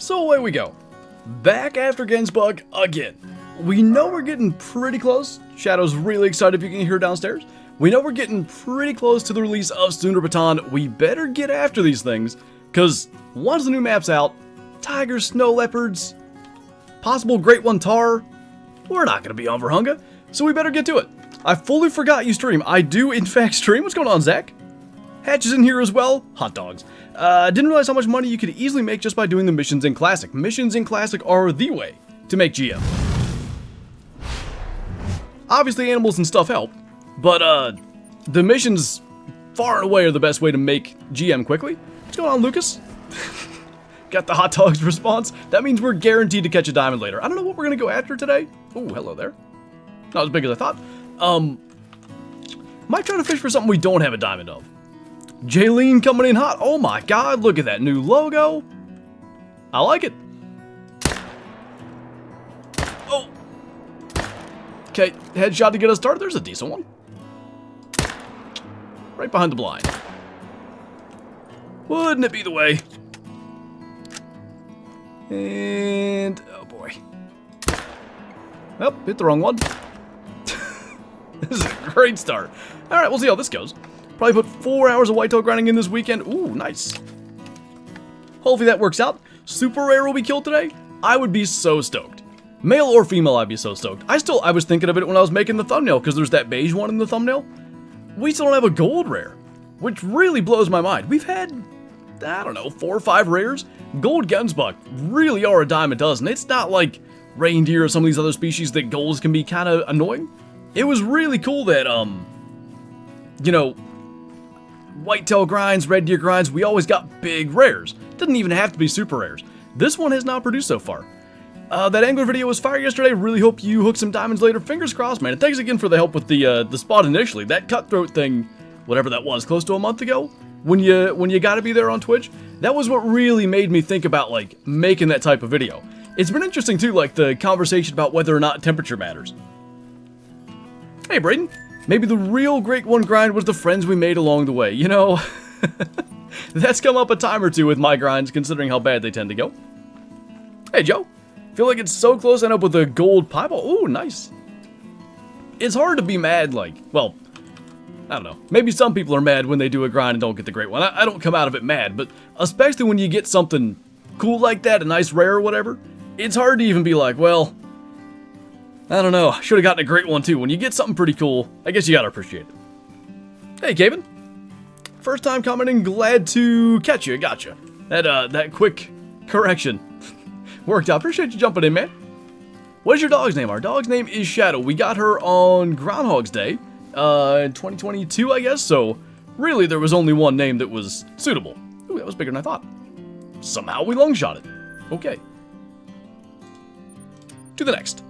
So away we go. Back after Gemsbok again. We know we're getting pretty close. Shadow's really excited if you can hear her downstairs. We know we're getting pretty close to the release of Sooner Baton. We better get after these things, because once the new map's out, tigers, snow leopards, possible Great One Tar, we're not going to be on Verhunga, so we better get to it. I fully forgot you stream. I do, in fact, stream. What's going on, Zach? Hatch is in here as well. Hot dogs. Didn't realize how much money you could easily make just by doing the missions in Classic. Missions in Classic are the way to make GM. Obviously, animals and stuff help, but the missions far and away are the best way to make GM quickly. What's going on, Lucas? Got the hot dogs response. That means we're guaranteed to catch a diamond later. I don't know what we're going to go after today. Oh, hello there. Not as big as I thought. Might try to fish for something we don't have a diamond of. Jaylene coming in hot. Oh my god, look at that new logo. I like it. Oh. Okay, headshot to get us started. There's a decent one. Right behind the blind. Wouldn't it be the way? And, oh boy. Oh, hit the wrong one. This is a great start. Alright, we'll see how this goes. Probably put 4 hours of whitetail grinding in this weekend. Ooh, nice. Hopefully that works out. Super rare will be killed today. I would be so stoked. Male or female, I'd be so stoked. I was thinking of it when I was making the thumbnail, because there's that beige one in the thumbnail. We still don't have a gold rare, which really blows my mind. We've had, I don't know, 4 or 5 rares. Gold Gemsbok really are a dime a dozen. It's not like reindeer or some of these other species that golds can be kind of annoying. It was really cool that, you know, whitetail grinds, red deer grinds, we always got big rares. Didn't even have to be super rares. This one has not produced so far. That angler video was fire yesterday. Really hope you hook some diamonds later. Fingers crossed, man. And thanks again for the help with the spot initially. That cutthroat thing, whatever that was, close to a month ago, when you gotta be there on Twitch, that was what really made me think about, like, making that type of video. It's been interesting, too, like, the conversation about whether or not temperature matters. Hey, Braden. Maybe the real Great One grind was the friends we made along the way. You know, that's come up a time or two with my grinds, considering how bad they tend to go. Hey, Joe. Feel like it's so close to end up with a gold pieball. Ooh, nice. It's hard to be mad, like, well, I don't know. Maybe some people are mad when they do a grind and don't get the Great One. I don't come out of it mad, but especially when you get something cool like that, a nice rare or whatever, it's hard to even be like, well, I don't know, should have gotten a Great One too. When you get something pretty cool, I guess you gotta appreciate it. Hey, Kevin. First time commenting, glad to catch you, gotcha. That quick correction worked out. Appreciate you jumping in, man. What is your dog's name? Our dog's name is Shadow. We got her on Groundhog's Day, in 2022, I guess, so really there was only one name that was suitable. Ooh, that was bigger than I thought. Somehow we long shot it. Okay. To the next.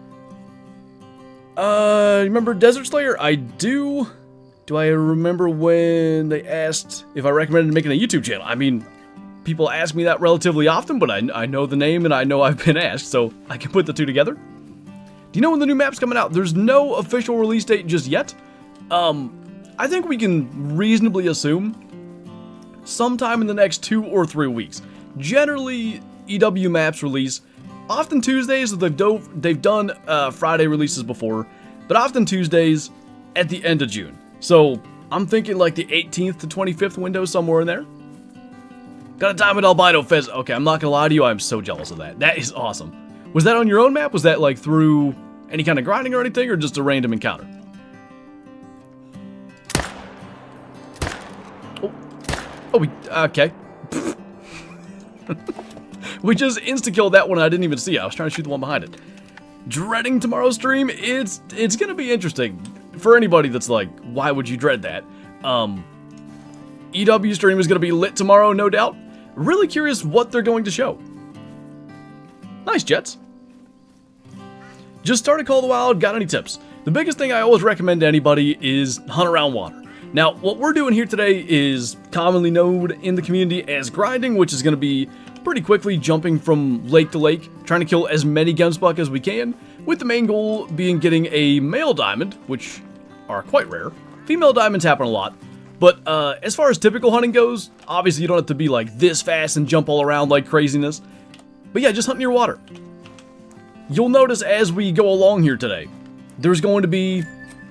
Remember Desert Slayer? I do. Do I remember when they asked if I recommended making a YouTube channel? I mean, people ask me that relatively often, but I know the name and I know I've been asked, so I can put the two together. Do you know when the new map's coming out? There's no official release date just yet. I think we can reasonably assume sometime in the next 2 or 3 weeks. Generally, EW maps release often Tuesdays. They've done Friday releases before, but often Tuesdays at the end of June. So I'm thinking like the 18th to 25th window, somewhere in there. Got a diamond albino fez. Okay, I'm not gonna lie to you, I'm so jealous of that. That is awesome. Was that on your own map? Was that like through any kind of grinding or anything, or just a random encounter? Okay. We just insta-killed that one. I didn't even see it. I was trying to shoot the one behind it. Dreading tomorrow's stream. It's gonna be interesting for anybody that's like, why would you dread that? EW stream is gonna be lit tomorrow, no doubt. Really curious what they're going to show. Nice, Jets. Just started Call of the Wild. Got any tips? The biggest thing I always recommend to anybody is hunt around water. Now, what we're doing here today is commonly known in the community as grinding, which is going to be pretty quickly jumping from lake to lake, trying to kill as many Gemsbok as we can, with the main goal being getting a male diamond, which are quite rare. Female diamonds happen a lot, but as far as typical hunting goes, obviously you don't have to be like this fast and jump all around like craziness. But yeah, just hunt near water. You'll notice as we go along here today, there's going to be,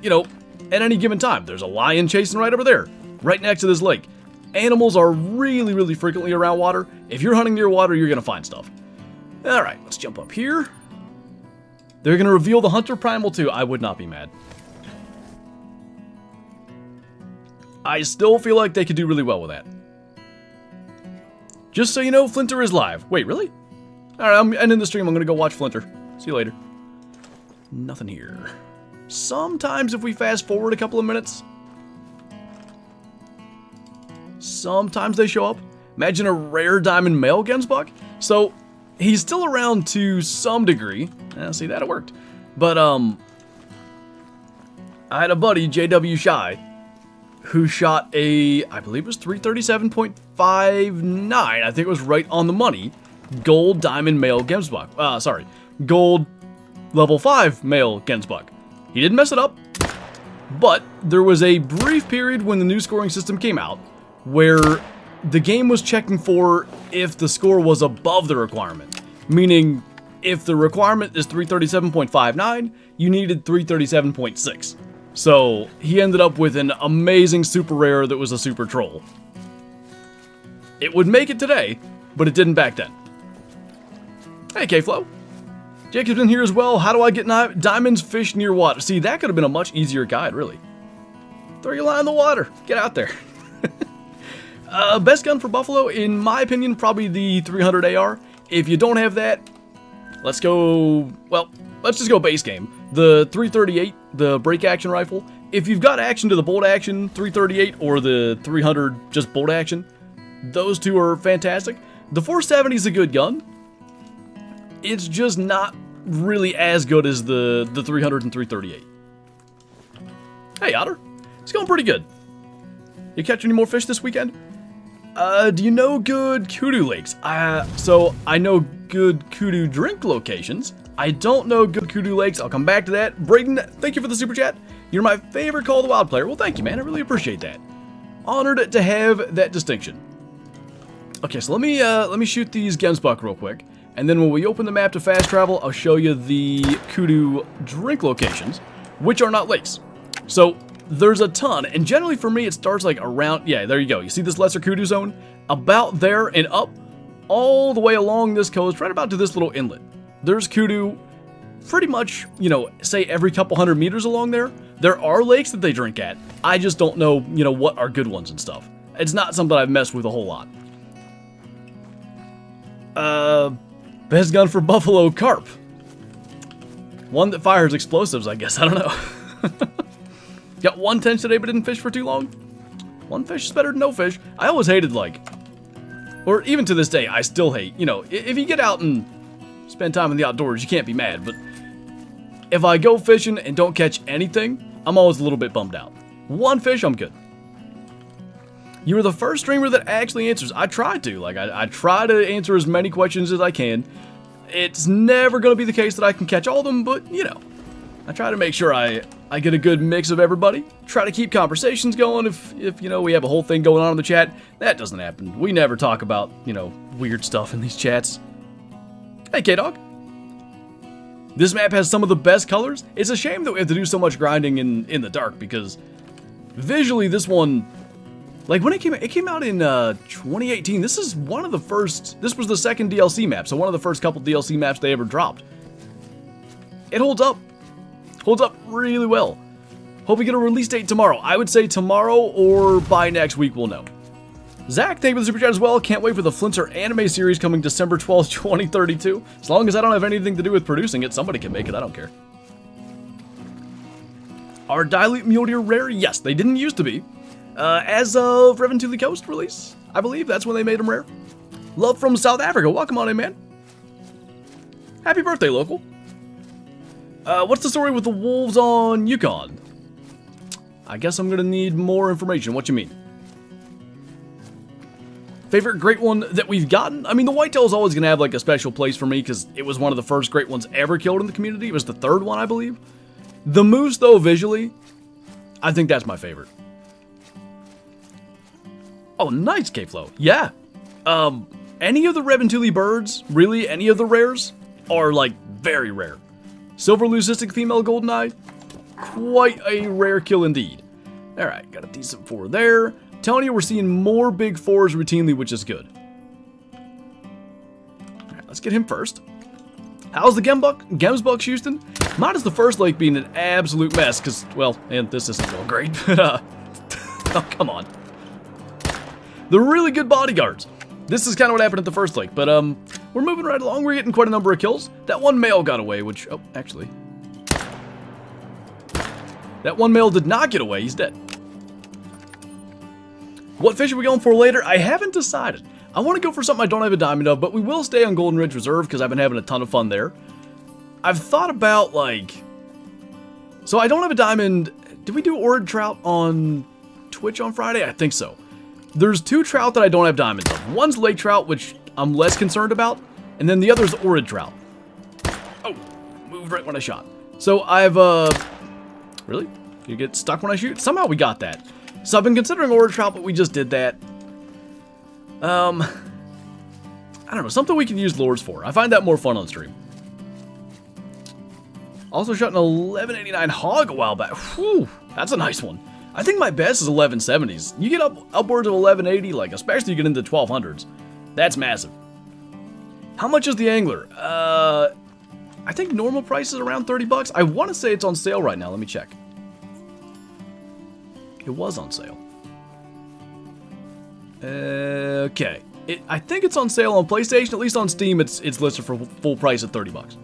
you know, at any given time, there's a lion chasing right over there, right next to this lake. Animals are really, really frequently around water. If you're hunting near water, you're going to find stuff. All right, let's jump up here. They're going to reveal the Hunter Primal too. I would not be mad. I still feel like they could do really well with that. Just so you know, Flinter is live. Wait, really? All right, I'm ending the stream. I'm going to go watch Flinter. See you later. Nothing here. Sometimes if we fast forward a couple of minutes, sometimes they show up. Imagine a rare diamond male Gemsbok. So he's still around to some degree. See, that it worked. But I had a buddy, JW Shy, who shot a, I believe it was 337.59. I think it was right on the money. Gold diamond male Gemsbok. Sorry, gold level 5 male Gemsbok. He didn't mess it up, but there was a brief period when the new scoring system came out where the game was checking for if the score was above the requirement. Meaning, if the requirement is 337.59, you needed 337.6. So, he ended up with an amazing super rare that was a super troll. It would make it today, but it didn't back then. Hey, K-Flow. Jacob's in here as well. How do I get diamonds fish near water? See, that could have been a much easier guide, really. Throw your line in the water. Get out there. Best gun for Buffalo, in my opinion, probably the 300 AR. If you don't have that, let's go, well, let's just go base game. The 338, the break action rifle. If you've got action to the bolt action 338 or the 300 just bolt action, those two are fantastic. The 470 is a good gun. It's just not really as good as the 300 and 338. Hey, Otter. It's going pretty good. You catch any more fish this weekend? Do you know good kudu lakes? So I know good kudu drink locations. I don't know good kudu lakes. I'll come back to that. Braden, thank you for the super chat. You're my favorite Call of the Wild player. Well, thank you, man. I really appreciate that. Honored to have that distinction. Okay, so let me shoot these Gemsbok real quick. And then when we open the map to fast travel, I'll show you the kudu drink locations, which are not lakes. So there's a ton, and generally for me it starts like around, yeah, there you go. You see this lesser kudu zone? About there and up, all the way along this coast, right about to this little inlet. There's kudu pretty much, you know, say every couple hundred meters along there. There are lakes that they drink at. I just don't know, you know, what are good ones and stuff. It's not something I've messed with a whole lot. Best gun for buffalo carp. One that fires explosives, I guess. I don't know. Got one tench today but didn't fish for too long. One fish is better than no fish. I always hated, like, or even to this day, I still hate, you know, if you get out and spend time in the outdoors, you can't be mad, but if I go fishing and don't catch anything, I'm always a little bit bummed out. One fish, I'm good. You were the first streamer that actually answers. I try to. Like, I try to answer as many questions as I can. It's never going to be the case that I can catch all of them, but, you know, I try to make sure I get a good mix of everybody. Try to keep conversations going if you know, we have a whole thing going on in the chat. That doesn't happen. We never talk about, you know, weird stuff in these chats. Hey, K-Dog. This map has some of the best colors. It's a shame that we have to do so much grinding in the dark, because visually this one, like when it came out in 2018. This is one of the first, this was the second DLC map, so one of the first couple DLC maps they ever dropped. It holds up. Holds up really well. Hope we get a release date tomorrow. I would say tomorrow or by next week we'll know. Zach, thank you for the super chat as well. Can't wait for the Flinter anime series coming December 12th, 2032. As long as I don't have anything to do with producing it, somebody can make it, I don't care. Are Dilute Mule Deer rare? Yes, they didn't used to be. As of Revan to the Coast release, I believe that's when they made them rare. Love from South Africa. Welcome on in, man. Happy birthday, local. What's the story with the wolves on Yukon? I guess I'm gonna need more information. What you mean? Favorite great one that we've gotten? I mean, the whitetail is always gonna have like a special place for me because it was one of the first great ones ever killed in the community. It was the third one, I believe. The moose, though, visually, I think that's my favorite. Oh, nice, K-Flow. Yeah. any of the Rebentuli birds, really any of the rares, are like very rare. Silver leucistic female goldeneye, quite a rare kill indeed. Alright, got a decent 4 there. Telling you, we're seeing more big 4s routinely, which is good. Alright, let's get him first. How's the Gemsbok, Houston? Minus the first lake being an absolute mess, because, well, and this isn't going great, but, oh, come on. They're really good bodyguards. This is kind of what happened at the first lake, but, we're moving right along. We're getting quite a number of kills. That one male got away, which, oh, actually. That one male did not get away. He's dead. What fish are we going for later? I haven't decided. I want to go for something I don't have a diamond of, but we will stay on Golden Ridge Reserve because I've been having a ton of fun there. I've thought about, like... So I don't have a diamond. Did we do Orid Trout on Twitch on Friday? I think so. There's 2 trout that I don't have diamonds of. One's lake trout, which I'm less concerned about, and then the other's Orid Trout. Oh, moved right when I shot. So I've, Really? You get stuck when I shoot? Somehow we got that. So I've been considering Orid Trout, but we just did that. I don't know, something we can use lures for. I find that more fun on stream. Also shot an 1189 hog a while back. Whew, that's a nice one. I think my best is 1170s. You get upwards of 1180, like, especially you get into 1200s. That's massive. How much is the angler? I think normal price is around 30 bucks. I want to say it's on sale right now. Let me check. It was on sale. Okay. I think it's on sale on PlayStation. At least on Steam, it's listed for full price at 30 bucks.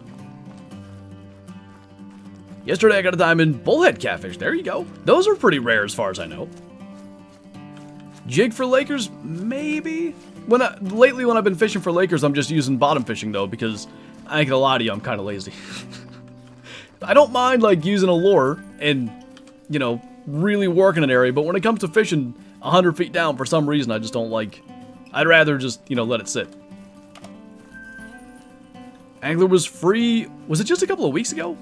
Yesterday I got a diamond bullhead catfish. There you go. Those are pretty rare as far as I know. Jig for Lakers? Maybe? Lately when I've been fishing for Lakers, I'm just using bottom fishing though, because I ain't gonna lie to you, I'm kind of lazy. I don't mind like using a lure and, you know, really working an area, but when it comes to fishing 100 feet down, for some reason I just don't like. I'd rather just, you know, let it sit. Angler was free. Was it just a couple of weeks ago?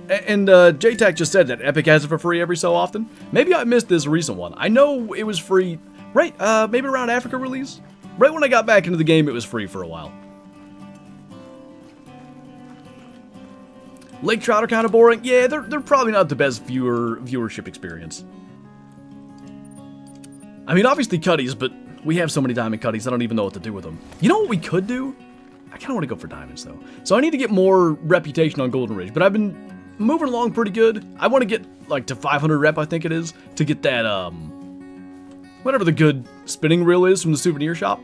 JTAC just said that Epic has it for free every so often. Maybe I missed this recent one. I know it was free, right? Maybe around Africa release. Right when I got back into the game, it was free for a while. Lake trout are kind of boring. Yeah, they're probably not the best viewership experience. I mean, obviously cutties, but we have so many diamond cutties, I don't even know what to do with them. You know what we could do? I kind of want to go for diamonds, though. So I need to get more reputation on Golden Ridge, but I've been moving along pretty good. I want to get, like, to 500 rep, I think it is, to get that, whatever the good spinning reel is from the souvenir shop.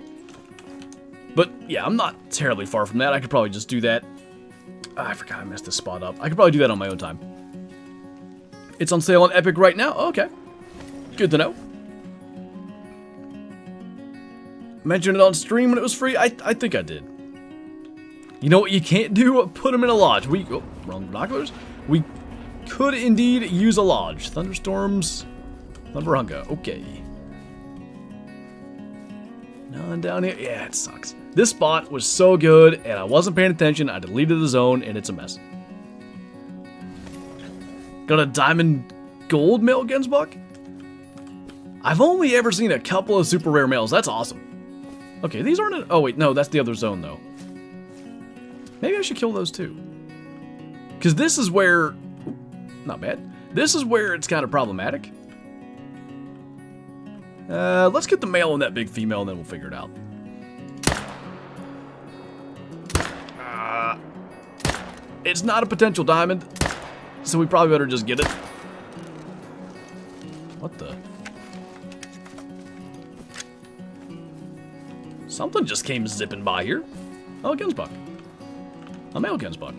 But, yeah, I'm not terribly far from that. I could probably just do that. I forgot I messed this spot up. I could probably do that on my own time. It's on sale on Epic right now? Oh, okay. Good to know. Mentioned it on stream when it was free? I think I did. You know what you can't do? Put them in a lodge. Oh, wrong binoculars. We could indeed use a lodge. Thunderstorms. Thunderunga. Okay. None down here. Yeah, it sucks. This spot was so good, and I wasn't paying attention. I deleted the zone, and it's a mess. Got a diamond gold male Gemsbok? I've only ever seen a couple of super rare males. That's awesome. Okay, these aren't... Oh, wait. No, that's the other zone, though. Maybe I should kill those, too. Because this is where... Ooh, not bad. This is where it's kind of problematic. Let's get the male and that big female, and then we'll figure it out. It's not a potential diamond, so we probably better just get it. What the... Something just came zipping by here. Oh, a Gemsbok. A male Gemsbok.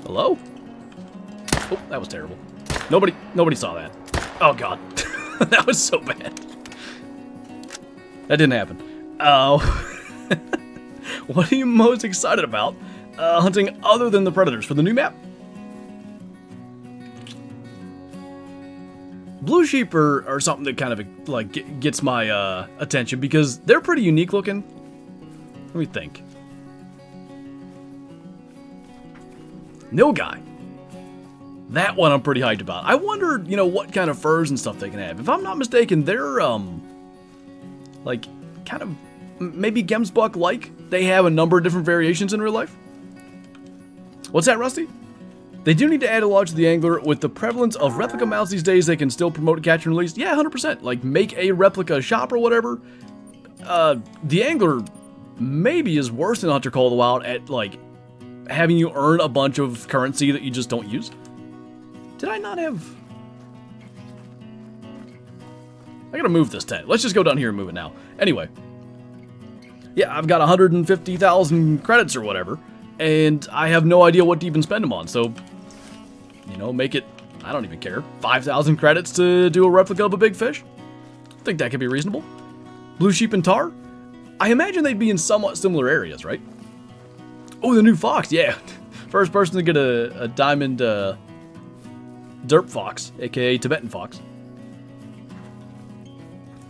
Hello? Oh, that was terrible. Nobody saw that. Oh, God. That was so bad. That didn't happen. Oh. What are you most excited about hunting other than the predators for the new map? Blue sheep are something that kind of like gets my attention because they're pretty unique looking. Let me think. Nilgai. That one I'm pretty hyped about. I wonder, you know, what kind of furs and stuff they can have. If I'm not mistaken, they're, like, kind of, maybe Gemsbok-like. They have a number of different variations in real life. What's that, Rusty? They do need to add a lot to the angler. With the prevalence of replica mounts these days, they can still promote catch and release. Yeah, 100%. Like, make a replica shop or whatever. The angler maybe is worse than Hunter Call of the Wild at, like, having you earn a bunch of currency that you just don't use. Did I not have... I gotta move this tent. Let's just go down here and move it now. Anyway. Yeah, I've got 150,000 credits or whatever. And I have no idea what to even spend them on. So, you know, make it, I don't even care, 5,000 credits to do a replica of a big fish. I think that could be reasonable. Blue sheep and tar? I imagine they'd be in somewhat similar areas, right? Oh, the new fox, yeah. First person to get a diamond derp fox, aka Tibetan fox.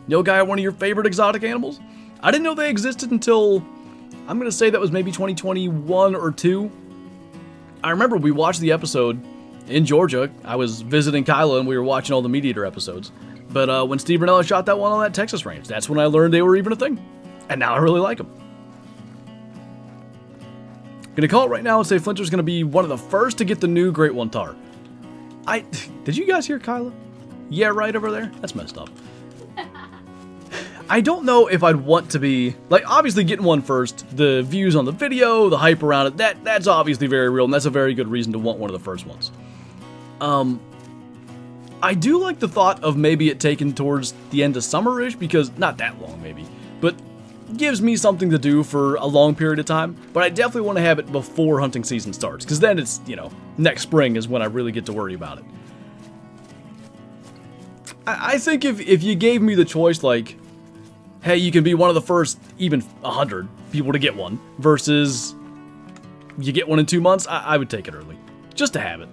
Yo, guy, one of your favorite exotic animals? I didn't know they existed until, I'm going to say that was maybe 2021 or 2. I remember we watched the episode in Georgia. I was visiting Kyla and we were watching all the Meat Eater episodes. But when Steve Ranella shot that one on that Texas range, that's when I learned they were even a thing. And now I really like them. Gonna call it right now and say Flinter's gonna be one of the first to get the new Great One Tar. Did you guys hear Kyla? Yeah, right over there? That's messed up. I don't know if I'd want to be, like, obviously getting one first, the views on the video, the hype around it, that's obviously very real, and that's a very good reason to want one of the first ones. I do like the thought of maybe it taken towards the end of summer-ish, because, not that long maybe, but gives me something to do for a long period of time, but I definitely want to have it before hunting season starts, because then it's, you know, next spring is when I really get to worry about it. I think if you gave me the choice, like, hey, you can be one of the first, even 100 people to get one, versus you get one in 2 months, I would take it early, just to have it.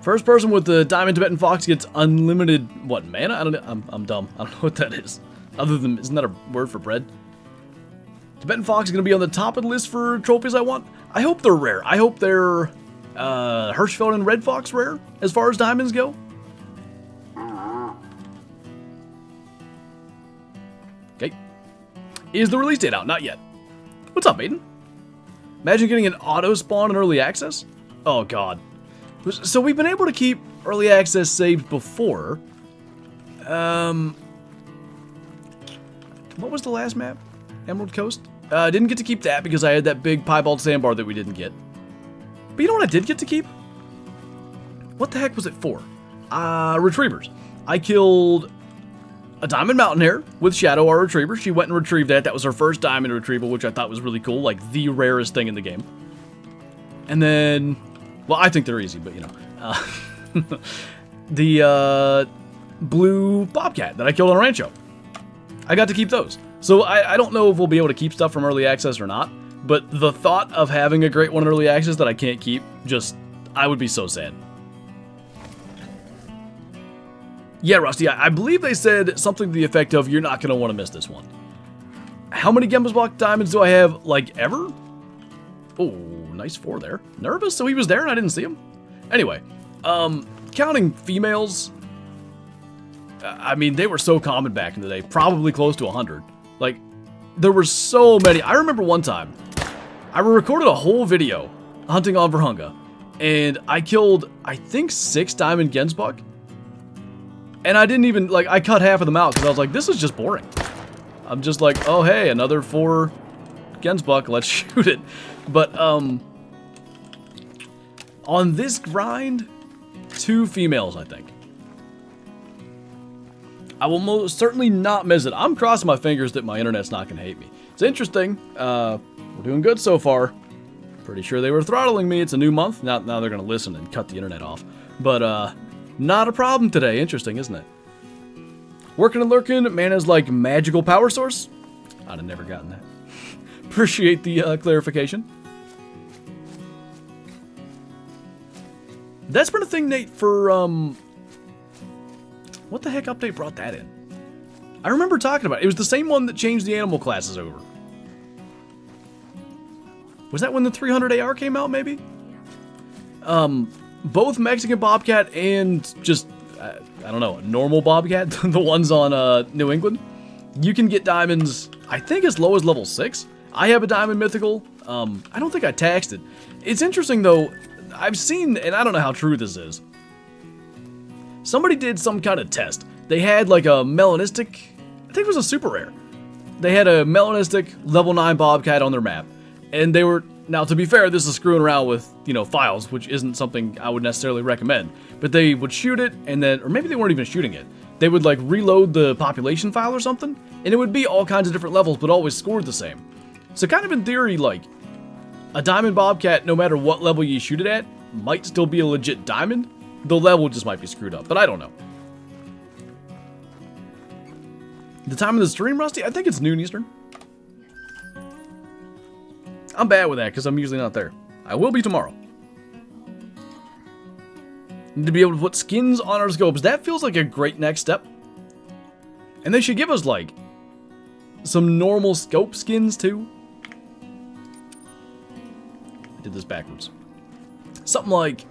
First person with the Diamond Tibetan Fox gets unlimited, what, mana? I don't know, I'm dumb. I don't know what that is. Other than, isn't that a word for bread? Tibetan Fox is going to be on the top of the list for trophies I want. I hope they're rare. I hope they're Hirschfeld and Red Fox rare, as far as diamonds go. Okay. Is the release date out? Not yet. What's up, Aiden? Imagine getting an auto spawn in early access? Oh, God. So we've been able to keep early access saved before. What was the last map? Emerald Coast? Didn't get to keep that because I had that big piebald sandbar that we didn't get. But you know what I did get to keep? What the heck was it for? Retrievers. I killed a diamond mountain hare with Shadow, our retriever. She went and retrieved that. That was her first diamond retrieval, which I thought was really cool. Like, the rarest thing in the game. And then, well, I think they're easy, but, you know. The blue bobcat that I killed on Rancho. I got to keep those. So I don't know if we'll be able to keep stuff from early access or not, but the thought of having a great one in early access that I can't keep, just, I would be so sad. Yeah, Rusty, I believe they said something to the effect of, you're not going to want to miss this one. How many Gemsbok diamonds do I have, like, ever? Oh, nice 4 there. Nervous? So he was there and I didn't see him? Anyway, counting females, I mean, they were so common back in the day, probably close to 100. Like, there were so many. I remember one time, I recorded a whole video hunting on Virunga, and I killed, I think, 6 diamond Gemsbok. And I didn't even, like, I cut half of them out because I was like, this is just boring. I'm just like, oh, hey, another 4 Gemsbok, let's shoot it. But, on this grind, 2 females, I think. I will most certainly not miss it. I'm crossing my fingers that my internet's not going to hate me. It's interesting. We're doing good so far. Pretty sure they were throttling me. It's a new month. Now they're going to listen and cut the internet off. But, not a problem today. Interesting, isn't it? Working and lurking, mana's like magical power source. I'd have never gotten that. Appreciate the clarification. That's been a thing, Nate, for, what the heck update brought that in? I remember talking about it. It was the same one that changed the animal classes over. Was that when the 300 AR came out, maybe? both Mexican Bobcat and just, I don't know, a normal Bobcat, the ones on New England, you can get diamonds, I think as low as level 6. I have a diamond mythical. I don't think I taxed it. It's interesting though, I've seen, and I don't know how true this is, somebody did some kind of test. They had like a melanistic, I think it was a super rare. They had a melanistic level 9 Bobcat on their map. And they were, now to be fair, this is screwing around with, you know, files, which isn't something I would necessarily recommend. But they would shoot it, and then, or maybe they weren't even shooting it. They would like reload the population file or something, and it would be all kinds of different levels, but always scored the same. So kind of in theory, like, a diamond Bobcat, no matter what level you shoot it at, might still be a legit diamond. The level just might be screwed up, but I don't know. The time of the stream, Rusty? I think it's noon Eastern. I'm bad with that because I'm usually not there. I will be tomorrow. Need to be able to put skins on our scopes. That feels like a great next step. And they should give us, like, some normal scope skins, too. I did this backwards. Something like,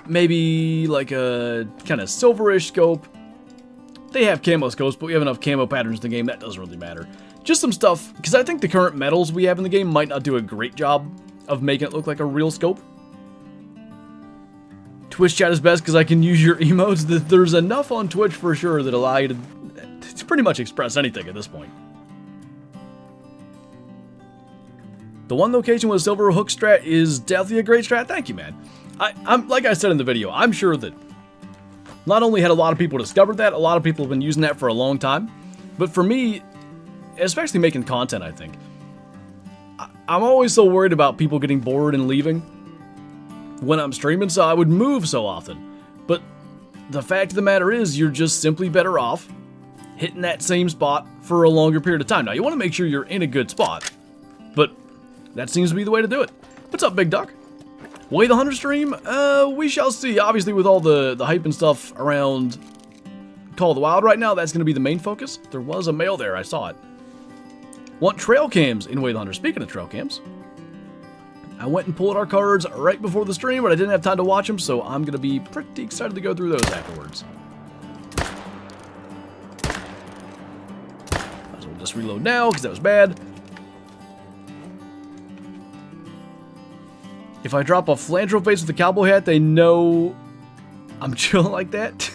maybe like a kind of silverish scope. They have camo scopes, but we have enough camo patterns in the game, that doesn't really matter. Just some stuff, because I think the current metals we have in the game might not do a great job of making it look like a real scope. Twitch chat is best because I can use your emotes. There's enough on Twitch for sure that allow you to pretty much express anything at this point. The one location with a silver hook strat is definitely a great strat. Thank you, man. I'm like I said in the video, I'm sure that not only had a lot of people discovered that, a lot of people have been using that for a long time, but for me, especially making content, I think, I'm always so worried about people getting bored and leaving when I'm streaming, so I would move so often. But the fact of the matter is, you're just simply better off hitting that same spot for a longer period of time. Now, you want to make sure you're in a good spot, but that seems to be the way to do it. What's up, Big Duck? Way the Hunter stream? We shall see. Obviously, with all the hype and stuff around Call of the Wild right now, that's going to be the main focus. There was a mail there, I saw it. Want trail cams in Way the Hunter. Speaking of trail cams, I went and pulled our cards right before the stream, but I didn't have time to watch them, so I'm going to be pretty excited to go through those afterwards. Might as well just reload now, because that was bad. If I drop a Flinter face with a cowboy hat, they know I'm chilling like that.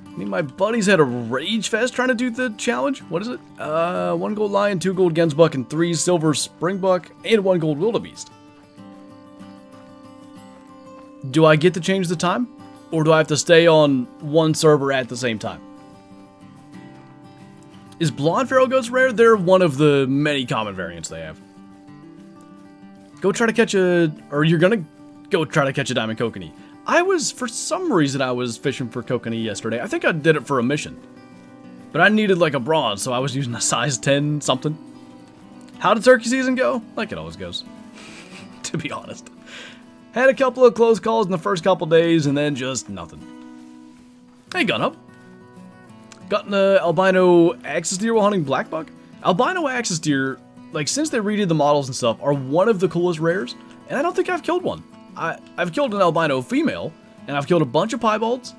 I mean, my buddies had a rage fest trying to do the challenge. What is it? 1 gold lion, 2 gold Gemsbok, and 3 silver springbuck, and 1 gold wildebeest. Do I get to change the time? Or do I have to stay on one server at the same time? Is blonde feral goats rare? They're one of the many common variants they have. Go try to catch a... Or you're gonna go try to catch a diamond kokanee. For some reason, I was fishing for kokanee yesterday. I think I did it for a mission. But I needed like a bronze, so I was using a size 10 something. How did turkey season go? Like it always goes. To be honest. Had a couple of close calls in the first couple days, and then just nothing. Hey, Gun Up. Got an albino axis deer while hunting black buck. Albino axis deer, like since they redid the models and stuff, are one of the coolest rares, and I don't think I've killed one. I've killed an albino female, and I've killed a bunch of piebalds.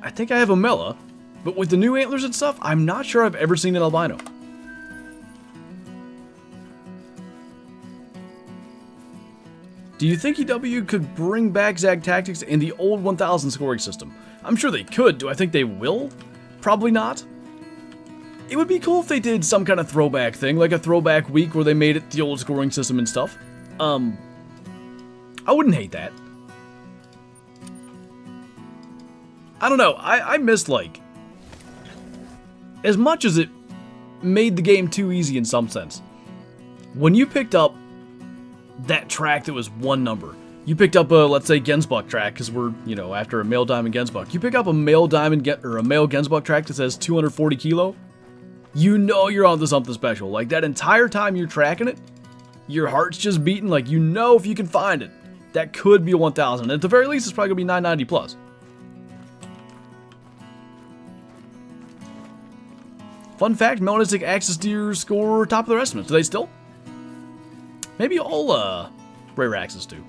I think I have a mela, but with the new antlers and stuff, I'm not sure I've ever seen an albino. Do you think EW could bring back Zag Tactics in the old 1000 scoring system? I'm sure they could. Do I think they will? Probably not. It would be cool if they did some kind of throwback thing, like a throwback week where they made it the old scoring system and stuff. I wouldn't hate that. I don't know, I miss, like, as much as it made the game too easy in some sense, when you picked up that track that was one number, you picked up a, let's say, Gemsbok track, because we're, you know, after a male diamond Gemsbok, you pick up a male diamond, or a male Gemsbok track that says 240 kilo, you know you're onto something special. Like, that entire time you're tracking it, your heart's just beating, like, you know if you can find it, that could be a 1000. At the very least, it's probably going to be 990 plus. Fun fact, melanistic axis deer score top of their estimates. Do they still? Maybe all rare axis do.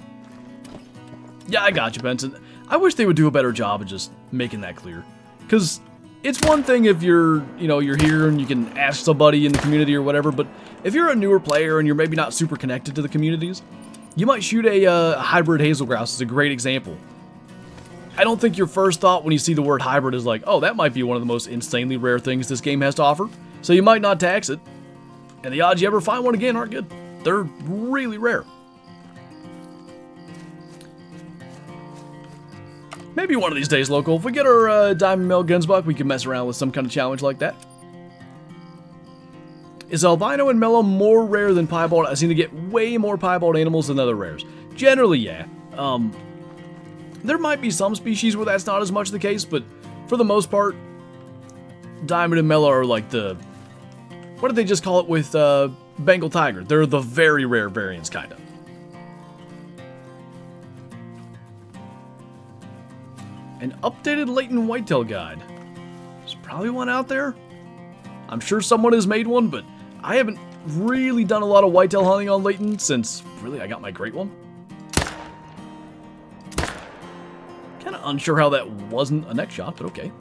Yeah, I got you, Benson. I wish they would do a better job of just making that clear. Because it's one thing if you're here and you can ask somebody in the community or whatever, but if you're a newer player and you're maybe not super connected to the communities, you might shoot a hybrid hazel grouse is a great example. I don't think your first thought when you see the word hybrid is like, oh, that might be one of the most insanely rare things this game has to offer, so you might not tax it. And the odds you ever find one again aren't good. They're really rare. Maybe one of these days, local, if we get our diamond male Gemsbok, we can mess around with some kind of challenge like that. Is albino and mellow more rare than piebald? I seem to get way more piebald animals than other rares. Generally, yeah. There might be some species where that's not as much the case, but for the most part, diamond and mellow are like the... What did they just call it with Bengal tiger? They're the very rare variants, kind of. An updated latent whitetail guide. There's probably one out there. I'm sure someone has made one, but I haven't really done a lot of whitetail hunting on latent since, really, I got my great one. Kind of unsure how that wasn't a neck shot, but okay.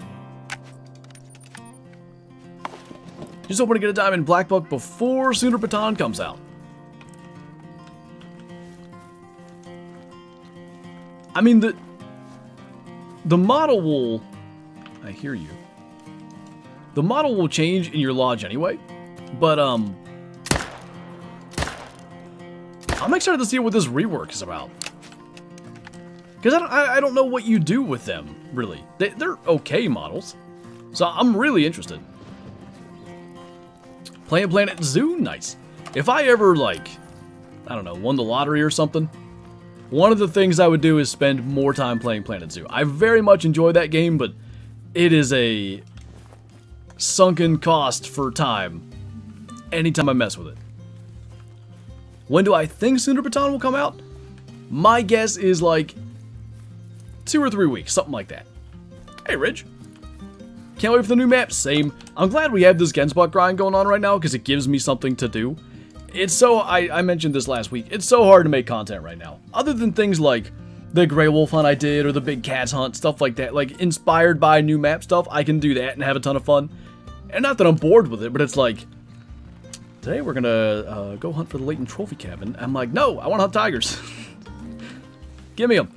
Just hoping to get a diamond black buck before Sooner Baton comes out. I mean, the model will... I hear you. The model will change in your lodge anyway, but I'm excited to see what this rework is about. Because I don't know what you do with them, really. They're okay models, so I'm really interested. Playing Planet Zoo? Nice. If I ever, like, I don't know, won the lottery or something, one of the things I would do is spend more time playing Planet Zoo. I very much enjoy that game, but it is a sunken cost for time anytime I mess with it. When do I think Sooner Baton will come out? My guess is like 2 or 3 weeks, something like that. Hey, Ridge. Can't wait for the new map. Same. I'm glad we have this Gemsbok grind going on right now because it gives me something to do. It's so, I mentioned this last week, it's so hard to make content right now. Other than things like the Grey Wolf hunt I did or the Big Cats hunt, stuff like that, like inspired by new map stuff, I can do that and have a ton of fun. And not that I'm bored with it, but it's like, today we're gonna go hunt for the latent trophy cabin. I'm like, no, I want to hunt tigers. Give me them.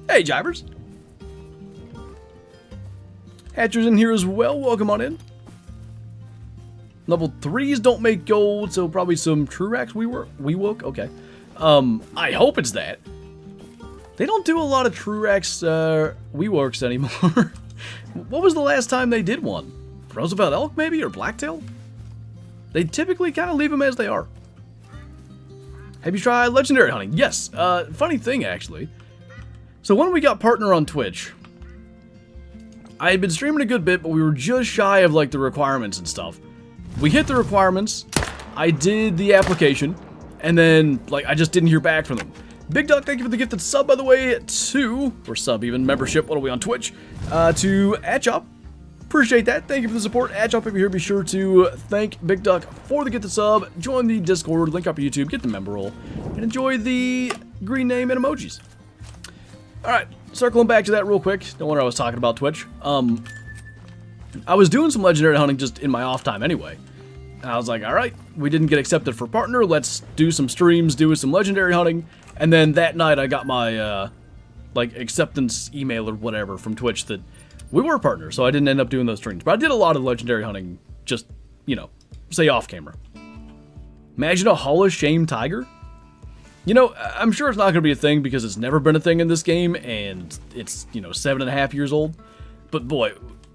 Hey, Jivers. Hatcher's in here as well. Welcome on in. Level 3s don't make gold, so probably some Truax we woke. Okay. I hope it's that. They don't do a lot of Truax WeWorks anymore. What was the last time they did one? Roosevelt elk, maybe? Or blacktail? They typically kind of leave them as they are. Have you tried legendary hunting? Yes. Funny thing, actually. So when we got partner on Twitch, I had been streaming a good bit, but we were just shy of, like, the requirements and stuff. We hit the requirements, I did the application, and then, like, I just didn't hear back from them. Big Duck, thank you for the gifted sub, by the way, or sub even, membership, what are we on Twitch, to Atchop. Appreciate that. Thank you for the support. Atchop, if you're here, be sure to thank Big Duck for the gifted sub, join the Discord, link up your YouTube, get the member roll, and enjoy the green name and emojis. Alright, circling back to that real quick. No wonder I was talking about Twitch. I was doing some legendary hunting just in my off time anyway. And I was like, alright, we didn't get accepted for partner, let's do some streams, do some legendary hunting. And then that night I got my, like, acceptance email or whatever from Twitch that we were partners, so I didn't end up doing those streams. But I did a lot of legendary hunting, just, you know, say off camera. Imagine a Hall of Shame tiger? You know, I'm sure it's not going to be a thing because it's never been a thing in this game, and it's, you know, 7.5 years old. But boy,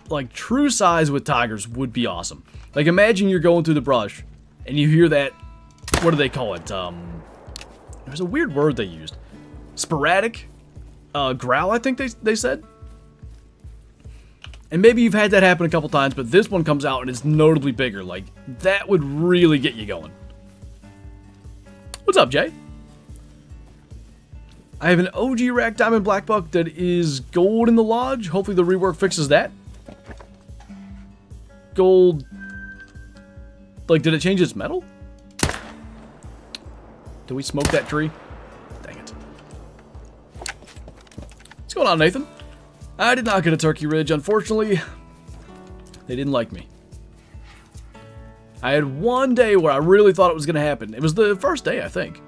like, true size with tigers would be awesome. Like, imagine you're going through the brush, and you hear that, what do they call it? There's a weird word they used. Sporadic? Growl, I think they said? And maybe you've had that happen a couple times, but this one comes out and it's notably bigger. Like, that would really get you going. What's up, Jay? I have an OG rack diamond black buck that is gold in the lodge. Hopefully the rework fixes that. gold... Like, did it change its metal? Did we smoke that tree? Dang it. What's going on, Nathan? I did not get a turkey ridge, unfortunately. They didn't like me. I had one day where I really thought it was going to happen. It was the first day, I think.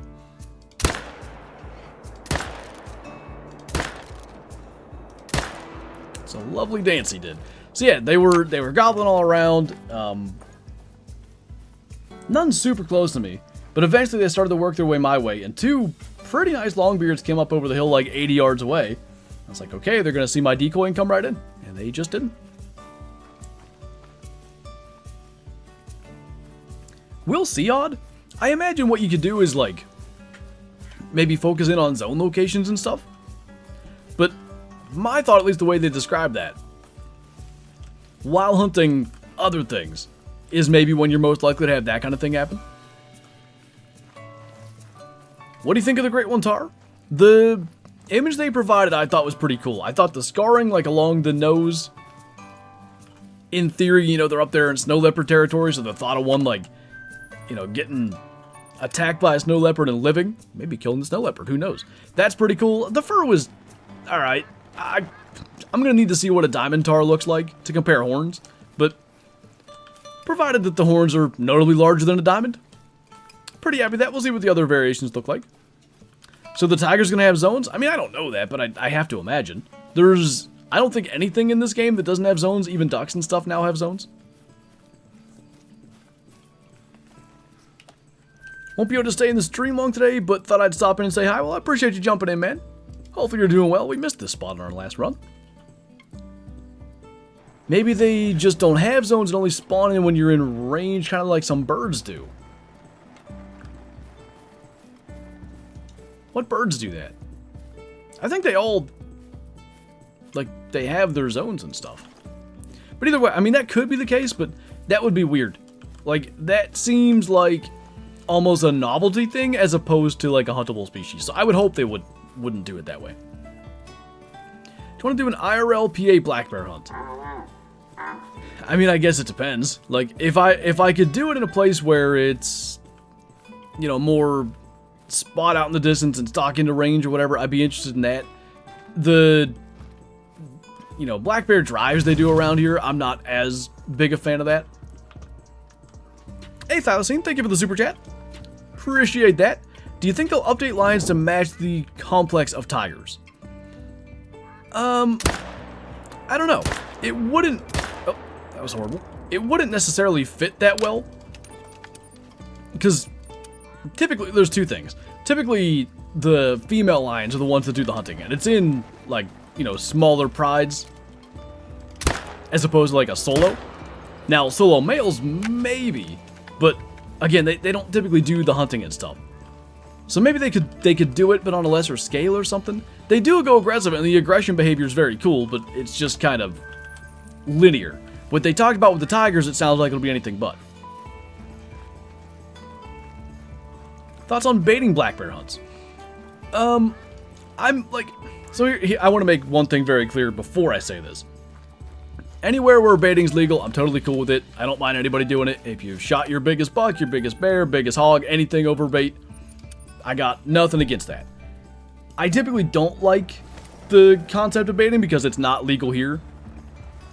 It's a lovely dance he did. So yeah, they were gobbling all around. None super close to me, but eventually they started to work their way my way, and two pretty nice longbeards came up over the hill like 80 yards away. I was like, okay, they're going to see my decoy and come right in, and they just didn't. We'll see, Odd. I imagine what you could do is, like, maybe focus in on zone locations and stuff. But my thought, at least the way they describe that, while hunting other things, is maybe when you're most likely to have that kind of thing happen. What do you think of the Great One Tar? The image they provided I thought was pretty cool. I thought the scarring, like, along the nose, in theory, you know, they're up there in snow leopard territory, so the thought of one, like, you know, getting attacked by a snow leopard and living, maybe killing the snow leopard, who knows. That's pretty cool. The fur was alright. I'm gonna need to see what a diamond tar looks like to compare horns, but provided that the horns are notably larger than a diamond, pretty happy with that. We'll see what the other variations look like. So the tiger's gonna have zones? I mean, I don't know that, but I have to imagine. I don't think anything in this game that doesn't have zones, even ducks and stuff now have zones. Won't be able to stay in the stream long today, but thought I'd stop in and say hi. Well, I appreciate you jumping in, man. Hopefully you're doing well. We missed this spot on our last run. Maybe they just don't have zones and only spawn in when you're in range, kind of like some birds do. What birds do that? I think they all, like, they have their zones and stuff. But either way, I mean, that could be the case, but that would be weird. Like, that seems like almost a novelty thing as opposed to like a huntable species. So I would hope they wouldn't do it that way. Do you want to do an IRL PA black bear hunt? I mean, I guess it depends. Like, if I could do it in a place where it's, you know, more spot out in the distance and stock into range or whatever, I'd be interested in that. The, you know, black bear drives they do around here, I'm not as big a fan of that. Hey, Thylacine, thank you for the super chat. Appreciate that. Do you think they'll update lines to match the complex of tigers? I don't know. It wouldn't... Oh, that was horrible. It wouldn't necessarily fit that well. Because typically, there's two things. Typically, the female lions are the ones that do the hunting. And it's in, like, you know, smaller prides. As opposed to, like, a solo. Now, solo males, maybe. But again, they don't typically do the hunting and stuff. So maybe they could do it, but on a lesser scale or something. They do go aggressive, and the aggression behavior is very cool, but it's just kind of linear. What they talked about with the tigers, it sounds like it'll be anything but. Thoughts on baiting black bear hunts? I'm like, so here, I want to make one thing very clear before I say this. Anywhere where baiting's legal, I'm totally cool with it. I don't mind anybody doing it. If you've shot your biggest buck, your biggest bear, biggest hog, anything over bait, I got nothing against that. I typically don't like the concept of baiting because it's not legal here.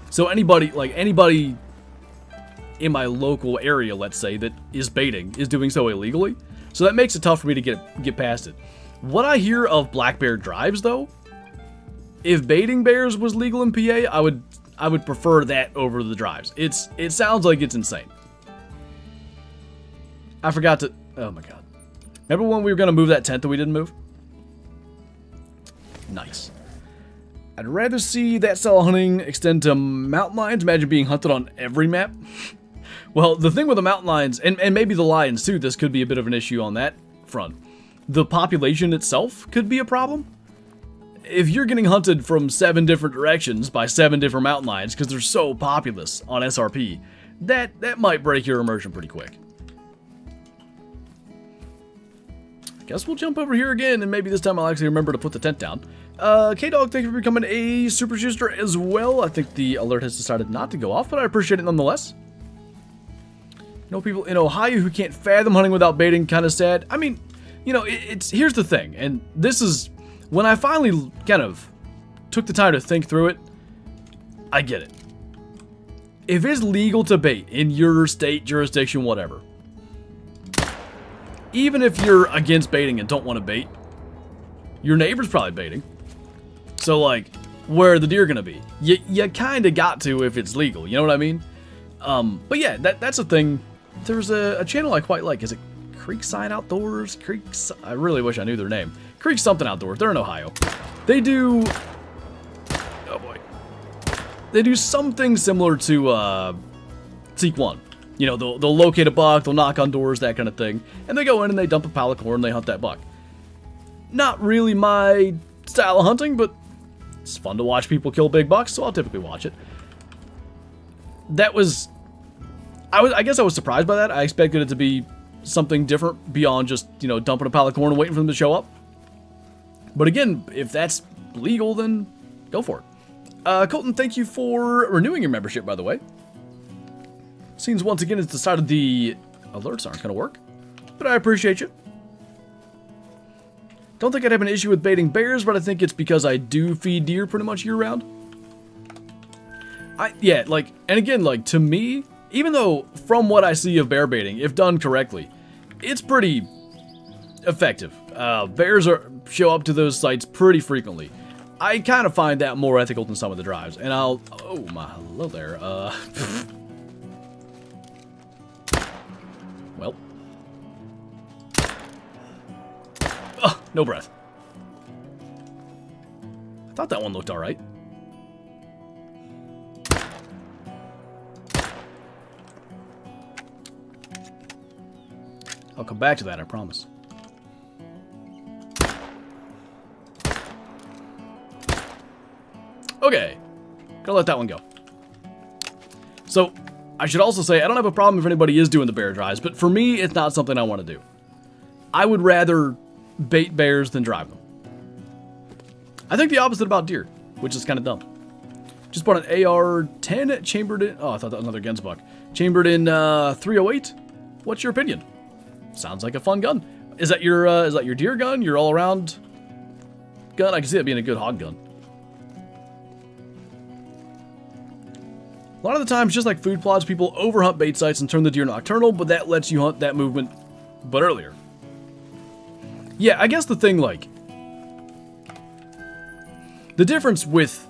So anybody in my local area, let's say, that is baiting is doing so illegally. So that makes it tough for me to get past it. What I hear of black bear drives, though, if baiting bears was legal in PA, I would prefer that over the drives. It sounds like it's insane. I forgot to... Oh my god. Remember when we were going to move that tent that we didn't move? Nice. I'd rather see that style of hunting extend to mountain lions. Imagine being hunted on every map. Well, the thing with the mountain lions, and maybe the lions too, this could be a bit of an issue on that front. The population itself could be a problem. If you're getting hunted from 7 different directions by 7 different mountain lions because they're so populous on SRP, that might break your immersion pretty quick. I guess we'll jump over here again, and maybe this time I'll actually remember to put the tent down. K-Dog, thank you for becoming a super schuster as well. I think the alert has decided not to go off, but I appreciate it nonetheless. know people in Ohio who can't fathom hunting without baiting. Kind of sad. I mean, you know, here's the thing, and this is when I finally kind of took the time to think through it. I get it. If it's legal to bait in your state, jurisdiction, whatever, even if you're against baiting and don't want to bait, your neighbor's probably baiting. So, like, where are the deer gonna be? You kind of got to if it's legal. You know what I mean? But yeah, that's a thing. There's a channel I quite like. Is it Creekside Outdoors? I really wish I knew their name. Creek something Outdoors. They're in Ohio. They do... Oh boy. They do something similar to Seek One. You know, they'll locate a buck, they'll knock on doors, that kind of thing. And they go in and they dump a pallet of corn and they hunt that buck. Not really my style of hunting, but it's fun to watch people kill big bucks, so I'll typically watch it. That was... I guess I was surprised by that. I expected it to be something different beyond just, you know, dumping a pallet of corn and waiting for them to show up. But again, if that's legal, then go for it. Colton, thank you for renewing your membership, by the way. Seems once again it's decided the alerts aren't going to work, but I appreciate you. Don't think I'd have an issue with baiting bears, but I think it's because I do feed deer pretty much year-round. Yeah, like, and again, like, to me, even though from what I see of bear baiting, if done correctly, it's pretty effective. Bears show up to those sites pretty frequently. I kind of find that more ethical than some of the drives, and oh my, hello there, well. Ugh, no breath. I thought that one looked alright. I'll come back to that, I promise. Okay. Gonna let that one go. So, I should also say, I don't have a problem if anybody is doing the bear drives, but for me, it's not something I want to do. I would rather bait bears than drive them. I think the opposite about deer, which is kind of dumb. Just bought an AR-10 chambered in... Oh, I thought that was another Gemsbok. Chambered in 308. What's your opinion? Sounds like a fun gun. Is that your deer gun? Your all-around gun? I can see it being a good hog gun. A lot of the times, just like food plots, people overhunt bait sites and turn the deer nocturnal, but that lets you hunt that movement, but earlier. Yeah, I guess the thing, like... The difference with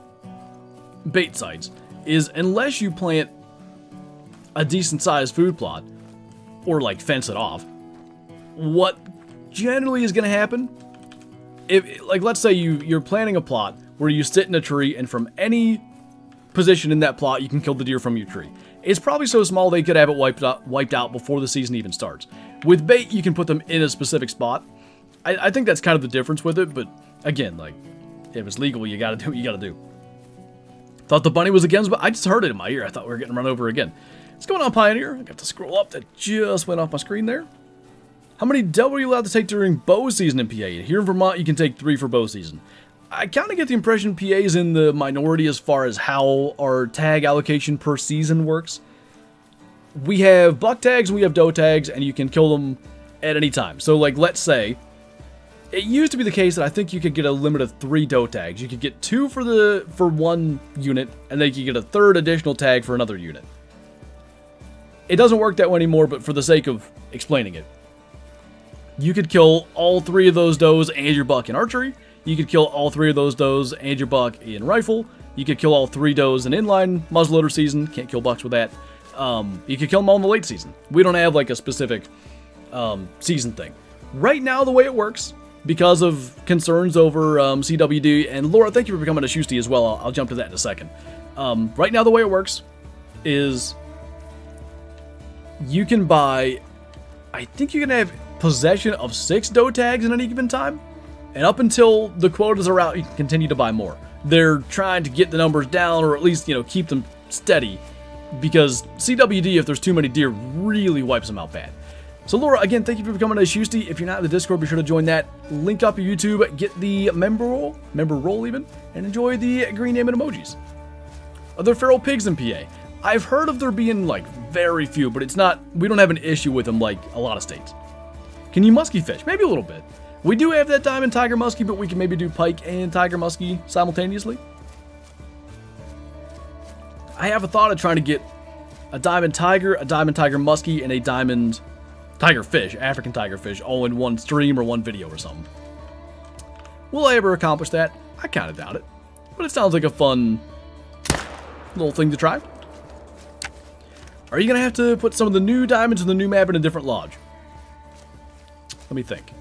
bait sites is unless you plant a decent-sized food plot, or, like, fence it off, what generally is going to happen, if, like, let's say you're planting a plot where you sit in a tree and from any position in that plot you can kill the deer from your tree. It's probably so small they could have it wiped out before the season even starts. With bait, you can put them in a specific spot. I think that's kind of the difference with it, but again, like, if it's legal, you gotta do what you gotta do. Thought the bunny was against, but I just heard it in my ear. I thought we were getting run over again. What's going on, Pioneer? I got to scroll up. That just went off my screen there. How many double are you allowed to take during bow season in PA? Here in Vermont, you can take 3 for bow season. I kind of get the impression PA is in the minority as far as how our tag allocation per season works. We have buck tags and we have doe tags, and you can kill them at any time. So, like, let's say, it used to be the case that I think you could get a limit of 3 doe tags. You could get 2 for one unit, and then you could get a 3rd additional tag for another unit. It doesn't work that way anymore, but for the sake of explaining it, you could kill all 3 of those does and your buck in archery. You could kill all 3 of those does and your buck in rifle. You could kill all 3 does in inline muzzleloader season. Can't kill bucks with that. You could kill them all in the late season. We don't have like a specific season thing. Right now, the way it works, because of concerns over CWD, and Laura, thank you for becoming a Shusty as well. I'll jump to that in a second. Right now, the way it works is you can buy, I think you can have possession of 6 doe tags at any given time. And up until the quotas are out, you can continue to buy more. They're trying to get the numbers down, or at least, you know, keep them steady. Because CWD, if there's too many deer, really wipes them out bad. So Laura, again, thank you for becoming a Shusty. If you're not in the Discord, be sure to join that. Link up your YouTube, get the member role even, and enjoy the green name and emojis. Are there feral pigs in PA? I've heard of there being, like, very few, but it's not, we don't have an issue with them like a lot of states. Can you muskie fish? Maybe a little bit. We do have that diamond tiger muskie, but we can maybe do pike and tiger muskie simultaneously. I have a thought of trying to get a diamond tiger muskie, and a diamond tiger fish, African tiger fish, all in one stream or one video or something. Will I ever accomplish that? I kind of doubt it. But it sounds like a fun little thing to try. Are you going to have to put some of the new diamonds in the new map in a different lodge? Let me think.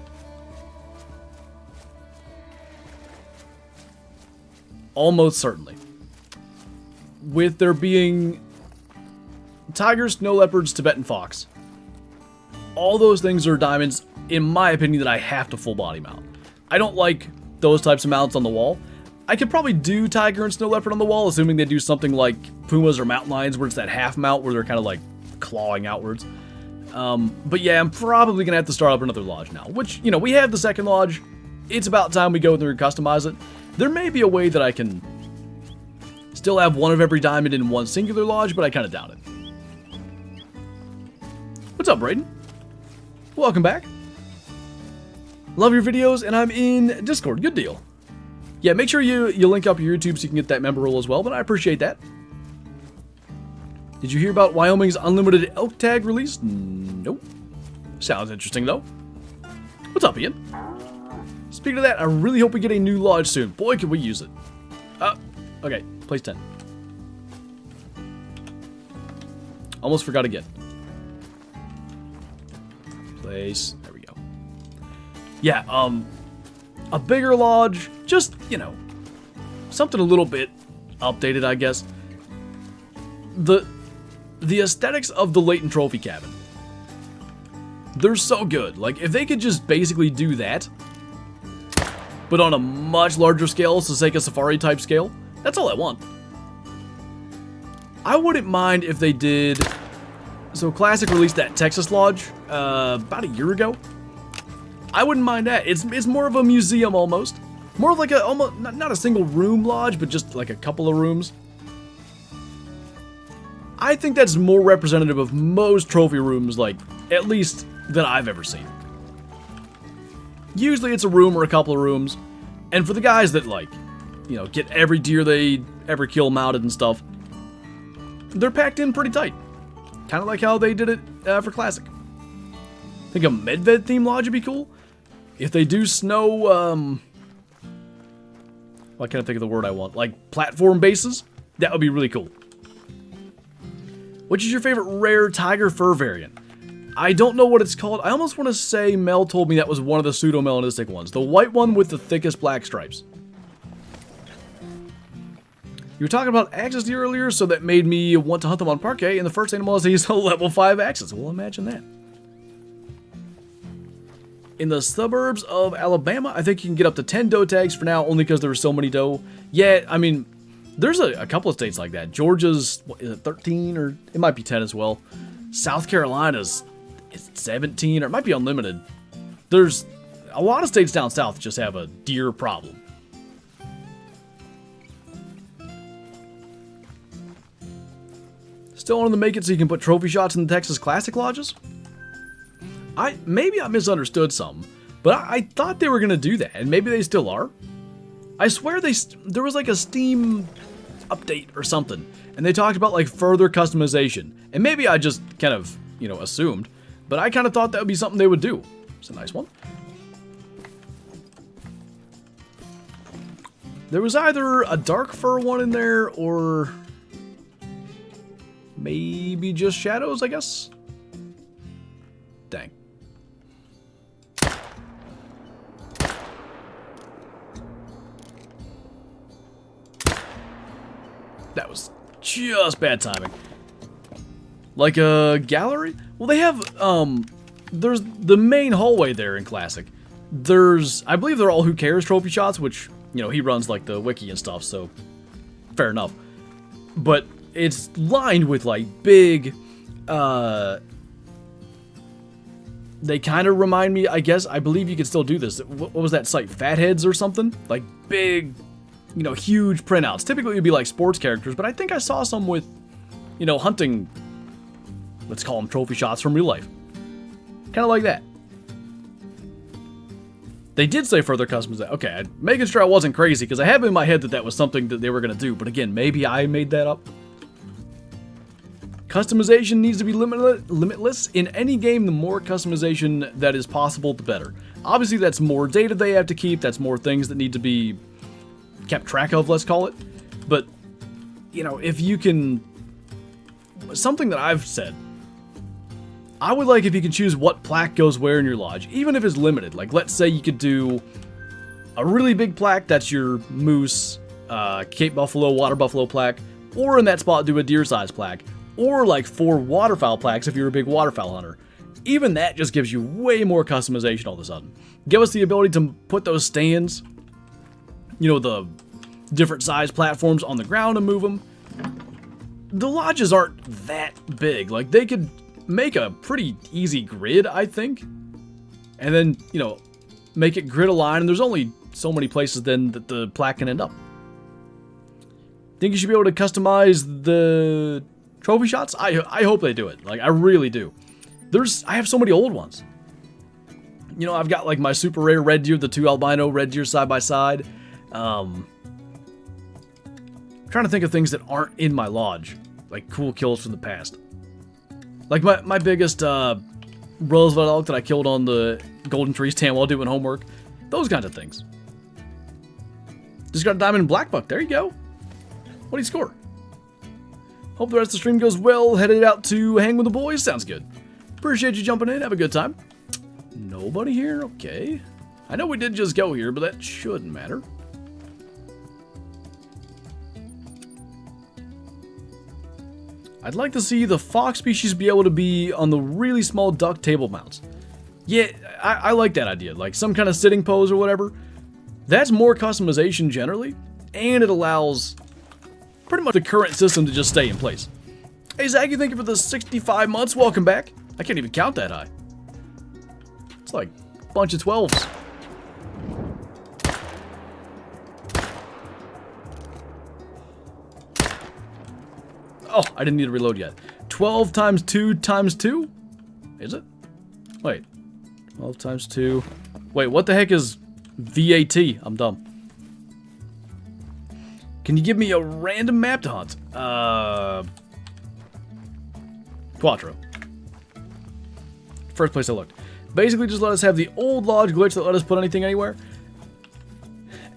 Almost certainly. With there being tigers, snow leopards, Tibetan fox. All those things are diamonds, in my opinion, that I have to full body mount. I don't like those types of mounts on the wall. I could probably do tiger and snow leopard on the wall, assuming they do something like pumas or mountain lions, where it's that half mount where they're kind of like clawing outwards. But yeah, I'm probably going to have to start up another lodge now, which, you know, we have the second lodge. It's about time we go through and customize it. There may be a way that I can still have one of every diamond in one singular lodge, but I kind of doubt it. What's up, Brayden? Welcome back. Love your videos, and I'm in Discord. Good deal. Yeah, make sure you link up your YouTube so you can get that member role as well, but I appreciate that. Did you hear about Wyoming's unlimited elk tag release? Nope. Sounds interesting, though. What's up, Ian? Speaking of that, I really hope we get a new lodge soon. Boy, can we use it. Okay, place 10. Almost forgot again. Place, there we go. Yeah, a bigger lodge, just, you know, something a little bit updated, I guess. The aesthetics of the Layton Trophy Cabin, they're so good. Like, if they could just basically do that, but on a much larger scale, so like a safari type scale, that's all I want. I wouldn't mind if they did. So Classic released that Texas Lodge about a year ago. I wouldn't mind that. It's more of a museum almost. More of like a, almost, not a single room lodge, but just like a couple of rooms. I think that's more representative of most trophy rooms, like, at least that I've ever seen. Usually it's a room or a couple of rooms, and for the guys that, like, you know, get every deer they ever kill mounted and stuff, they're packed in pretty tight. Kind of like how they did it for Classic. I think a Medved themed lodge would be cool. If they do snow, why can't I think of the word I want? Like, platform bases? That would be really cool. Which is your favorite rare tiger fur variant? I don't know what it's called. I almost want to say Mel told me that was one of the pseudo-melanistic ones. The white one with the thickest black stripes. You were talking about axis deer earlier, so that made me want to hunt them on parquet, and the first animal is a level 5 axis. Well, imagine that. In the suburbs of Alabama, I think you can get up to 10 doe tags for now, only because there are so many doe. Yeah, I mean, there's a couple of states like that. Georgia's, what, is it 13, or it might be 10 as well. South Carolina's 17, or it might be unlimited. There's a lot of states down south just have a deer problem. Still wanting to make it so you can put trophy shots in the Texas Classic lodges? Maybe I misunderstood something, but I thought they were going to do that, and maybe they still are. I swear there was like a Steam update or something, and they talked about like further customization, and maybe I just kind of, you know, assumed, but I kind of thought that would be something they would do. It's a nice one. There was either a dark fur one in there, or maybe just shadows, I guess. Dang. That was just bad timing. Like a gallery? Well, they have, there's the main hallway there in Classic. I believe they're all Who Cares trophy shots, which, you know, he runs like the wiki and stuff, so fair enough. But it's lined with like big, they kind of remind me, I guess, I believe you can still do this. What was that site? Fatheads or something? Like big, you know, huge printouts. Typically it would be like sports characters, but I think I saw some with, you know, hunting, let's call them trophy shots from real life. Kind of like that. They did say further customization. Okay, making sure I wasn't crazy, because I have in my head that that was something that they were going to do. But again, maybe I made that up. Customization needs to be limitless. In any game, the more customization that is possible, the better. Obviously, that's more data they have to keep. That's more things that need to be kept track of, let's call it. But, you know, if you can... Something that I've said, I would like if you can choose what plaque goes where in your lodge, even if it's limited. Like, let's say you could do a really big plaque, that's your moose, Cape Buffalo, Water Buffalo plaque, or in that spot do a deer-sized plaque, or like 4 waterfowl plaques if you're a big waterfowl hunter. Even that just gives you way more customization all of a sudden. Give us the ability to put those stands, you know, the different size platforms on the ground and move them. The lodges aren't that big. Like, they could make a pretty easy grid, I think, and then, you know, make it grid aligned, and there's only so many places then that the plaque can end up. Think you should be able to customize the trophy shots? I hope they do it. Like, I really do. I have so many old ones. You know, I've got like my super rare red deer, the 2 albino red deer side by side. I'm trying to think of things that aren't in my lodge, like cool kills from the past. Like my biggest Roosevelt elk that I killed on the golden tree stand while doing homework. Those kinds of things. Just got a diamond and black buck. There you go. What do you score? Hope the rest of the stream goes well. Headed out to hang with the boys. Sounds good. Appreciate you jumping in. Have a good time. Nobody here? Okay. I know we did just go here, but that shouldn't matter. I'd like to see the fox species be able to be on the really small duck table mounts. Yeah, I like that idea. Like some kind of sitting pose or whatever. That's more customization generally, and it allows pretty much the current system to just stay in place. Hey Zach, thank you for the 65 months. Welcome back. I can't even count that high. It's like a bunch of 12s. Oh, I didn't need to reload yet. 12 times 2 times 2? Is it? Wait. 12 times 2. Wait, what the heck is VAT? I'm dumb. Can you give me a random map to hunt? Quattro. First place I looked. Basically, just let us have the old lodge glitch that let us put anything anywhere.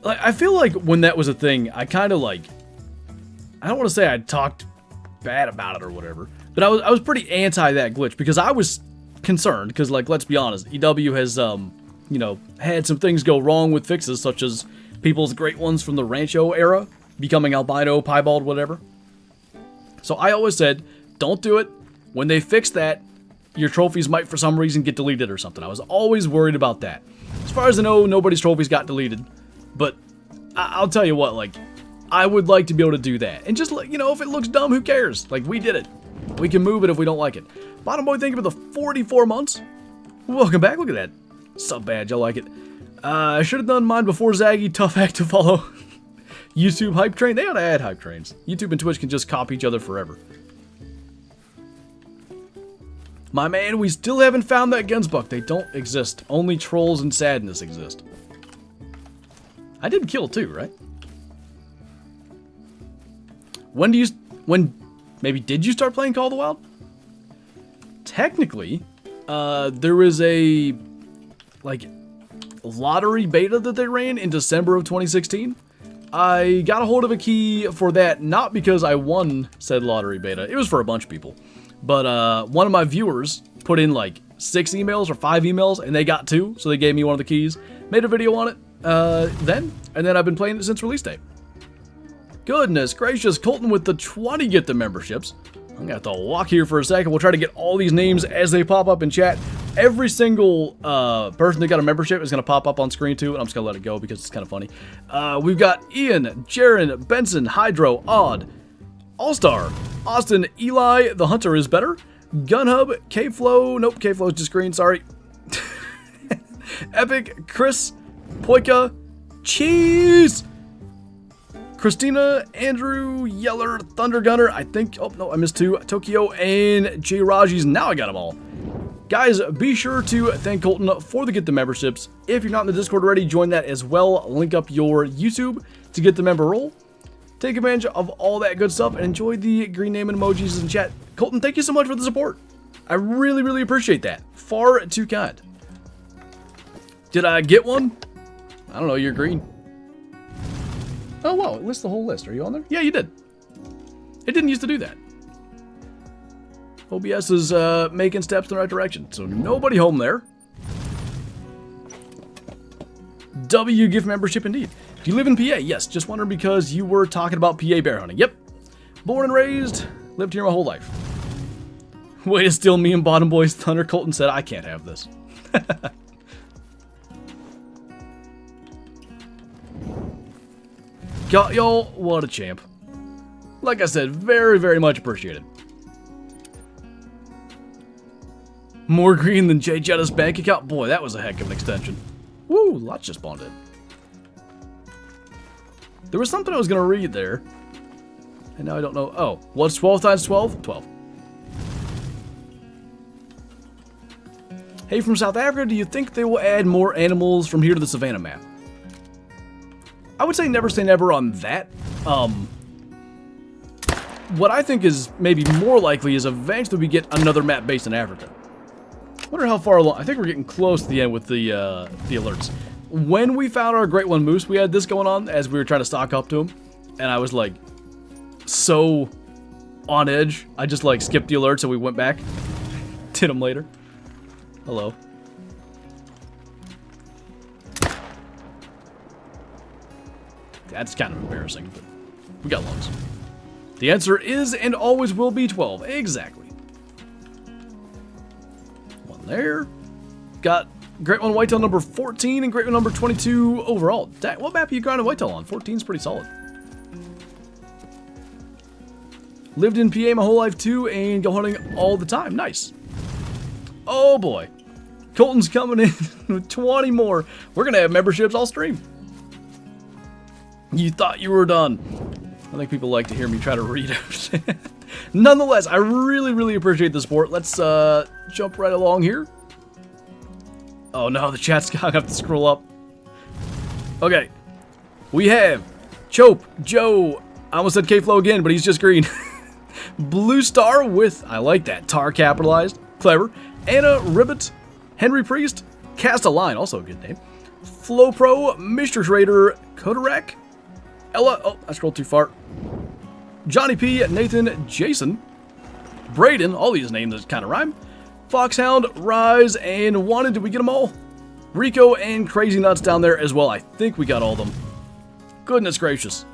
Like, I feel like when that was a thing, I kind of like... I don't want to say I talked bad about it or whatever, but I was pretty anti that glitch because I was concerned because, like, let's be honest, EW has you know, had some things go wrong with fixes, such as people's great ones from the Rancho era becoming albino, piebald, whatever. So I always said, don't do it. When they fix that, your trophies might for some reason get deleted or something. I was always worried about that. As far as I know, nobody's trophies got deleted, but I'll tell you what, like, I would like to be able to do that. And just, you know, if it looks dumb, who cares? Like, we did it. We can move it if we don't like it. Bottom boy, thank you for the 44 months. Welcome back. Look at that sub badge. I like it. I should have done mine before Zaggy. Tough act to follow. YouTube hype train. They ought to add hype trains. YouTube and Twitch can just copy each other forever. My man, we still haven't found that Gemsbok. They don't exist. Only trolls and sadness exist. I did kill 2, right? Maybe did you start playing Call of the Wild? Technically, there was a, like, lottery beta that they ran in December of 2016. I got a hold of a key for that, not because I won said lottery beta. It was for a bunch of people. But one of my viewers put in like 6 emails or 5 emails, and they got 2, so they gave me one of the keys. Made a video on it then, and then I've been playing it since release date. Goodness gracious, Colton with the 20 gift of memberships. I'm gonna have to walk here for a second. We'll try to get all these names as they pop up in chat. Every single person that got a membership is gonna pop up on screen too, and I'm just gonna let it go because it's kind of funny. We've got Ian, Jaron, Benson, Hydro, Odd, All-Star, Austin, Eli, the Hunter is better, Gunhub, K-Flow, nope, K-Flow is just green, sorry. Epic, Chris, Poika, Cheese, Christina, Andrew, Yeller, Thunder Gunner, I think, oh no, I missed 2, Tokyo, and J. Raji's. Now I got them all. Guys, be sure to thank Colton for the Get the Memberships. If you're not in the Discord already, join that as well. Link up your YouTube to get the member role. Take advantage of all that good stuff and enjoy the green name and emojis in chat. Colton, thank you so much for the support. I really, really appreciate that. Far too kind. Did I get one? I don't know, you're green. Oh, wow, it lists the whole list. Are you on there? Yeah, you did. It didn't used to do that. OBS is making steps in the right direction, so nobody home there. W gift membership indeed. Do you live in PA? Yes, just wondering because you were talking about PA bear hunting. Yep. Born and raised, lived here my whole life. Way to steal me and Bottom Boy's thunder. Colton said, I can't have this. Got y'all, what a champ. Like I said, very, very much appreciated. More green than Jay Jetta's bank account. Boy, that was a heck of an extension. Woo, lots just spawned in. There was something I was going to read there. And now I don't know. Oh, what's 12 times 12? 12. Hey, from South Africa, do you think they will add more animals from here to the Savannah map? I would say never say never on that. What I think is maybe more likely is eventually we get another map based in Africa. Wonder how far along. I think we're getting close to the end with the alerts. When we found our Great One Moose, we had this going on as we were trying to stock up to him. And I was like, so on edge. I just like skipped the alerts and we went back. Did them later. Hello. That's kind of embarrassing, but we got lungs. The answer is and always will be 12. Exactly. One there. Got Great One Whitetail number 14 and Great One number 22 overall. Dang, what map are you grinding Whitetail on? 14's pretty solid. Lived in PA my whole life too and go hunting all the time. Nice. Oh boy. Colton's coming in with 20 more. We're going to have memberships all stream. You thought you were done. I think people like to hear me try to read everything. Nonetheless, I really, really appreciate the support. Let's jump right along here. Oh no, the chat's gonna have to scroll up. Okay. We have Chope, Joe. I almost said K-Flow again, but he's just green. Blue Star with, I like that, tar capitalized. Clever. Anna Ribbit, Henry Priest, Cast a Line, also a good name. Flow Pro, Mr. Trader, Kodarak, Ella, oh, I scrolled too far. Johnny P, Nathan, Jason, Braden, all these names that kind of rhyme. Foxhound, Rise, and Wanted, did we get them all? Rico and Crazy Nuts down there as well. I think we got all of them. Goodness gracious.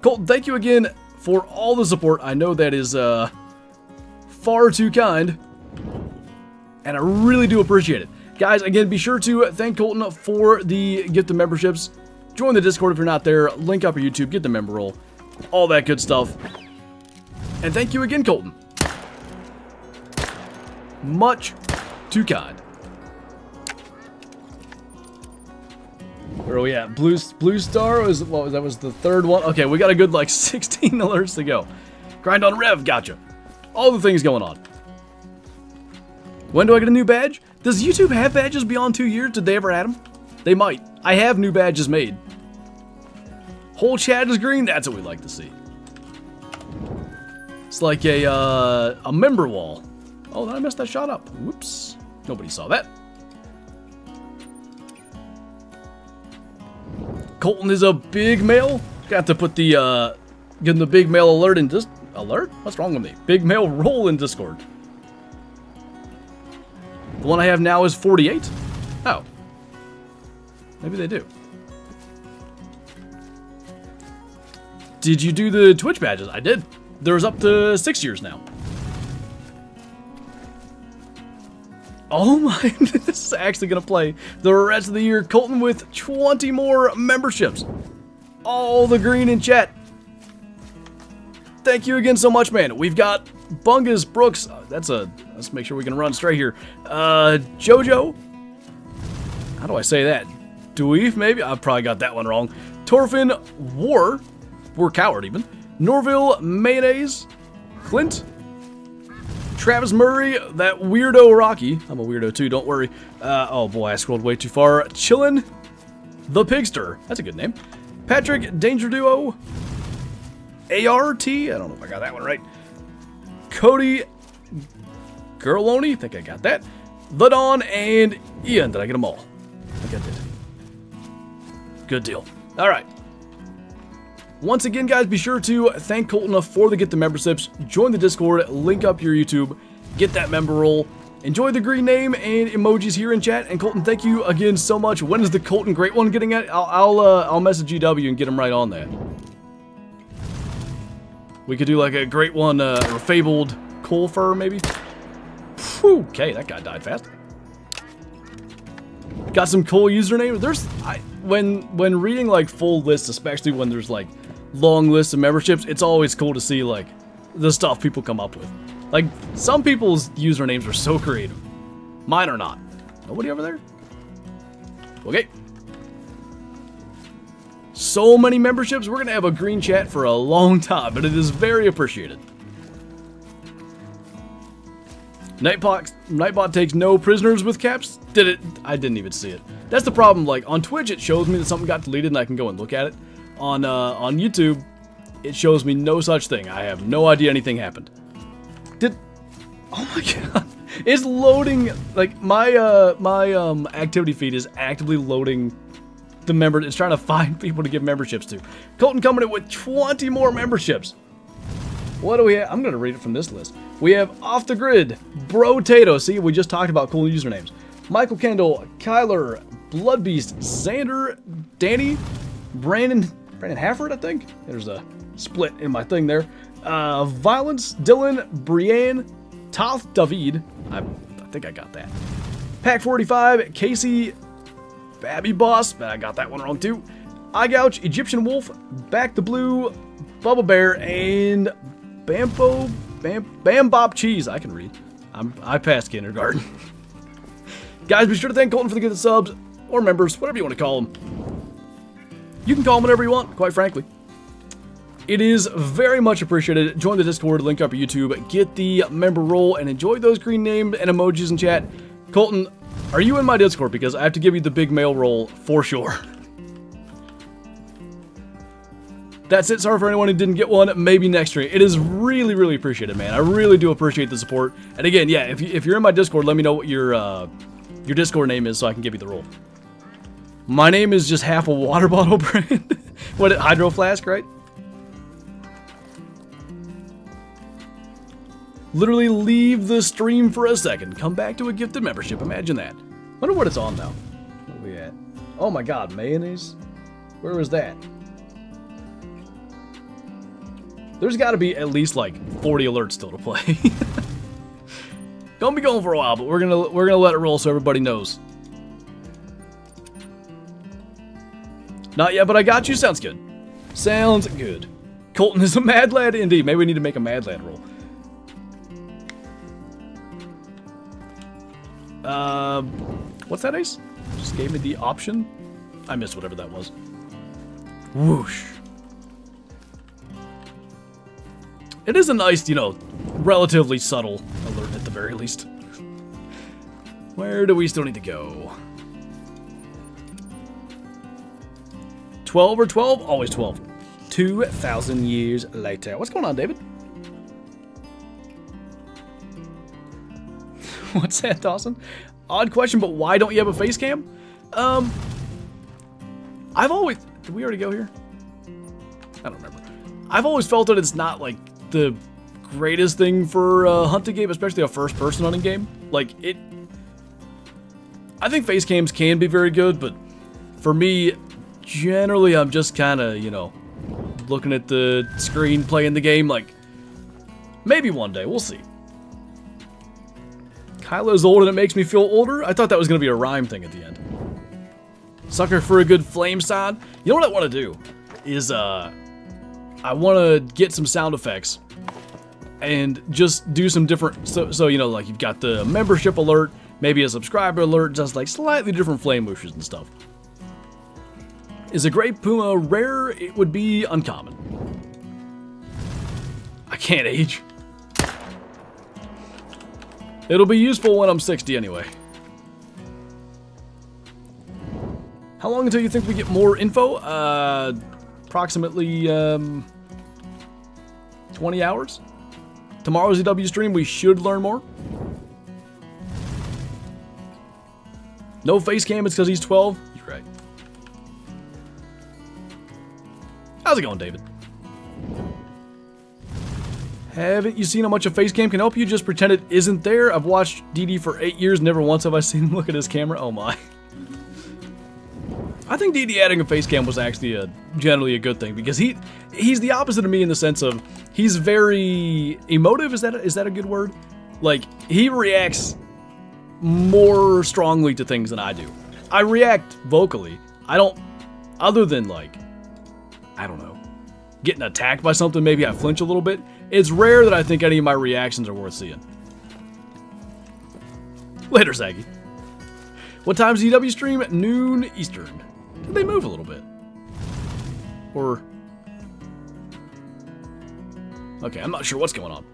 Colton, thank you again for all the support. I know that is far too kind. And I really do appreciate it. Guys, again, be sure to thank Colton for the gift of memberships. Join the Discord if you're not there. Link up your YouTube, get the member role. All that good stuff. And thank you again, Colton. Much too kind. Where are we at? Blue Star was what was that? Was the third one? Okay, we got a good like 16 alerts to go. Grind on Rev, gotcha. All the things going on. When do I get a new badge? Does YouTube have badges beyond 2 years? Did they ever add them? They might. I have new badges made. Whole chat is green. That's what we like to see. It's like a member wall. Oh, I messed that shot up. Whoops. Nobody saw that. Colton is a big male. Got to put the get him the big male alert in just alert. What's wrong with me? Big male roll in Discord. The one I have now is 48. Oh. Maybe they do. Did you do the Twitch badges? I did. There's up to 6 years now. Oh my, this is actually going to play the rest of the year. Colton with 20 more memberships. All the green in chat. Thank you again so much, man. We've got Bungus, Brooks. Let's make sure we can run straight here. Jojo. How do I say that? Dweef, maybe? I probably got that one wrong. Torfin, War, We're Coward even. Norville Mayonnaise. Clint. Travis Murray. That weirdo Rocky. I'm a weirdo too, don't worry. Oh boy, I scrolled way too far. Chillin'. The Pigster. That's a good name. Patrick Danger Duo. ART. I don't know if I got that one right. Cody Gurloni. I think I got that. The Dawn and Ian. Did I get them all? I think I did. Good deal. All right. Once again, guys, be sure to thank Colton for the Get the Memberships. Join the Discord. Link up your YouTube. Get that member roll. Enjoy the green name and emojis here in chat. And Colton, thank you again so much. When is the Colton Great One getting at? I'll message GW and get him right on that. We could do like a Great One or Fabled Coal Fur maybe. Whew, okay, that guy died fast. Got some cool usernames. When reading like full lists, especially when there's like long lists of memberships, it's always cool to see like the stuff people come up with. Like some people's usernames are so creative. Mine are not. Nobody over there? Okay. So many memberships. We're gonna have a green chat for a long time, but it is very appreciated. Nightbot takes no prisoners with caps. Did it? I didn't even see it. That's the problem. Like on Twitch, it shows me that something got deleted, and I can go and look at it. On YouTube, it shows me no such thing. I have no idea anything happened. Oh my god! It's loading. Like my activity feed is actively loading the members. It's trying to find people to give memberships to. Colton coming in with 20 more memberships. What do we have? I'm going to read it from this list. We have Off the Grid, Bro Tato. See, we just talked about cool usernames. Michael Kendall, Kyler, Bloodbeast, Xander, Danny, Brandon Hafford, I think. There's a split in my thing there. Violence, Dylan, Brienne, Toth David. I think I got that. Pack 45, Casey, Babby Boss, but I got that one wrong too. Eye Gouch, Egyptian Wolf, Back the Blue, Bubba Bear, and Bam Bob Cheese. I can read. I passed kindergarten. Guys, be sure to thank Colton for the good subs or members, whatever you want to call them. You can call them whatever you want, quite frankly. It is very much appreciated. Join the Discord, link up your YouTube, get the member roll, and enjoy those green names and emojis in chat. Colton, are you in my Discord? Because I have to give you the big mail roll for sure. That's it. Sorry for anyone who didn't get one. Maybe next stream. It is really, really appreciated, man. I really do appreciate the support. And again, yeah, if you're in my Discord, let me know what your Discord name is so I can give you the roll. My name is just half a water bottle brand. What, Hydro Flask, right? Literally leave the stream for a second. Come back to a gifted membership. Imagine that. Wonder what it's on now. Where are we at? Oh my god, mayonnaise? Where was that? There's got to be at least like 40 alerts still to play. Gonna be going for a while, but we're gonna let it roll so everybody knows. Not yet, but I got you. Sounds good. Sounds good. Colton is a mad lad indeed. Maybe we need to make a mad lad roll. What's that, Ace? Just gave me the option. I missed whatever that was. Whoosh. It is a nice, you know, relatively subtle alert at the very least. Where do we still need to go? 12 or 12? Always 12. 2,000 years later. What's going on, David? What's that, Dawson? Odd question, but why don't you have a face cam? I've always... Did we already go here? I don't remember. I've always felt that it's not, like, the greatest thing for a hunting game, especially a first-person hunting game. Like, it... I think face cams can be very good, but for me, generally, I'm just kind of, you know, looking at the screen, playing the game, like, maybe one day, we'll see. Kylo's old and it makes me feel older? I thought that was going to be a rhyme thing at the end. Sucker for a good flame sound. You know what I want to do? Is, I want to get some sound effects and just do some different, so you know, like you've got the membership alert, maybe a subscriber alert, just like slightly different flame whooshes and stuff. Is a gray puma rare? It would be uncommon. I can't age. It'll be useful when I'm 60 anyway. How long until you think we get more info? Approximately 20 hours. Tomorrow's EW stream, we should learn more. No face cam, it's because he's 12. You're right. How's it going, David? Haven't you seen how much a face cam can help you? Just pretend it isn't there. I've watched DD for 8 years. Never once have I seen him look at his camera. Oh my. I think DD adding a face cam was actually generally a good thing because he's the opposite of me in the sense of he's very emotive. Is that a good word? Like he reacts more strongly to things than I do. I react vocally. I don't, other than like, I don't know, getting attacked by something, maybe I flinch a little bit. It's rare that I think any of my reactions are worth seeing. Later, Zaggy. What time's EW stream? Noon Eastern. Did they move a little bit? Or... okay, I'm not sure what's going on.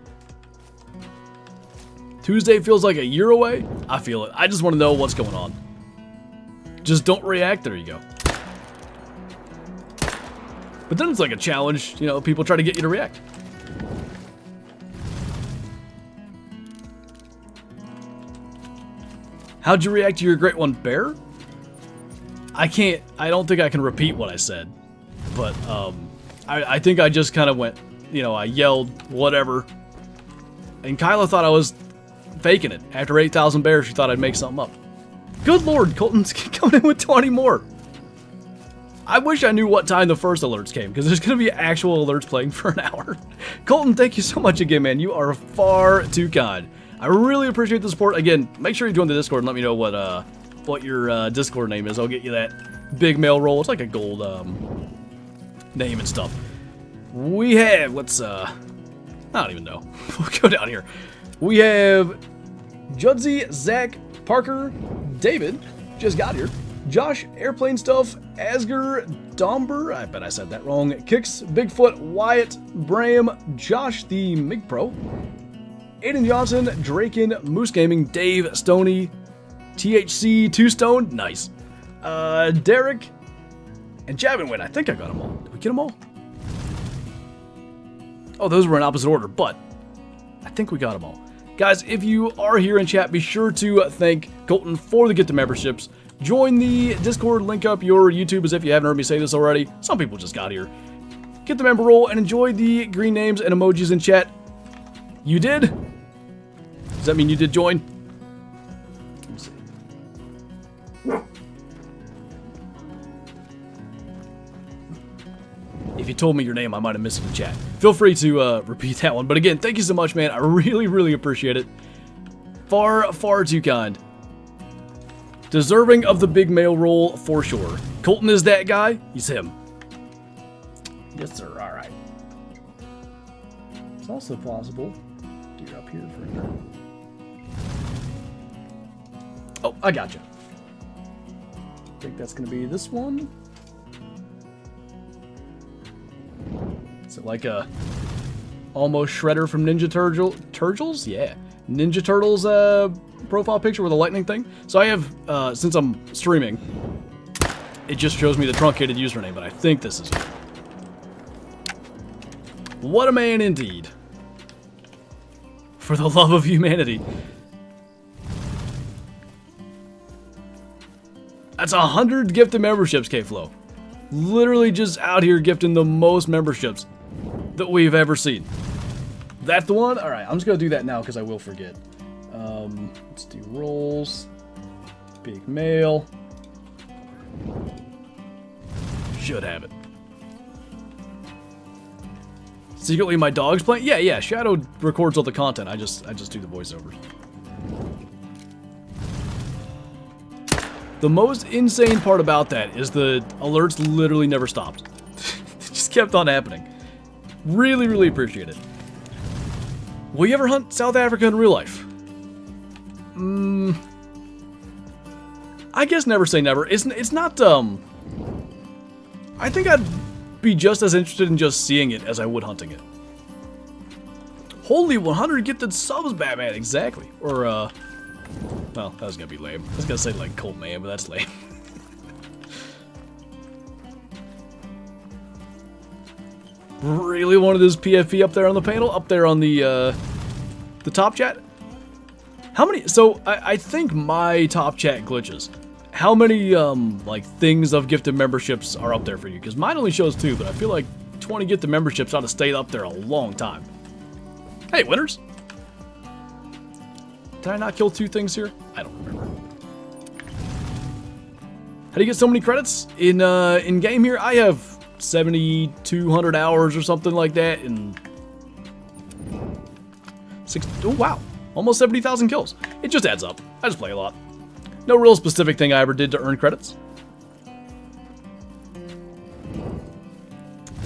Tuesday feels like a year away? I feel it. I just want to know what's going on. Just don't react. There you go. But then it's like a challenge. You know, people try to get you to react. How'd you react to your great one, Bear? I don't think I can repeat what I said. But, I think I just kind of went, you know, I yelled, whatever. And Kyla thought I was faking it. After 8,000 bears, she thought I'd make something up. Good lord, Colton's coming in with 20 more. I wish I knew what time the first alerts came, because there's going to be actual alerts playing for an hour. Colton, thank you so much again, man. You are far too kind. I really appreciate the support. Again, make sure you join the Discord and let me know what your Discord name is. I'll get you that big mail roll. It's like a gold name and stuff. We have, I don't even know. We'll go down here. We have Judsy, Zach, Parker, David, just got here. Josh, Airplane Stuff, Asger, Domber, I bet I said that wrong, Kicks, Bigfoot, Wyatt, Bram, Josh the MIG Pro, Aiden Johnson, Draken, Moose Gaming, Dave, Stoney, THC, Two Stone, nice, Derrick, and Javin. I think I got them all. Did we get them all? Oh, those were in opposite order, but I think we got them all. Guys, if you are here in chat, be sure to thank Colton for the gift of memberships. Join the Discord, link up your YouTube as if you haven't heard me say this already. Some people just got here. Get the member roll and enjoy the green names and emojis in chat. You did? Does that mean you did join? Let's see. If you told me your name, I might have missed it in the chat. Feel free to repeat that one. But again, thank you so much, man. I really, really appreciate it. Far, far too kind. Deserving of the big mail roll for sure. Colton is that guy. He's him. Yes, sir. All right. It's also possible. You're up here for a minute. Oh, I got you. I think that's going to be this one. Is it like a almost Shredder from Ninja Turtles? Yeah. Ninja Turtles profile picture with a lightning thing. So I have, since I'm streaming, it just shows me the truncated username, but I think this is it. What a man indeed. For the love of humanity. That's 100 gifted memberships, K-Flow. Literally just out here gifting the most memberships that we've ever seen. That's the one? Alright, I'm just going to do that now because I will forget. Let's do rolls. Big mail. Should have it. Secretly my dog's playing? Yeah, Shadow records all the content. I just do the voiceovers. The most insane part about that is the alerts literally never stopped. It just kept on happening. Really, really appreciate it. Will you ever hunt South Africa in real life? I guess never say never. It's not, I think I'd be just as interested in just seeing it as I would hunting it. Holy 100 gifted subs, Batman, exactly. Or, well, that was gonna be lame. I was gonna say, like, Colt Man, but that's lame. Really wanted this PFP up there on the panel, up there on the top chat. How many, so, I think my top chat glitches. How many, like, things of gifted memberships are up there for you? Because mine only shows 2, but I feel like 20 gifted memberships ought to stay up there a long time. Hey, winners! Did I not kill 2 things here? I don't remember. How do you get so many credits in game here? I have 7,200 hours or something like that, and oh wow, almost 70,000 kills. It just adds up. I just play a lot. No real specific thing I ever did to earn credits.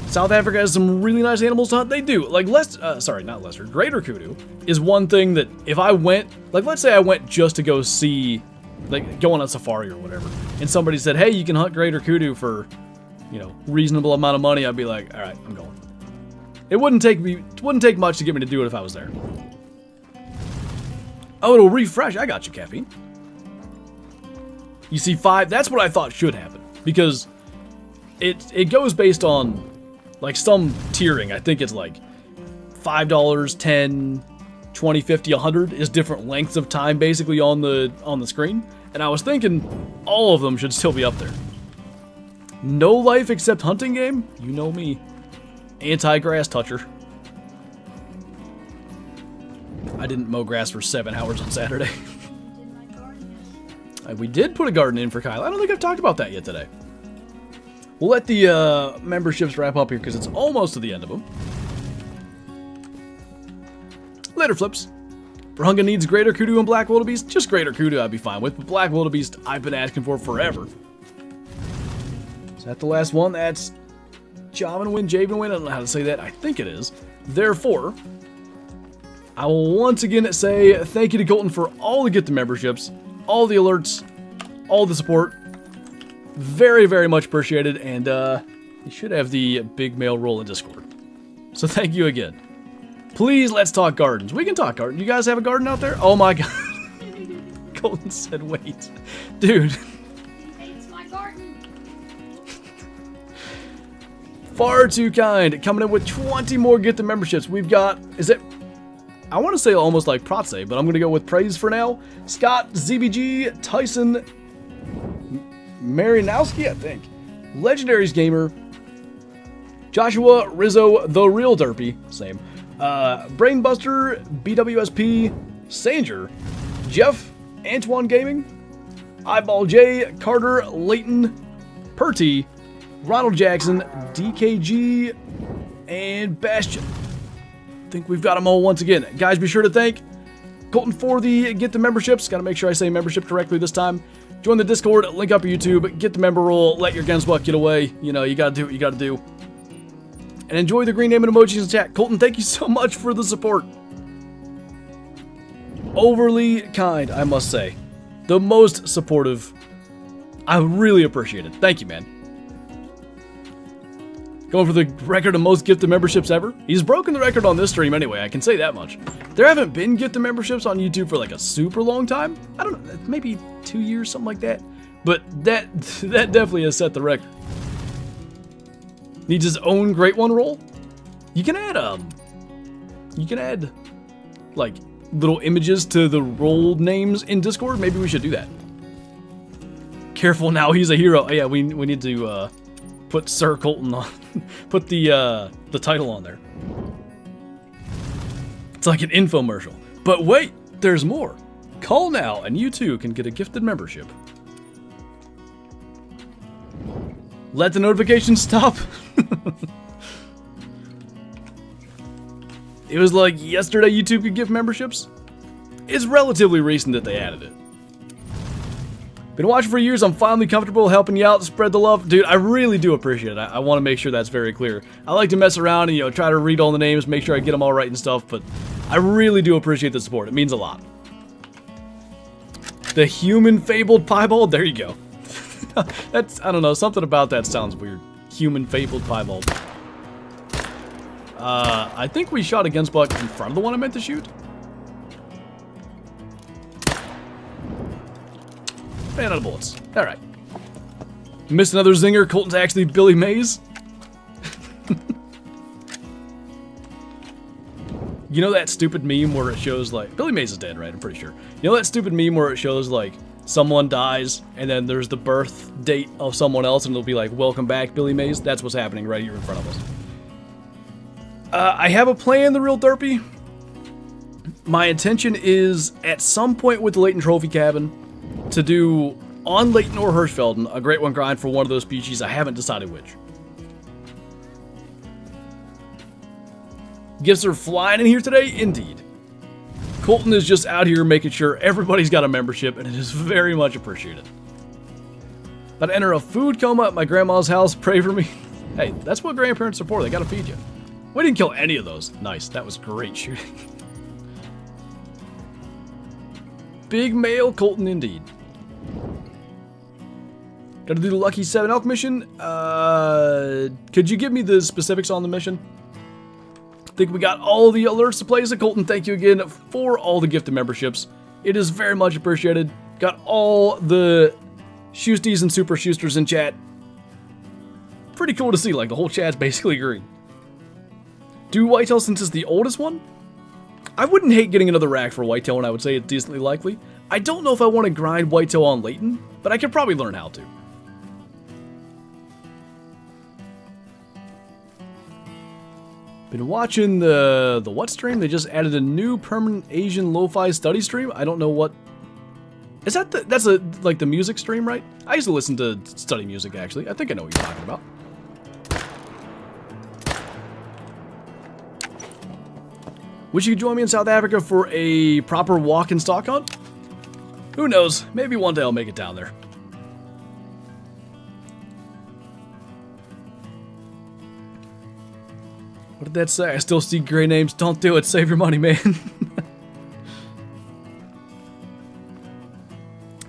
South Africa has some really nice animals to hunt. They do. Like, sorry, not Lester. Greater Kudu is one thing that if I went, like, let's say I went just to go see, like, go on a safari or whatever, and somebody said, hey, you can hunt Greater Kudu for, you know, reasonable amount of money, I'd be like, all right, I'm going. It wouldn't take much to get me to do it if I was there. Oh, it'll refresh. I got you, Caffeine. You see 5, that's what I thought should happen, because it goes based on, like, some tiering. I think it's like $5, $10, $20, $50, $100 is different lengths of time basically on the screen, and I was thinking all of them should still be up there. No life except hunting game? You know me. Anti-grass toucher. I didn't mow grass for 7 hours on Saturday. We did put a garden in for Kyle. I don't think I've talked about that yet today. We'll let the memberships wrap up here because it's almost to the end of them. Later, Flips. Brunga needs Greater Kudu and Black Wildebeest. Just Greater Kudu I'd be fine with, but Black Wildebeest I've been asking for forever. Is that the last one? That's Javinwin, Javinwin. I don't know how to say that. I think it is. Therefore, I will once again say thank you to Colton for all the gift memberships, all the alerts, all the support. Very, very much appreciated, and you should have the big mail roll in Discord. So thank you again. Please, let's talk gardens. We can talk garden. You guys have a garden out there? Oh my god. Colton said wait. Dude. It's my garden. Far too kind. Coming in with 20 more gift memberships. We've got, is it, I want to say almost like Protse, but I'm going to go with praise for now. Scott, ZBG, Tyson, Marinowski, I think. Legendaries Gamer, Joshua, Rizzo, The Real Derpy, same. Brainbuster, BWSP, Sanger, Jeff, Antoine Gaming, Eyeball J, Carter, Layton, Purty, Ronald Jackson, DKG, and Bastion. I think we've got them all once again. Guys, be sure to thank Colton for the get the memberships. Got to make sure I say membership correctly this time. Join the Discord, link up your YouTube, get the member roll, let your Gemsbok get away. You know, you got to do what you got to do. And enjoy the green name and emojis in chat. Colton, thank you so much for the support. Overly kind, I must say. The most supportive. I really appreciate it. Thank you, man. Going for the record of most gifted memberships ever. He's broken the record on this stream anyway, I can say that much. There haven't been gifted memberships on YouTube for like a super long time. I don't know, maybe 2 years, something like that. But that definitely has set the record. Needs his own Great One roll. You can add like little images to the roll names in Discord. Maybe we should do that. Careful now, he's a hero. Oh, yeah, we need to put Sir Colton on. Put the title on there. It's like an infomercial. But wait, there's more. Call now and you too can get a gifted membership. Let the notifications stop. It was like yesterday YouTube could give memberships. It's relatively recent that they added it. Been watching for years, I'm finally comfortable helping you out, spread the love. Dude, I really do appreciate it. I want to make sure that's very clear. I like to mess around and, you know, try to read all the names, make sure I get them all right and stuff, but I really do appreciate the support. It means a lot. The human fabled piebald, there you go. That's, I don't know, something about that sounds weird. human-fabled piebald. I think we shot a Gemsbok in front of the one I meant to shoot. Ran out of bullets. Alright. Missed another zinger. Colton's actually Billy Mays. You know that stupid meme where it shows like... Billy Mays is dead, right? I'm pretty sure. You know that stupid meme where it shows like someone dies and then there's the birth date of someone else and it'll be like, welcome back, Billy Mays? That's what's happening right here in front of us. I have a plan, the real derpy. My intention is at some point with the Leighton Trophy Cabin to do on Leighton or Hirschfelden a Great One grind for one of those species. I haven't decided which. Gifts are flying in here today? Indeed. Colton is just out here making sure everybody's got a membership, and it is very much appreciated. About to enter a food coma at my grandma's house. Pray for me. Hey, that's what grandparents are for. They gotta feed you. We didn't kill any of those. Nice. That was great shooting. Big male Colton indeed. Gotta do the Lucky 7 Elk mission. Could you give me the specifics on the mission? I think we got all the alerts to play. So Colton, thank you again for all the gifted memberships. It is very much appreciated. Got all the Shoosties and Super Shoosters in chat. Pretty cool to see, like the whole chat's basically green. Do Whitetail since it's the oldest one? I wouldn't hate getting another rack for Whitetail, and I would say it's decently likely. I don't know if I want to grind Whitetail on Leighton, but I could probably learn how to. Been watching the what stream? They just added a new permanent Asian lo-fi study stream. I don't know what... Is that that's like the music stream, right? I used to listen to study music, actually. I think I know what you're talking about. Wish you could join me in South Africa for a proper walk and stock hunt? Who knows? Maybe one day I'll make it down there. What did that say? I still see gray names. Don't do it. Save your money, man.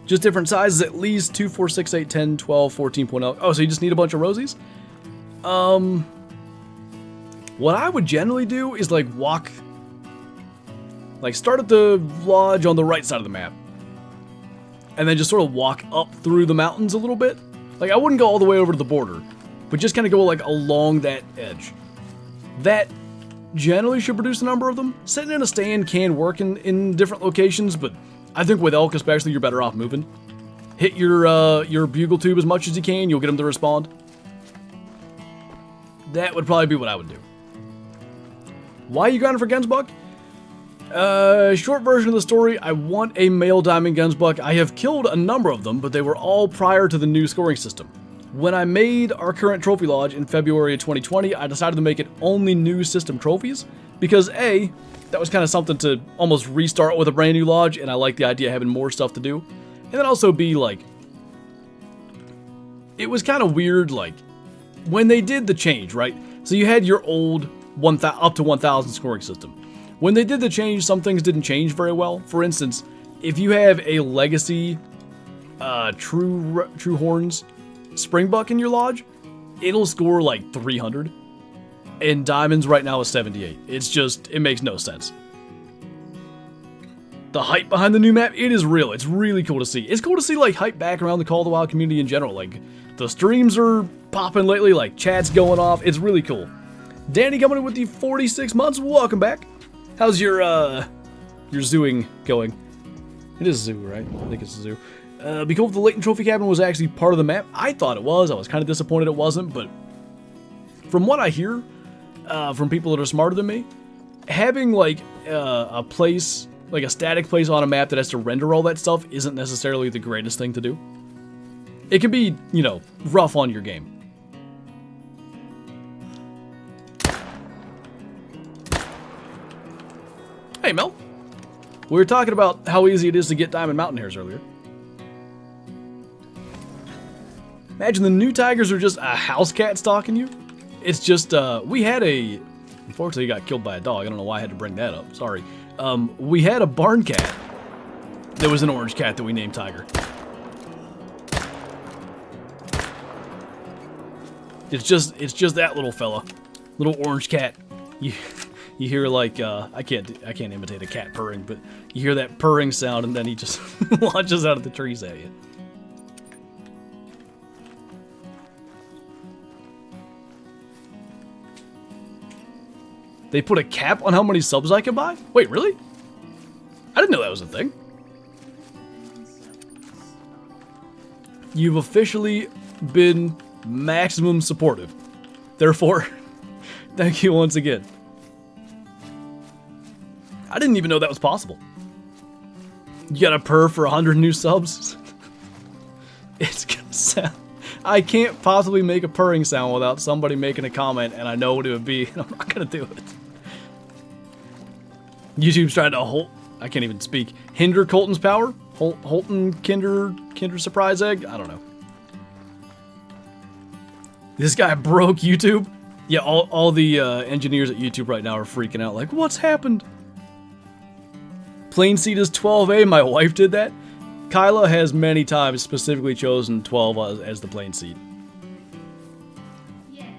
Just different sizes, at least 2, 4, 6, 8, 10, 12, 14.0. Oh, so you just need a bunch of rosies? What I would generally do is like walk... Like start at the lodge on the right side of the map. And then just sort of walk up through the mountains a little bit. Like I wouldn't go all the way over to the border. But just kind of go like along that edge. That generally should produce a number of them. Sitting in a stand can work in different locations, but I think with elk especially, you're better off moving. Hit your bugle tube as much as you can, you'll get them to respond. That would probably be what I would do. Why are you grinding for Gemsbok? Short version of the story, I want a male diamond Gemsbok. I have killed a number of them, but they were all prior to the new scoring system. When I made our current trophy lodge in February of 2020, I decided to make it only new system trophies because A, that was kind of something to almost restart with a brand new lodge, and I like the idea of having more stuff to do. And then also B, like, it was kind of weird, like, when they did the change, right? So you had your old up to 1,000 scoring system. When they did the change, some things didn't change very well. For instance, if you have a legacy True Horns Springbuck in your lodge, it'll score like 300. And diamonds right now is 78. It's just, it makes no sense. The hype behind the new map, it is real. It's really cool to see. It's cool to see like hype back around the Call of the Wild community in general. Like the streams are popping lately, like chat's going off. It's really cool. Danny coming in with the 46 months. Welcome back. How's your zooing going? It is a zoo, right? I think it's a zoo. Be cool if the Leighton Trophy Cabin was actually part of the map. I thought it was. I was kind of disappointed it wasn't, but from what I hear from people that are smarter than me, having like a place, like a static place on a map that has to render all that stuff isn't necessarily the greatest thing to do. It can be, you know, rough on your game. Hey, Mel. We were talking about how easy it is to get diamond mountain hares earlier. Imagine the new tigers are just a house cat stalking you. It's just, we had a... Unfortunately, he got killed by a dog. I don't know why I had to bring that up. Sorry. We had a barn cat. There was an orange cat that we named Tiger. It's just that little fella, little orange cat. You hear like I can't imitate a cat purring, but you hear that purring sound, and then he just launches out of the trees at you. They put a cap on how many subs I can buy? Wait, really? I didn't know that was a thing. You've officially been maximum supportive. Therefore, thank you once again. I didn't even know that was possible. You got a purr for 100 new subs? It's gonna sound... I can't possibly make a purring sound without somebody making a comment, and I know what it would be, and I'm not gonna do it. YouTube's trying to I can't even speak. Hinder Colton's power? Holton Kinder Surprise Egg? I don't know. This guy broke YouTube? Yeah, all the engineers at YouTube right now are freaking out like, what's happened? Plain seed is 12A, my wife did that. Kyla has many times specifically chosen 12 as the plain seed. Yeah.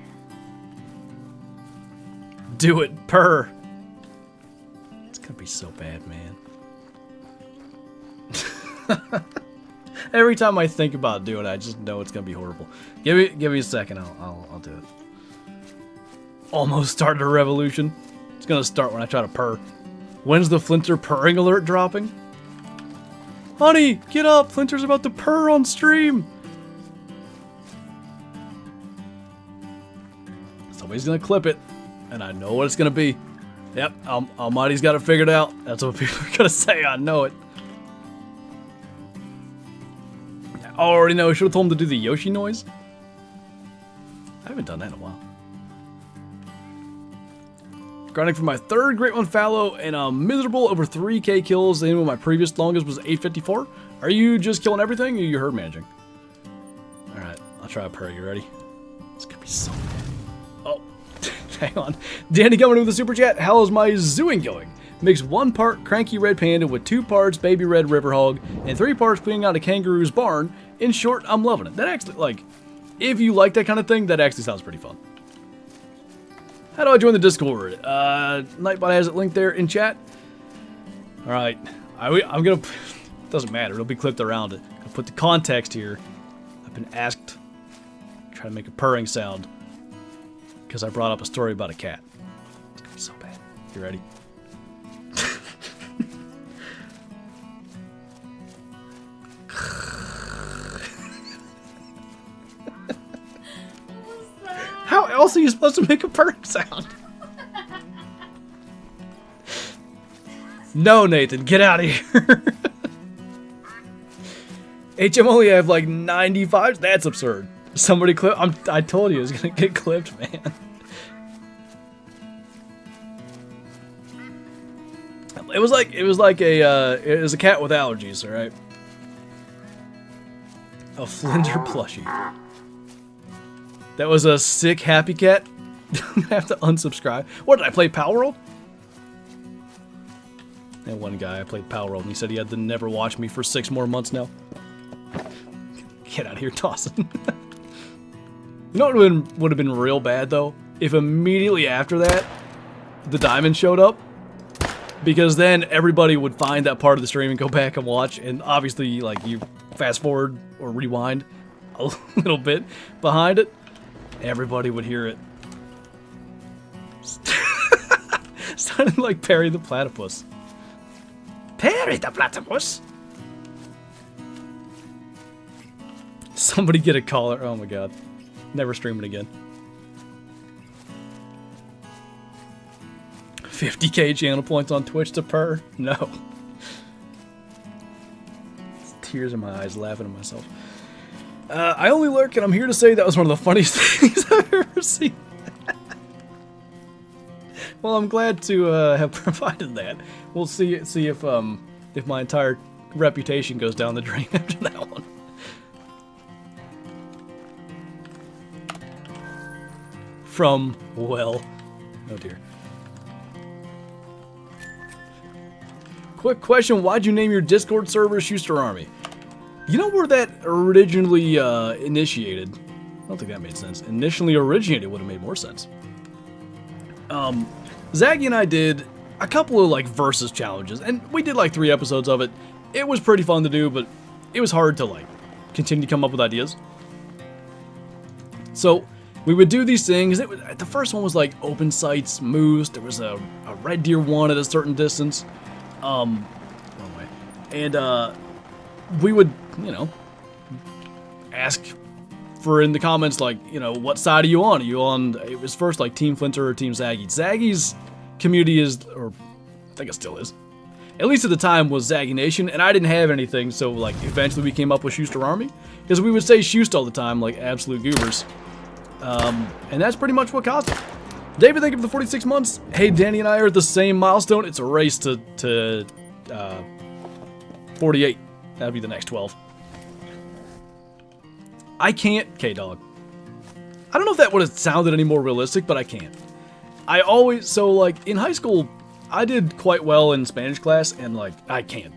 Do it, purr. It's gonna be so bad, man. Every time I think about doing it, I just know it's gonna be horrible. Give me a second, I'll do it. Almost started a revolution. It's gonna start when I try to purr. When's the Flinter purring alert dropping? Honey, get up! Flinter's about to purr on stream! Somebody's gonna clip it, and I know what it's gonna be. Yep, Almighty's got it figured out. That's what people are gonna say, I know it. I already know, I should have told him to do the Yoshi noise. I haven't done that in a while. Grinding for my third Great One Fallow, and I'm miserable over 3k kills, and my previous longest was 854. Are you just killing everything, or are you herd managing? Alright, I'll try a purr. You ready? It's gonna be so bad. Oh, hang on. Danny coming with the super chat. How is my zooing going? Mix 1 part cranky red panda with 2 parts baby red river hog, and 3 parts cleaning out a kangaroo's barn. In short, I'm loving it. That actually, like, if you like that kind of thing, that actually sounds pretty fun. How do I join the Discord? Nightbot has it linked there in chat. Alright. I'm gonna... Doesn't matter. It'll be clipped around it. I'll put the context here. I've been asked to try to make a purring sound because I brought up a story about a cat. It's gonna be so bad. You ready? How else are you supposed to make a purring sound? No, Nathan, get out of here. HM only have like 95. That's absurd. Somebody clip. I told you it was gonna get clipped, man. It was like a cat with allergies, all right? A Flinter plushie. That was a sick happy cat. I'm gonna have to unsubscribe. What did I play, Power World? And one guy I played Power World and he said he had to never watch me for 6 more months now. Get out of here, Dawson. You know what would have been real bad though? If immediately after that, the diamond showed up. Because then everybody would find that part of the stream and go back and watch. And obviously, like, you fast forward or rewind a little bit behind it. Everybody would hear it. Sounded like Perry the Platypus. Perry the Platypus? Somebody get a collar. Oh my god. Never stream it again. 50k channel points on Twitch to purr? No. Tears in my eyes laughing at myself. I only lurk, and I'm here to say that was one of the funniest things I've ever seen. Well, I'm glad to have provided that. We'll see if my entire reputation goes down the drain after that one. From, well, oh dear. Quick question, why'd you name your Discord server Schuster Army? You know where that originally initiated? I don't think that made sense. Initially originated would have made more sense. Zaggy and I did a couple of like versus challenges, and we did like 3 episodes of it. It was pretty fun to do, but it was hard to like continue to come up with ideas. So we would do these things. The first one was like open sights, moose. There was a red deer one at a certain distance. Wrong way. And we would, you know, ask for in the comments, like, you know, what side are you on? Are you on, it was first like Team Flinter or Team Zaggy. Zaggy's community is, or I think it still is, at least at the time, was Zaggy Nation, and I didn't have anything, so like eventually we came up with Schuster Army, because we would say Schust all the time, like absolute goobers. And that's pretty much what caused it. David, thank you for the 46 months. Hey, Danny and I are at the same milestone. It's a race to 48. That'd be the next 12. I can't, K-Dog. I don't know if that would have sounded any more realistic, but I can't. So like in high school, I did quite well in Spanish class, and like I can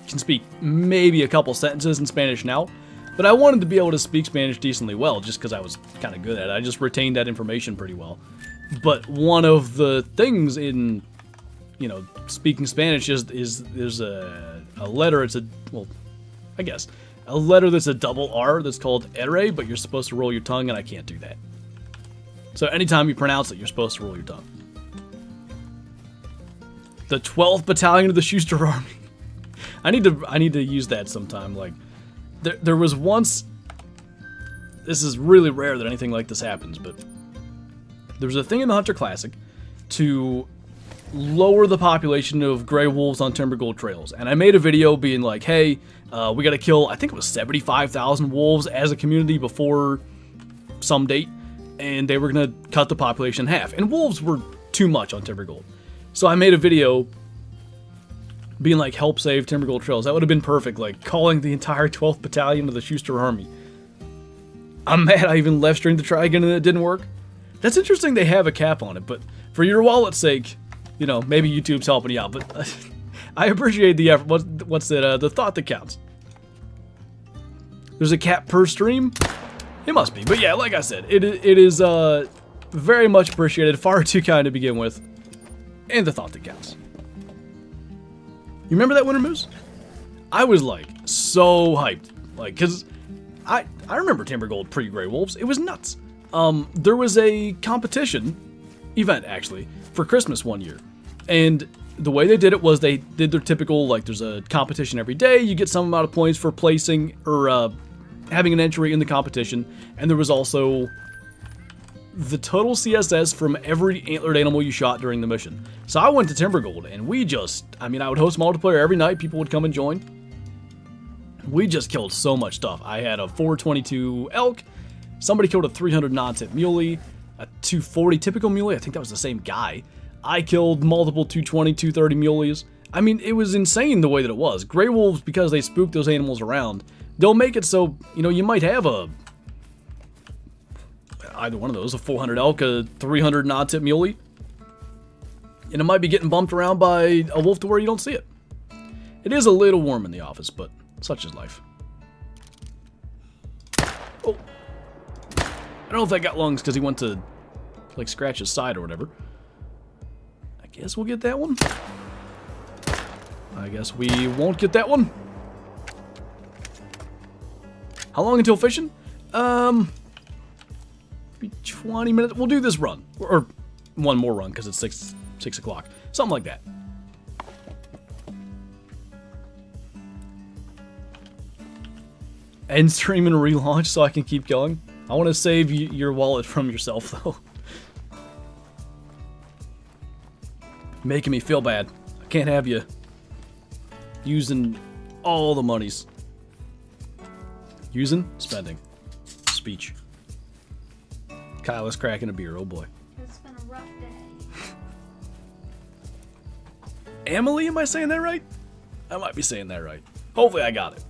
speak maybe a couple sentences in Spanish now, but I wanted to be able to speak Spanish decently well, just because I was kind of good at it. I just retained that information pretty well. But one of the things in, you know, speaking Spanish is there's a letter. It's a letter that's a double R that's called ere, but you're supposed to roll your tongue, and I can't do that. So anytime you pronounce it, you're supposed to roll your tongue. The 12th Battalion of the Schuster Army. I need to use that sometime. Like, there was once. This is really rare that anything like this happens, but there was a thing in the Hunter Classic to lower the population of gray wolves on Timber Gold trails, and I made a video being like, "Hey, we got to kill. I think it was 75,000 wolves as a community before some date, and they were gonna cut the population in half. And wolves were too much on Timber Gold." So I made a video being like, help save Timber Gold trails. That would have been perfect, like calling the entire 12th Battalion of the Schuster Army. I'm mad I even left stream to try again and it didn't work. That's interesting they have a cap on it, but for your wallet's sake, you know, maybe YouTube's helping you out, but I appreciate the effort. What's that? The thought that counts. There's a cap per stream? It must be, but yeah, like I said, it is very much appreciated, far too kind to begin with. And the thought that counts. You remember that Winter Moose? I was like so hyped, like, cause I remember Timber Gold pre-Grey Wolves. It was nuts. There was a competition event actually for Christmas one year, and the way they did it was they did their typical, like, there's a competition every day. You get some amount of points for placing or having an entry in the competition, and there was also the total CSS from every antlered animal you shot during the mission. So I went to Timber Gold, and I would host multiplayer every night. People would come and join. We just killed so much stuff. I had a 422 elk. Somebody killed a 300 non-tip muley, a 240 typical muley. I think that was the same guy. I killed multiple 220, 230 muleys. I mean, it was insane the way that it was. Grey wolves, because they spook those animals around, they'll make it so, you know, you might have either one of those, a 400 elk, a 300 non-tip muley, and it might be getting bumped around by a wolf to where you don't see it. It is a little warm in the office, but such is life. Oh. I don't know if that got lungs because he went to, like, scratch his side or whatever. I guess we'll get that one. I guess we won't get that one. How long until fishing? Maybe 20 minutes. We'll do this run. Or one more run because it's 6 o'clock. Something like that. End stream and relaunch so I can keep going. I want to save your wallet from yourself, though. Making me feel bad. I can't have you using all the monies. Using? Spending. Speech. Kyle is cracking a beer, oh boy. It's been a rough day. Emily, am I saying that right? I might be saying that right. Hopefully I got it.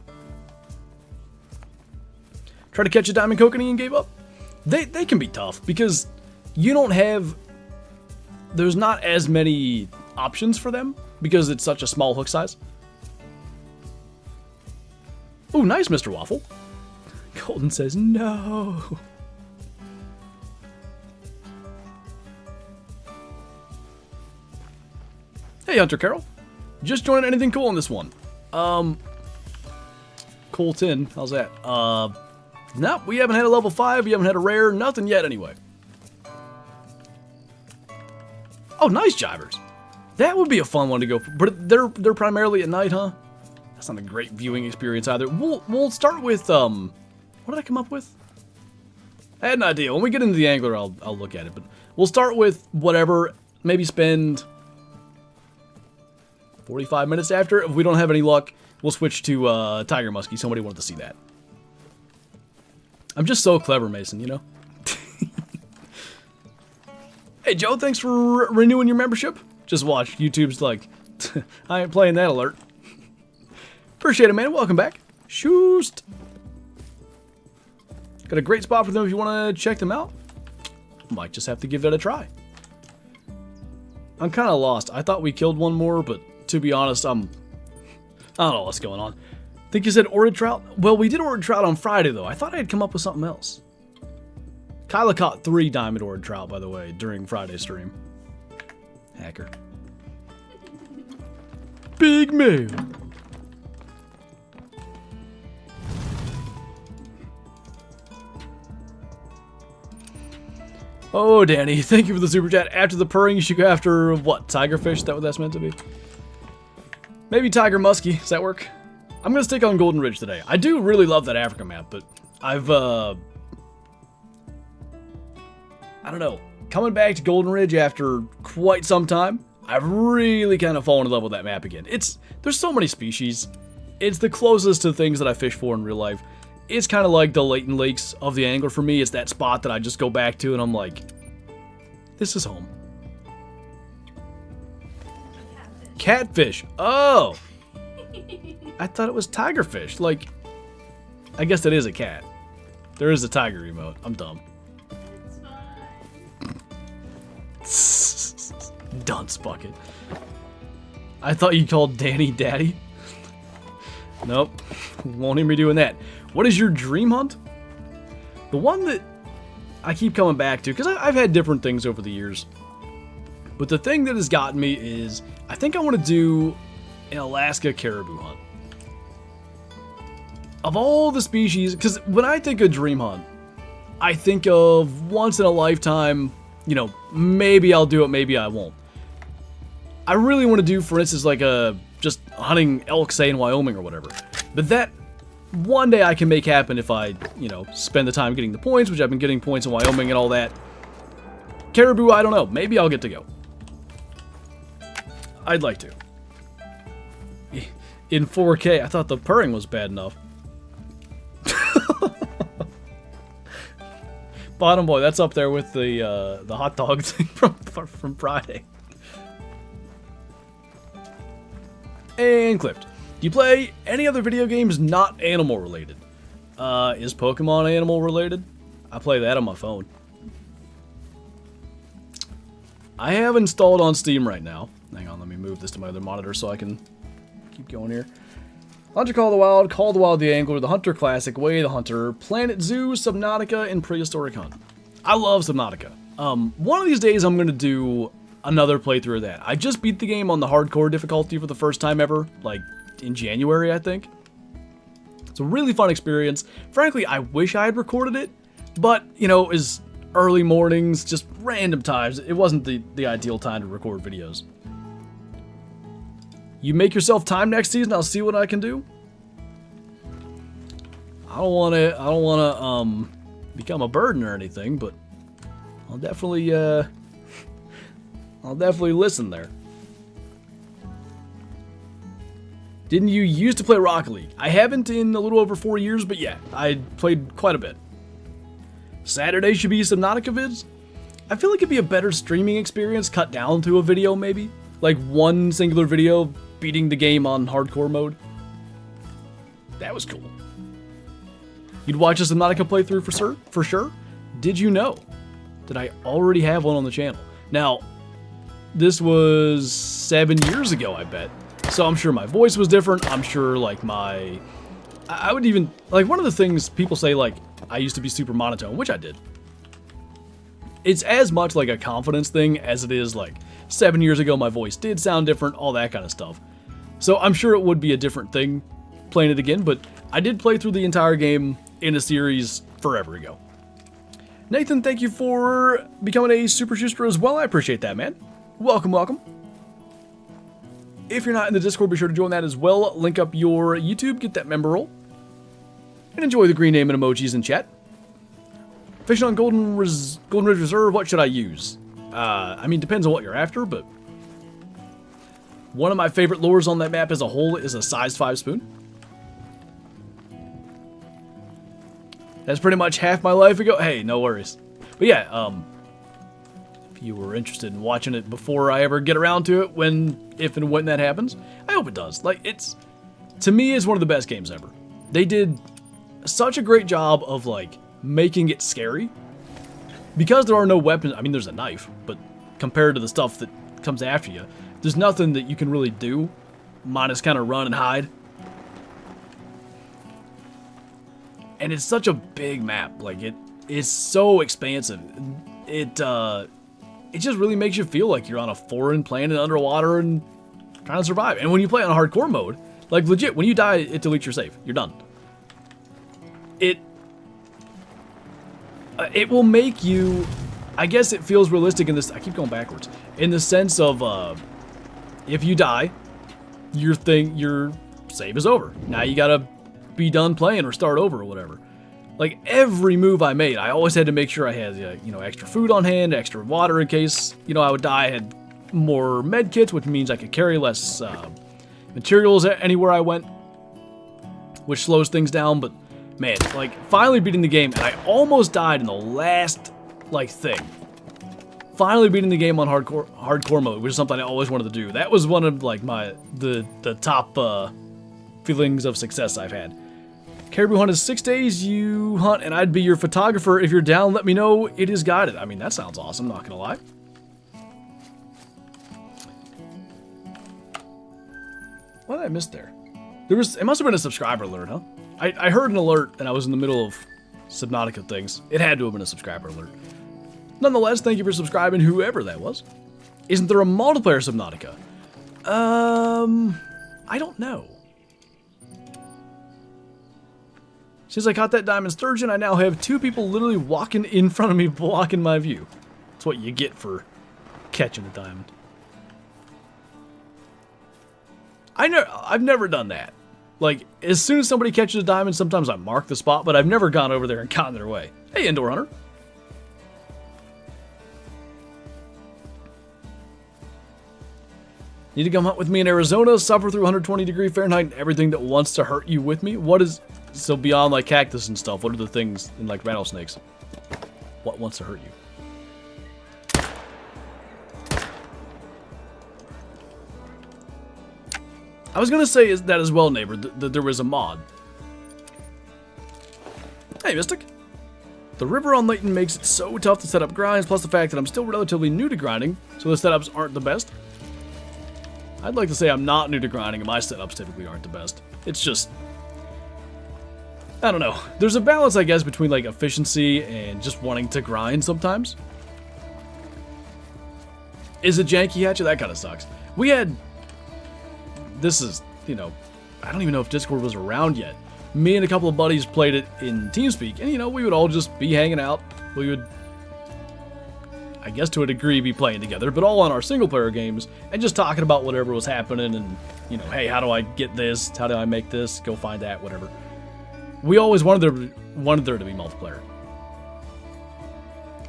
Try to catch a diamond kokanee and gave up? They can be tough because you don't have... There's not as many options for them because it's such a small hook size. Ooh, nice, Mr. Waffle. Colton says no. Hey, Hunter Carroll. Just joining anything cool on this one? Colton, how's that? Nope, we haven't had a level 5, we haven't had a rare, nothing yet anyway. Oh, nice jivers. That would be a fun one to go for, but they're primarily at night, huh? That's not a great viewing experience either. We'll start with, what did I come up with? I had an idea. When we get into the angler, I'll look at it, but we'll start with whatever, maybe spend 45 minutes after. If we don't have any luck, we'll switch to Tiger Muskie. Somebody wanted to see that. I'm just so clever, Mason, you know? Hey, Joe, thanks for renewing your membership. Just watch. YouTube's like, I ain't playing that alert. Appreciate it, man. Welcome back. Shoost. Got a great spot for them if you want to check them out. Might just have to give that a try. I'm kind of lost. I thought we killed one more, but to be honest, I don't know what's going on. Think you said ordered trout? Well, we did ordered trout on Friday, though. I thought I had come up with something else. Kyla caught 3 diamond ordered trout, by the way, during Friday's stream. Hacker. Big mail. Oh, Danny, thank you for the super chat. After the purring, you should go after, what, tigerfish? Is that what that's meant to be? Maybe tiger muskie. Does that work? I'm going to stick on Golden Ridge today. I do really love that Africa map, but I've, I don't know. Coming back to Golden Ridge after quite some time, I've really kind of fallen in love with that map again. There's so many species. It's the closest to things that I fish for in real life. It's kind of like the Layton Lakes of the angler for me. It's that spot that I just go back to and I'm like, this is home. Catfish. Oh. I thought it was tigerfish. Like, I guess that is a cat. There is a tiger emote. I'm dumb. It's fine. Dunce bucket. I thought you called Danny Daddy. Nope. Won't hear me doing that. What is your dream hunt? The one that I keep coming back to, because I've had different things over the years. But the thing that has gotten me is, I think I want to do an Alaska caribou hunt. Of all the species, because when I think of dream hunt, I think of once in a lifetime, you know, maybe I'll do it, maybe I won't. I really want to do, for instance, like just hunting elk, say, in Wyoming or whatever. But that, one day I can make happen if I, you know, spend the time getting the points, which I've been getting points in Wyoming and all that. Caribou, I don't know. Maybe I'll get to go. I'd like to. In 4K, I thought the purring was bad enough. Bottom boy, that's up there with the hot dog thing from Friday. And clipped. Do you play any other video games not animal related? Is Pokemon animal related? I play that on my phone. I have installed on Steam right now. Hang on, let me move this to my other monitor so I can keep going here. Hunter Call the Wild the Angler, the Hunter Classic, Way the Hunter, Planet Zoo, Subnautica, and Prehistoric Hunt. I love Subnautica. One of these days I'm going to do another playthrough of that. I just beat the game on the hardcore difficulty for the first time ever, like in January, I think. It's a really fun experience. Frankly, I wish I had recorded it, but, you know, it was early mornings, just random times. It wasn't the ideal time to record videos. You make yourself time next season, I'll see what I can do. I don't want to become a burden or anything, but I'll definitely listen there. Didn't you used to play Rocket League? I haven't in a little over 4 years, but yeah, I played quite a bit. Saturday should be Subnautica vids. I feel like it'd be a better streaming experience cut down to a video maybe. Like one singular video beating the game on hardcore mode. That was cool. You'd watch a Subnautica playthrough for sure? Did you know that I already have one on the channel? Now, this was 7 years ago, I bet. So I'm sure my voice was different. I'm sure like my I would even, like, one of the things people say, like, I used to be super monotone, which I did. It's as much like a confidence thing as it is, like, 7 years ago my voice did sound different, all that kind of stuff. So I'm sure it would be a different thing playing it again, but I did play through the entire game in a series forever ago. Nathan, thank you for becoming a Super Schuster as well. I appreciate that, man. Welcome, welcome. If you're not in the Discord, be sure to join that as well. Link up your YouTube, get that member roll. And enjoy the green name and emojis in chat. Fishing on Golden Ridge Reserve, what should I use? I mean, depends on what you're after, but one of my favorite lures on that map as a whole is a size 5 spoon. That's pretty much half my life ago. Hey, no worries. But yeah, if you were interested in watching it before I ever get around to it, if and when that happens, I hope it does. Like, to me, it's one of the best games ever. They did such a great job of, like, making it scary. Because there are no weapons, I mean, there's a knife, but compared to the stuff that comes after you, there's nothing that you can really do, minus kind of run and hide. And it's such a big map, like, it is so expansive. It just really makes you feel like you're on a foreign planet underwater and trying to survive. And when you play on hardcore mode, like, legit, when you die, it deletes your save. You're done. It will make you, I guess it feels realistic in this, I keep going backwards, in the sense of, if you die, your save is over. Now you gotta be done playing or start over or whatever. Like, every move I made, I always had to make sure I had, extra food on hand, extra water in case, I would die. I had more med kits, which means I could carry less materials anywhere I went, which slows things down. But man, like, finally beating the game, and I almost died in the last, like, thing. Finally beating the game on hardcore mode, which is something I always wanted to do. That was one of, like, the top feelings of success I've had. Caribou hunt is 6 days. You hunt, and I'd be your photographer. If you're down, let me know. It is guided. I mean, that sounds awesome, not gonna lie. What did I miss there? It must have been a subscriber alert, huh? I heard an alert, and I was in the middle of Subnautica things. It had to have been a subscriber alert. Nonetheless, thank you for subscribing, whoever that was. Isn't there a multiplayer Subnautica? I don't know. Since I caught that diamond sturgeon, I now have 2 people literally walking in front of me, blocking my view. That's what you get for catching a diamond. I've never done that. Like, as soon as somebody catches a diamond, sometimes I mark the spot, but I've never gone over there and gotten their way. Hey, Indoor Hunter. Need to come hunt with me in Arizona, suffer through 120 Fahrenheit, and everything that wants to hurt you with me? What is... So beyond, like, cactus and stuff, what are the things in, like, rattlesnakes? What wants to hurt you? I was gonna say that as well, neighbor, that there was a mod. Hey, Mystic. The river on Layton makes it so tough to set up grinds, plus the fact that I'm still relatively new to grinding, so the setups aren't the best. I'd like to say I'm not new to grinding, and my setups typically aren't the best. It's just... I don't know. There's a balance, I guess, between, like, efficiency and just wanting to grind sometimes. Is it janky, Hatchet? That kind of sucks. We had... This is, I don't even know if Discord was around yet. Me and a couple of buddies played it in TeamSpeak, and, we would all just be hanging out. We would, I guess to a degree, be playing together, but all on our single-player games, and just talking about whatever was happening, and, hey, how do I get this? How do I make this? Go find that, whatever. We always wanted there to be multiplayer.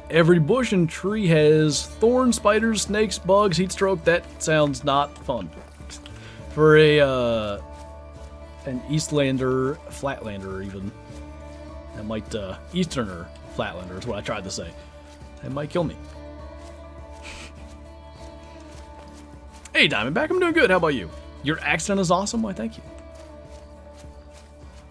Every bush and tree has thorns, spiders, snakes, bugs, heat stroke. That sounds not fun. For an Eastlander, Flatlander even. That might, Easterner Flatlander is what I tried to say. That might kill me. Hey, Diamondback, I'm doing good. How about you? Your accent is awesome. Why, thank you.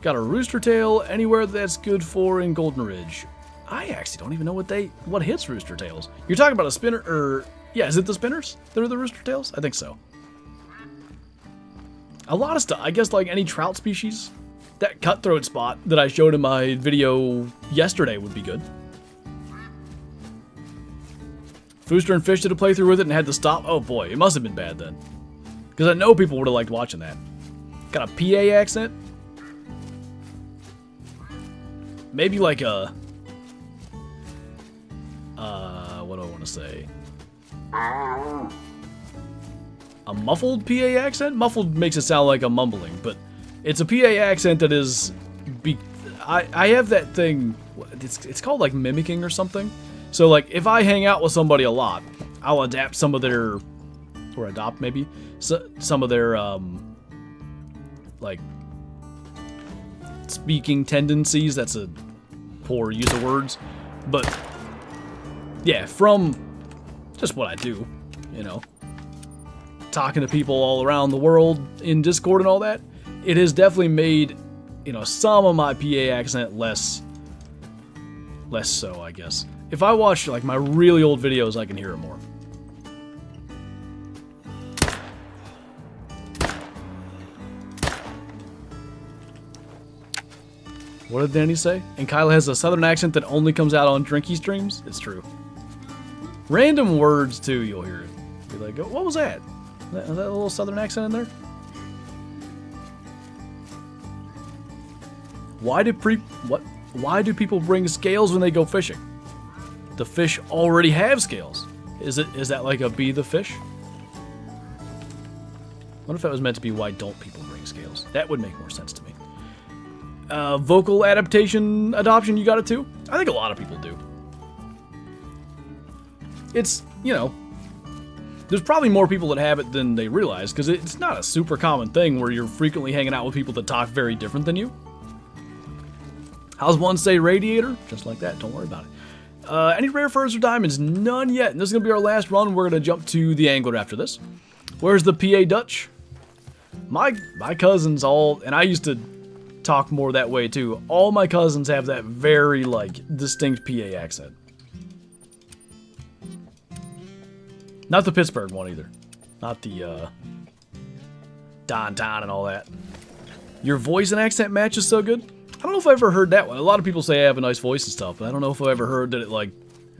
Got a rooster tail anywhere that's good for in Golden Ridge. I actually don't even know what hits rooster tails. You're talking about a spinner, or yeah, is it the spinners? They're the rooster tails? I think so. A lot of stuff. I guess like any trout species That cutthroat spot that I showed in my video yesterday would be good. Fooster and Fish did a playthrough with it and had to stop. Oh boy, it must have been bad then. Because I know people would have liked watching that. Got a PA accent? Maybe like a... what do I want to say? A muffled PA accent? Muffled makes it sound like a mumbling, but it's a PA accent that is... I have that thing... It's called like mimicking or something. So like if I hang out with somebody a lot, I'll adapt some of their... Or adopt maybe? Some of their like speaking tendencies. That's a poor use of words, but yeah, from just what I do, you know, talking to people all around the world in Discord and all that, it has definitely made, you know, some of my PA accent less so, I guess. If I watch like my really old videos, I can hear it more. What did Danny say? And Kyla has a southern accent that only comes out on Drinky streams? It's true. Random words, too, you'll hear it. Be like, oh, what was that? Is that a little southern accent in there? Why do people bring scales when they go fishing? The fish already have scales. Is that like a be the fish? What if that was meant to be why don't people bring scales? That would make more sense to me. Vocal adaptation adoption, you got it too? I think a lot of people do. It's, you know, there's probably more people that have it than they realize, because it's not a super common thing where you're frequently hanging out with people that talk very different than you. How's one say radiator? Just like that, don't worry about it. Any rare furs or diamonds? None yet, and this is going to be our last run. We're going to jump to the angler after this. Where's the PA Dutch? My cousins all, and I used to talk more that way too. All my cousins have that very like distinct PA accent. Not the Pittsburgh one either. Not the downtown and all that. Your voice and accent match is so good. I don't know if I ever heard that one. A lot of people say I have a nice voice and stuff, but I don't know if I ever heard that it like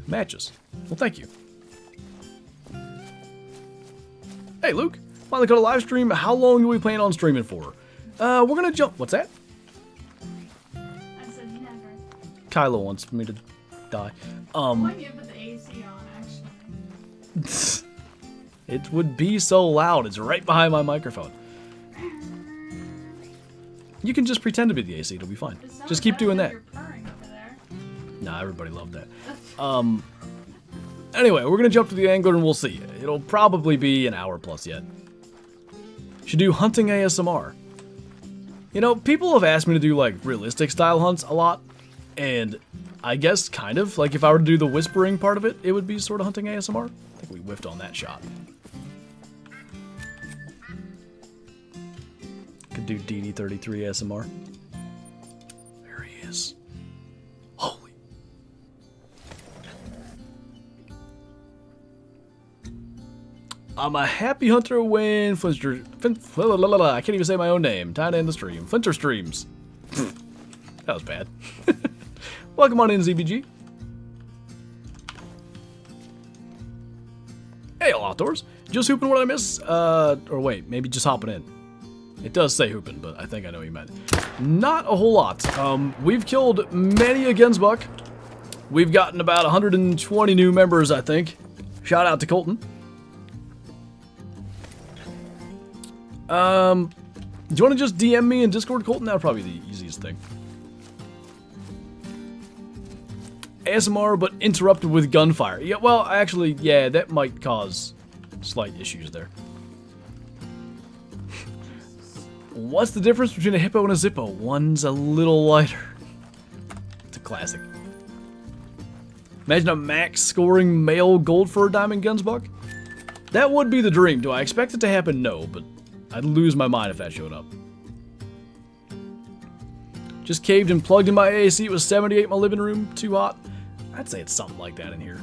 matches. Well, thank you. Hey Luke, finally got a live stream. How long do we plan on streaming for? We're gonna jump. What's that? Kylo wants me to die. Why do you put the AC on, actually? It would be so loud. It's right behind my microphone. You can just pretend to be the AC. It'll be fine. Just keep doing that. You're purring over there. Nah, everybody loved that. Anyway, we're gonna jump to the angler and we'll see. It'll probably be an hour plus yet. Should do hunting ASMR. You know, people have asked me to do like realistic style hunts a lot. And I guess kind of, like if I were to do the whispering part of it, it would be sort of hunting ASMR. I think we whiffed on that shot. Could do DD33 ASMR. There he is. Holy. I'm a happy hunter when Flinter... I can't even say my own name. Time to end the stream. Flinter streams. That was bad. Welcome on in, ZBG. Hey, all outdoors. Just hooping what I miss? Or wait, maybe just hopping in. It does say hooping, but I think I know what you meant. Not a whole lot. We've killed many a Gemsbok. We've gotten about 120 new members, I think. Shout out to Colton. Do you want to just DM me in Discord, Colton? That would probably be the easiest thing. ASMR, but interrupted with gunfire. Yeah, well, actually, yeah, that might cause slight issues there. What's the difference between a hippo and a zippo? One's a little lighter. It's a classic. Imagine a max scoring male gold fur diamond Gemsbok. That would be the dream. Do I expect it to happen? No, but I'd lose my mind if that showed up. Just caved and plugged in my AC. It was 78 in my living room. Too hot. I'd say it's something like that in here.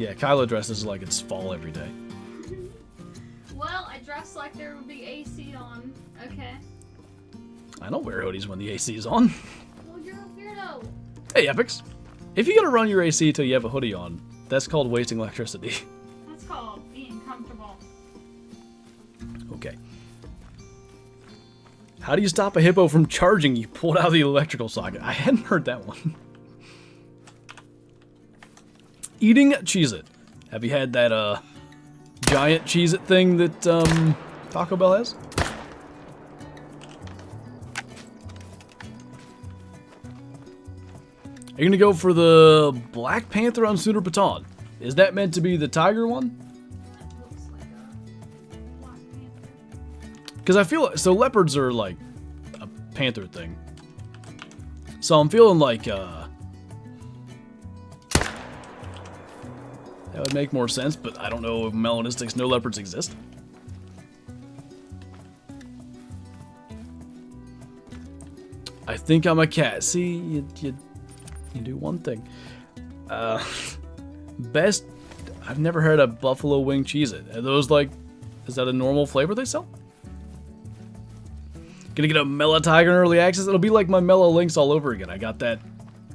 Yeah, Kyla dresses like it's fall every day. Well, I dress like there would be AC on. Okay. I don't wear hoodies when the AC is on. Well, you're a weirdo. Hey, Epics. If you gotta run your AC till you have a hoodie on, that's called wasting electricity. That's called being comfortable. Okay. How do you stop a hippo from charging you pulled out of the electrical socket? I hadn't heard that one. Eating Cheez-It. Have you had that, giant Cheez-It thing that, Taco Bell has? Are you gonna go for the Black Panther on Sooner Baton? Is that meant to be the tiger one? Looks like a Black Panther. Because I feel so leopards are like a panther thing. So I'm feeling like that would make more sense, but I don't know if melanistics know leopards exist. I think I'm a cat. See, you do one thing. Best. I've never heard of buffalo wing Cheez-It. Are those like? Is that a normal flavor they sell? Gonna get a Mellow Tiger in early access. It'll be like my Mellow Lynx all over again. I got that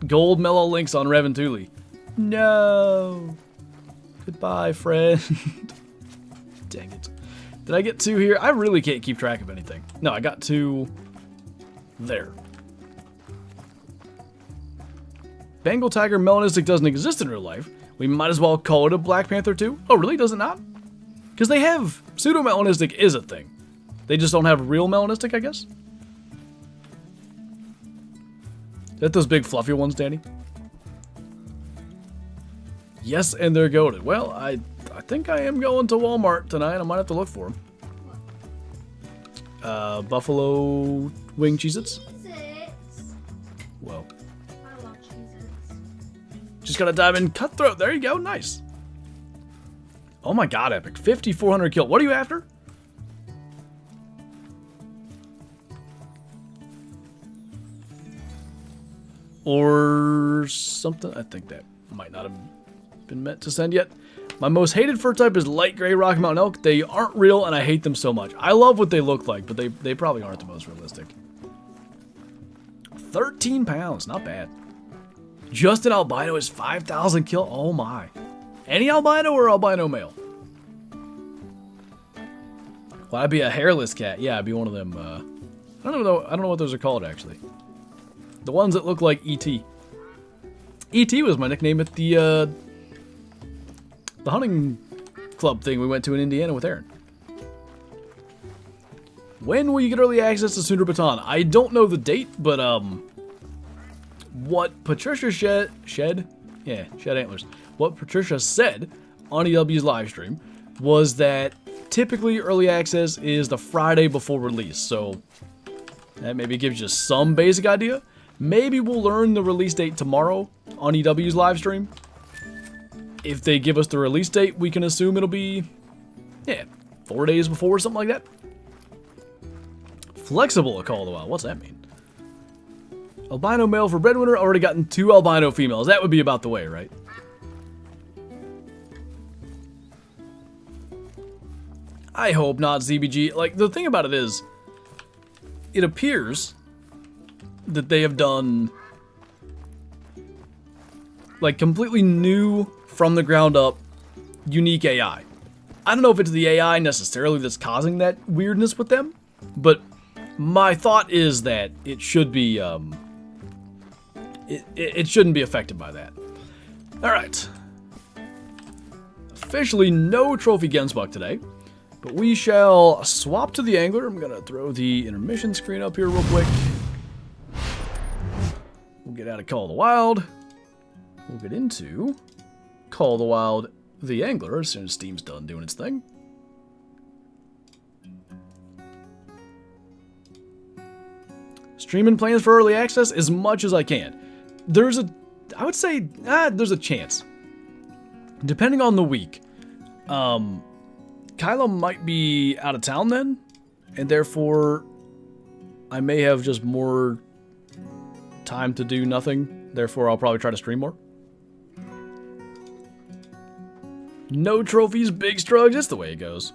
gold Mellow Lynx on Reventuli. No. Goodbye, friend. Dang it. Did I get 2 here? I really can't keep track of anything. No, I got 2 there. Bengal Tiger Melanistic doesn't exist in real life. We might as well call it a Black Panther too. Oh, really? Does it not? Because they have... Pseudo-melanistic is a thing. They just don't have real melanistic, I guess? Is that those big fluffy ones, Danny? Yes, and they're goated. Well, I think I am going to Walmart tonight. I might have to look for them. Buffalo wing Cheez-Its. Whoa. I love Cheez-Its. Just gotta dive in Cutthroat. There you go. Nice. Oh my god, Epic. 5,400 kill. What are you after? Or something. I think that might not have been meant to send yet. My most hated fur type is light gray Rocky Mountain elk. They aren't real and I hate them so much. I love what they look like, but they probably aren't the most realistic. 13 pounds. Not bad. Just an albino is 5,000 kill. Oh my. Any albino or albino male? Well, I'd be a hairless cat. Yeah, I'd be one of them. I don't know what those are called actually. The ones that look like E.T. E.T. was my nickname at the hunting club thing we went to in Indiana with Aaron. When will you get early access to Sooner Baton? I don't know the date, but what Patricia Shed Antlers. What Patricia said on EW's live stream was that typically early access is the Friday before release, so that maybe gives you some basic idea. Maybe we'll learn the release date tomorrow on EW's live stream. If they give us the release date, we can assume it'll be, 4 days before, something like that. Flexible a call of the wild. What's that mean? Albino male for breadwinner. Already gotten 2 albino females. That would be about the way, right? I hope not, ZBG. Like, the thing about it is, it appears that they have done like completely new from the ground up unique AI. I don't know if it's the AI necessarily that's causing that weirdness with them, but my thought is that it should be it shouldn't be affected by that. All right. Officially no trophy Gemsbok today, but we shall swap to the angler. I'm gonna throw the intermission screen up here real quick. We'll get out of Call of the Wild. We'll get into Call of the Wild, the Angler, as soon as Steam's done doing its thing. Streaming plans for early access as much as I can. I would say, there's a chance. Depending on the week. Kylo might be out of town then, and therefore I may have just more time to do nothing. Therefore, I'll probably try to stream more. No trophies, big strugs. That's the way it goes.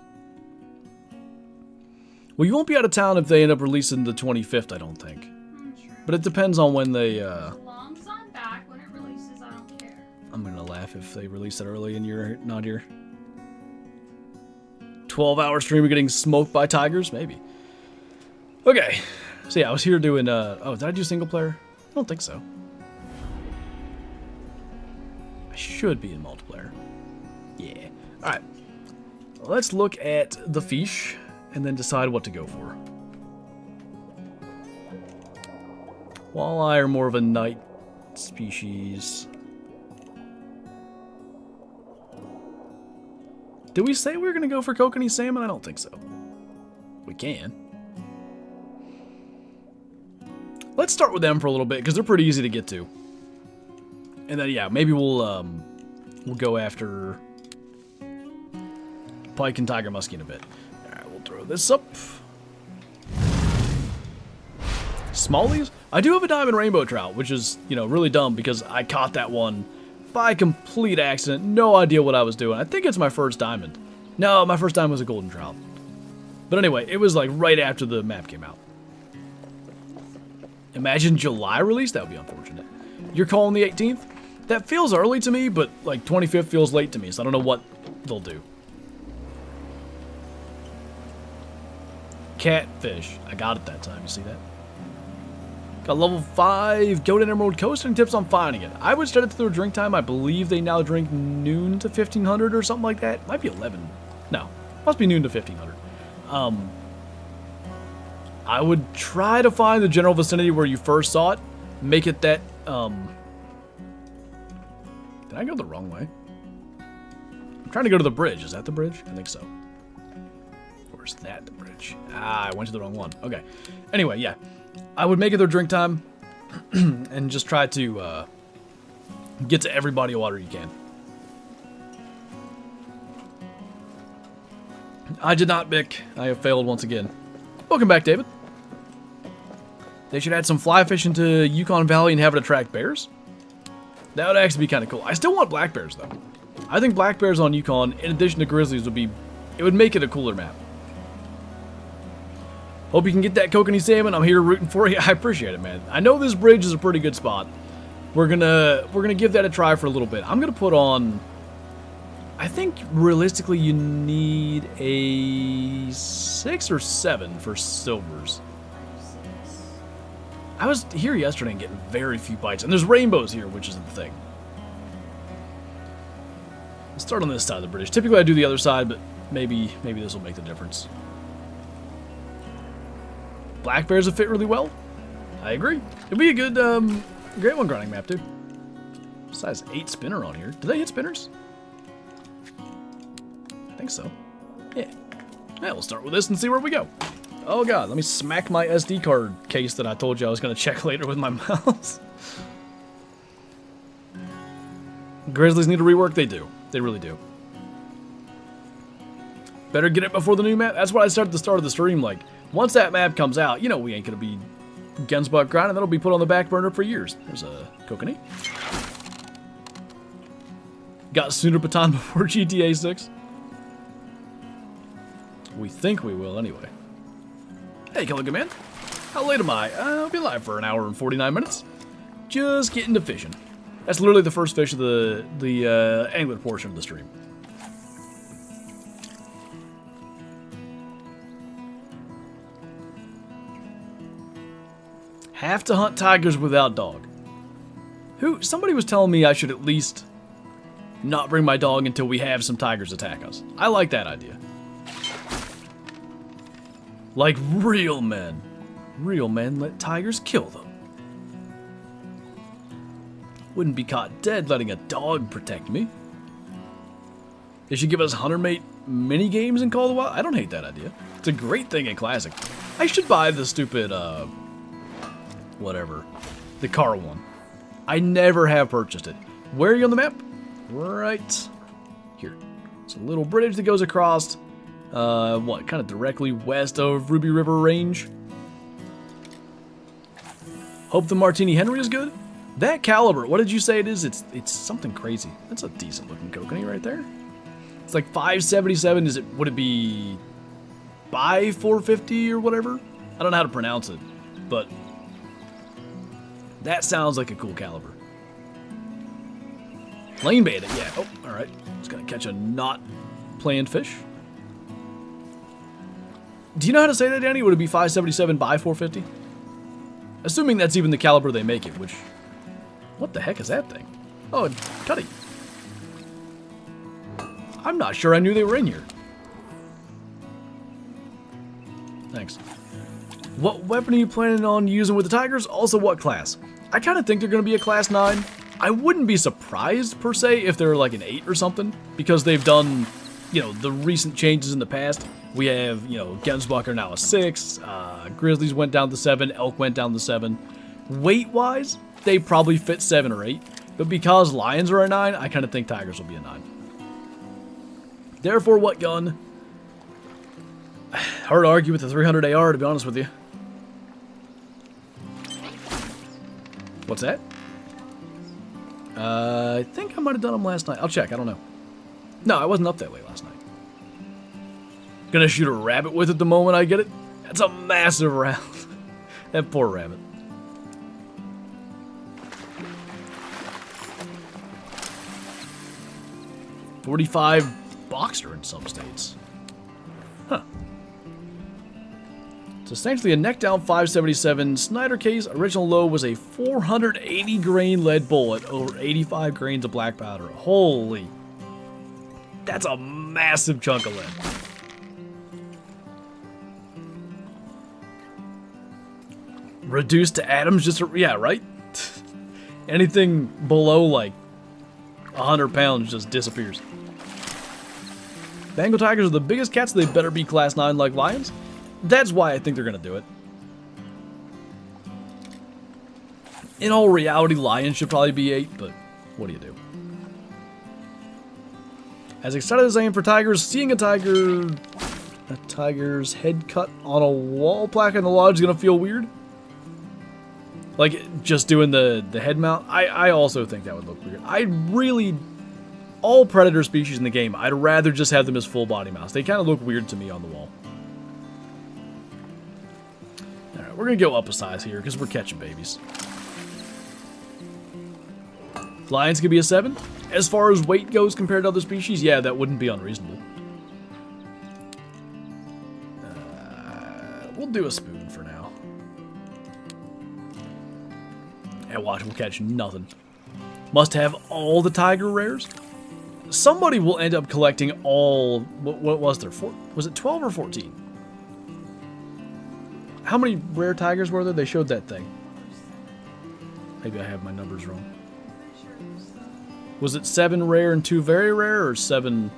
Well, you won't be out of town if they end up releasing the 25th, I don't think. True. But it depends on when they, As long as I'm back when it releases, I don't care. I'm gonna laugh if they release it early and you're not here. 12-hour stream of getting smoked by tigers? Maybe. Okay. So yeah, I was here doing, oh, did I do single player? I don't think so. I should be in multiplayer. Yeah. Alright. Let's look at the feesh and then decide what to go for. Walleye are more of a night species. Did we say we were going to go for kokanee salmon? I don't think so. We can. Let's start with them for a little bit because they're pretty easy to get to. And then yeah, maybe we'll go after pike and tiger muskie in a bit. All right, we'll throw this up. Smallies? I do have a diamond rainbow trout, which is, you know, really dumb because I caught that one by complete accident. No idea what I was doing. I think it's my first diamond. No, my first diamond was a golden trout. But anyway, it was like right after the map came out. Imagine July release? That would be unfortunate. You're calling the 18th? That feels early to me, but like 25th feels late to me, so I don't know what they'll do. Catfish. I got it that time. You see that? Got level 5 Goat and Emerald Coast and tips on finding it. I would start it to their drink time. I believe they now drink noon to 1500 or something like that. Might be 11. No. Must be noon to 1500. I would try to find the general vicinity where you first saw it. Make it that, Did I go the wrong way? I'm trying to go to the bridge. Is that the bridge? I think so. Or is that the bridge? Ah, I went to the wrong one. Okay. Anyway, yeah. I would make it their drink time and just try to get to every body of water you can. I did not, Bick. I have failed once again. Welcome back, David. They should add some fly fishing to Yukon Valley and have it attract bears. That would actually be kind of cool. I still want black bears, though. I think black bears on Yukon, in addition to grizzlies, it would make it a cooler map. Hope you can get that kokanee salmon. I'm here rooting for you. I appreciate it, man. I know this bridge is a pretty good spot. We're gonna give that a try for a little bit. I'm gonna put on. I think realistically you need a 6 or 7 for silvers. I was here yesterday and getting very few bites, and there's rainbows here, which is the thing. Let's start on this side of the bridge. Typically I do the other side, but maybe this will make the difference. Black bears would fit really well. I agree. It'd be a good, great one grinding map, too. Size 8 spinner on here. Do they hit spinners? I think so. Yeah. Yeah, we'll start with this and see where we go. Oh god, let me smack my SD card case that I told you I was going to check later with my mouse. Grizzlies need to rework? They do. They really do. Better get it before the new map. That's what I started at the start of the stream, like, once that map comes out, you know we ain't going to be Gemsbok grinding. That'll be put on the back burner for years. There's a kokanee. Got Sooner Baton before GTA 6? We think we will anyway. Hey, Killigan Man. How late am I? I'll be live for an hour and 49 minutes. Just getting to fishing. That's literally the first fish of the angler portion of the stream. Have to hunt tigers without dog. Somebody was telling me I should at least not bring my dog until we have some tigers attack us. I like that idea. Like real men. Real men let tigers kill them. Wouldn't be caught dead letting a dog protect me. They should give us Hunter-Mate mini games in Call of the Wild. I don't hate that idea. It's a great thing in Classic. I should buy the stupid, whatever. The car one. I never have purchased it. Where are you on the map? Right here. It's a little bridge that goes across, kind of directly west of Ruby River Range. Hope the Martini Henry is good. That caliber, what did you say it is? It's something crazy. That's a decent looking kokanee right there. It's like 577. Would it be by 450 or whatever? I don't know how to pronounce it, but that sounds like a cool caliber. Lane bandit, yeah. Oh, all right. Just gonna catch a not playing fish. Do you know how to say that, Danny? Would it be 577 by 450? Assuming that's even the caliber they make it, which... What the heck is that thing? Oh, a cutty. I'm not sure I knew they were in here. Thanks. What weapon are you planning on using with the tigers? Also, what class? I kind of think they're going to be a class 9. I wouldn't be surprised, per se, if they're like an 8 or something, because they've done, you know, the recent changes in the past. We have, you know, Gemsbok are now a 6, Grizzlies went down to 7, Elk went down to 7. Weight-wise, they probably fit 7 or 8, but because Lions are a 9, I kind of think Tigers will be a 9. Therefore, what gun? Hard to argue with the 300 AR, to be honest with you. What's that? I think I might have done them last night. I'll check, I don't know. No, I wasn't up that late last night. Gonna shoot a rabbit with it the moment I get it. That's a massive round. That poor rabbit. .45 Boxer in some states. Huh. It's essentially a neck down 577 Snyder case. Original load was a 480 grain lead bullet over 85 grains of black powder. Holy. That's a massive chunk of lead. Reduced to atoms, just yeah, right? Anything below like 100 pounds just disappears. Bengal tigers are the biggest cats, they better be class 9 like lions. That's why I think they're gonna do it. In all reality, lions should probably be 8, but what do you do? As excited as I am for tigers, seeing a tiger's head cut on a wall plaque in the lodge is gonna feel weird. Like, just doing the head mount, I also think that would look weird. All predator species in the game, I'd rather just have them as full body mounts. They kind of look weird to me on the wall. Alright, we're going to go up a size here, because we're catching babies. Lions could be a 7. As far as weight goes compared to other species, yeah, that wouldn't be unreasonable. We'll do a spoon for now. And watch, we'll catch nothing. Must have all the tiger rares. Somebody will end up collecting all... What was there? Was it 12 or 14? How many rare tigers were there? They showed that thing. Maybe I have my numbers wrong. Was it 7 rare and 2 very rare, or 7...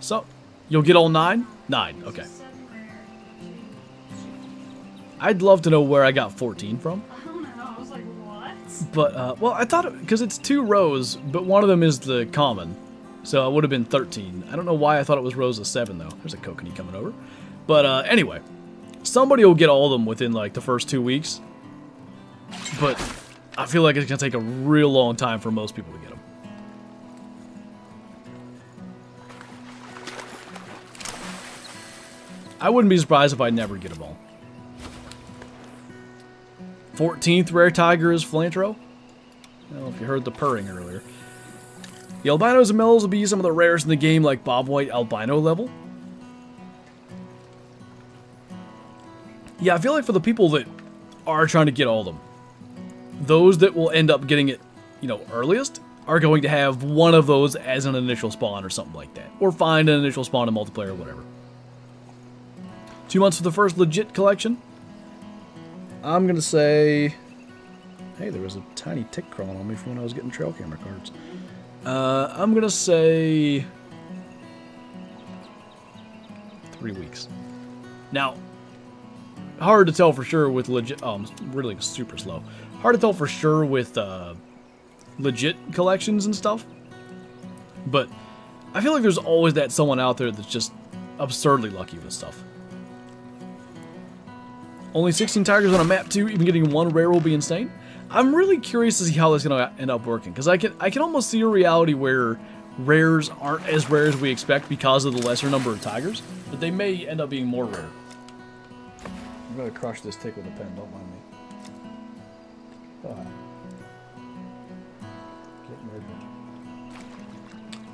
So, you'll get all 9? 9, okay. I'd love to know where I got 14 from. I don't know. I was like, what? But, well, I thought, because it's 2 rows, but one of them is the common. So it would have been 13. I don't know why I thought it was rows of 7, though. There's a kokanee coming over. But, anyway. Somebody will get all of them within, like, the first 2 weeks. But I feel like it's going to take a real long time for most people to get them. I wouldn't be surprised if I never get them all. 14th rare tiger is Flinter. I don't know if you heard the purring earlier. The albinos and males will be some of the rarest in the game, like Bob White albino level. Yeah, I feel like for the people that are trying to get all of them, those that will end up getting it, you know, earliest, are going to have one of those as an initial spawn or something like that. Or find an initial spawn in multiplayer or whatever. 2 months for the first legit collection. I'm going to say... Hey, there was a tiny tick crawling on me from when I was getting trail camera cards. I'm going to say... 3 weeks. Now, hard to tell for sure with legit... Oh, I'm really super slow. Hard to tell for sure with legit collections and stuff. But I feel like there's always that someone out there that's just absurdly lucky with stuff. Only 16 tigers on a map too, even getting 1 rare will be insane. I'm really curious to see how this is going to end up working, because I can almost see a reality where rares aren't as rare as we expect because of the lesser number of tigers, but they may end up being more rare. I'm gonna crush this tick with a pen, don't mind me.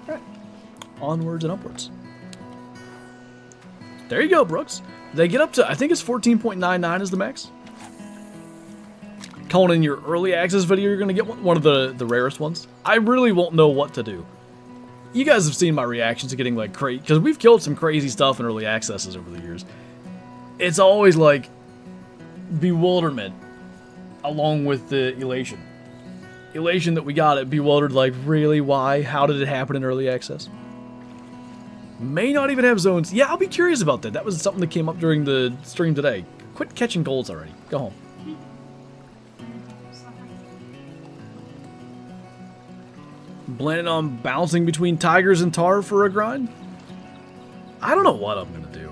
Alright. Onwards and upwards. There you go, Brooks. They get up to, I think it's 14.99 is the max. Calling in your early access video, you're gonna get one of the rarest ones. I really won't know what to do. You guys have seen my reactions to getting like crazy, because we've killed some crazy stuff in early accesses over the years. It's always like bewilderment along with the elation. Elation that we got it, bewildered like, really, why? How did it happen in early access? May not even have zones. Yeah, I'll be curious about that. That was something that came up during the stream today. Quit catching golds already. Go home. Planning on bouncing between tigers and tar for a grind? I don't know what I'm gonna do.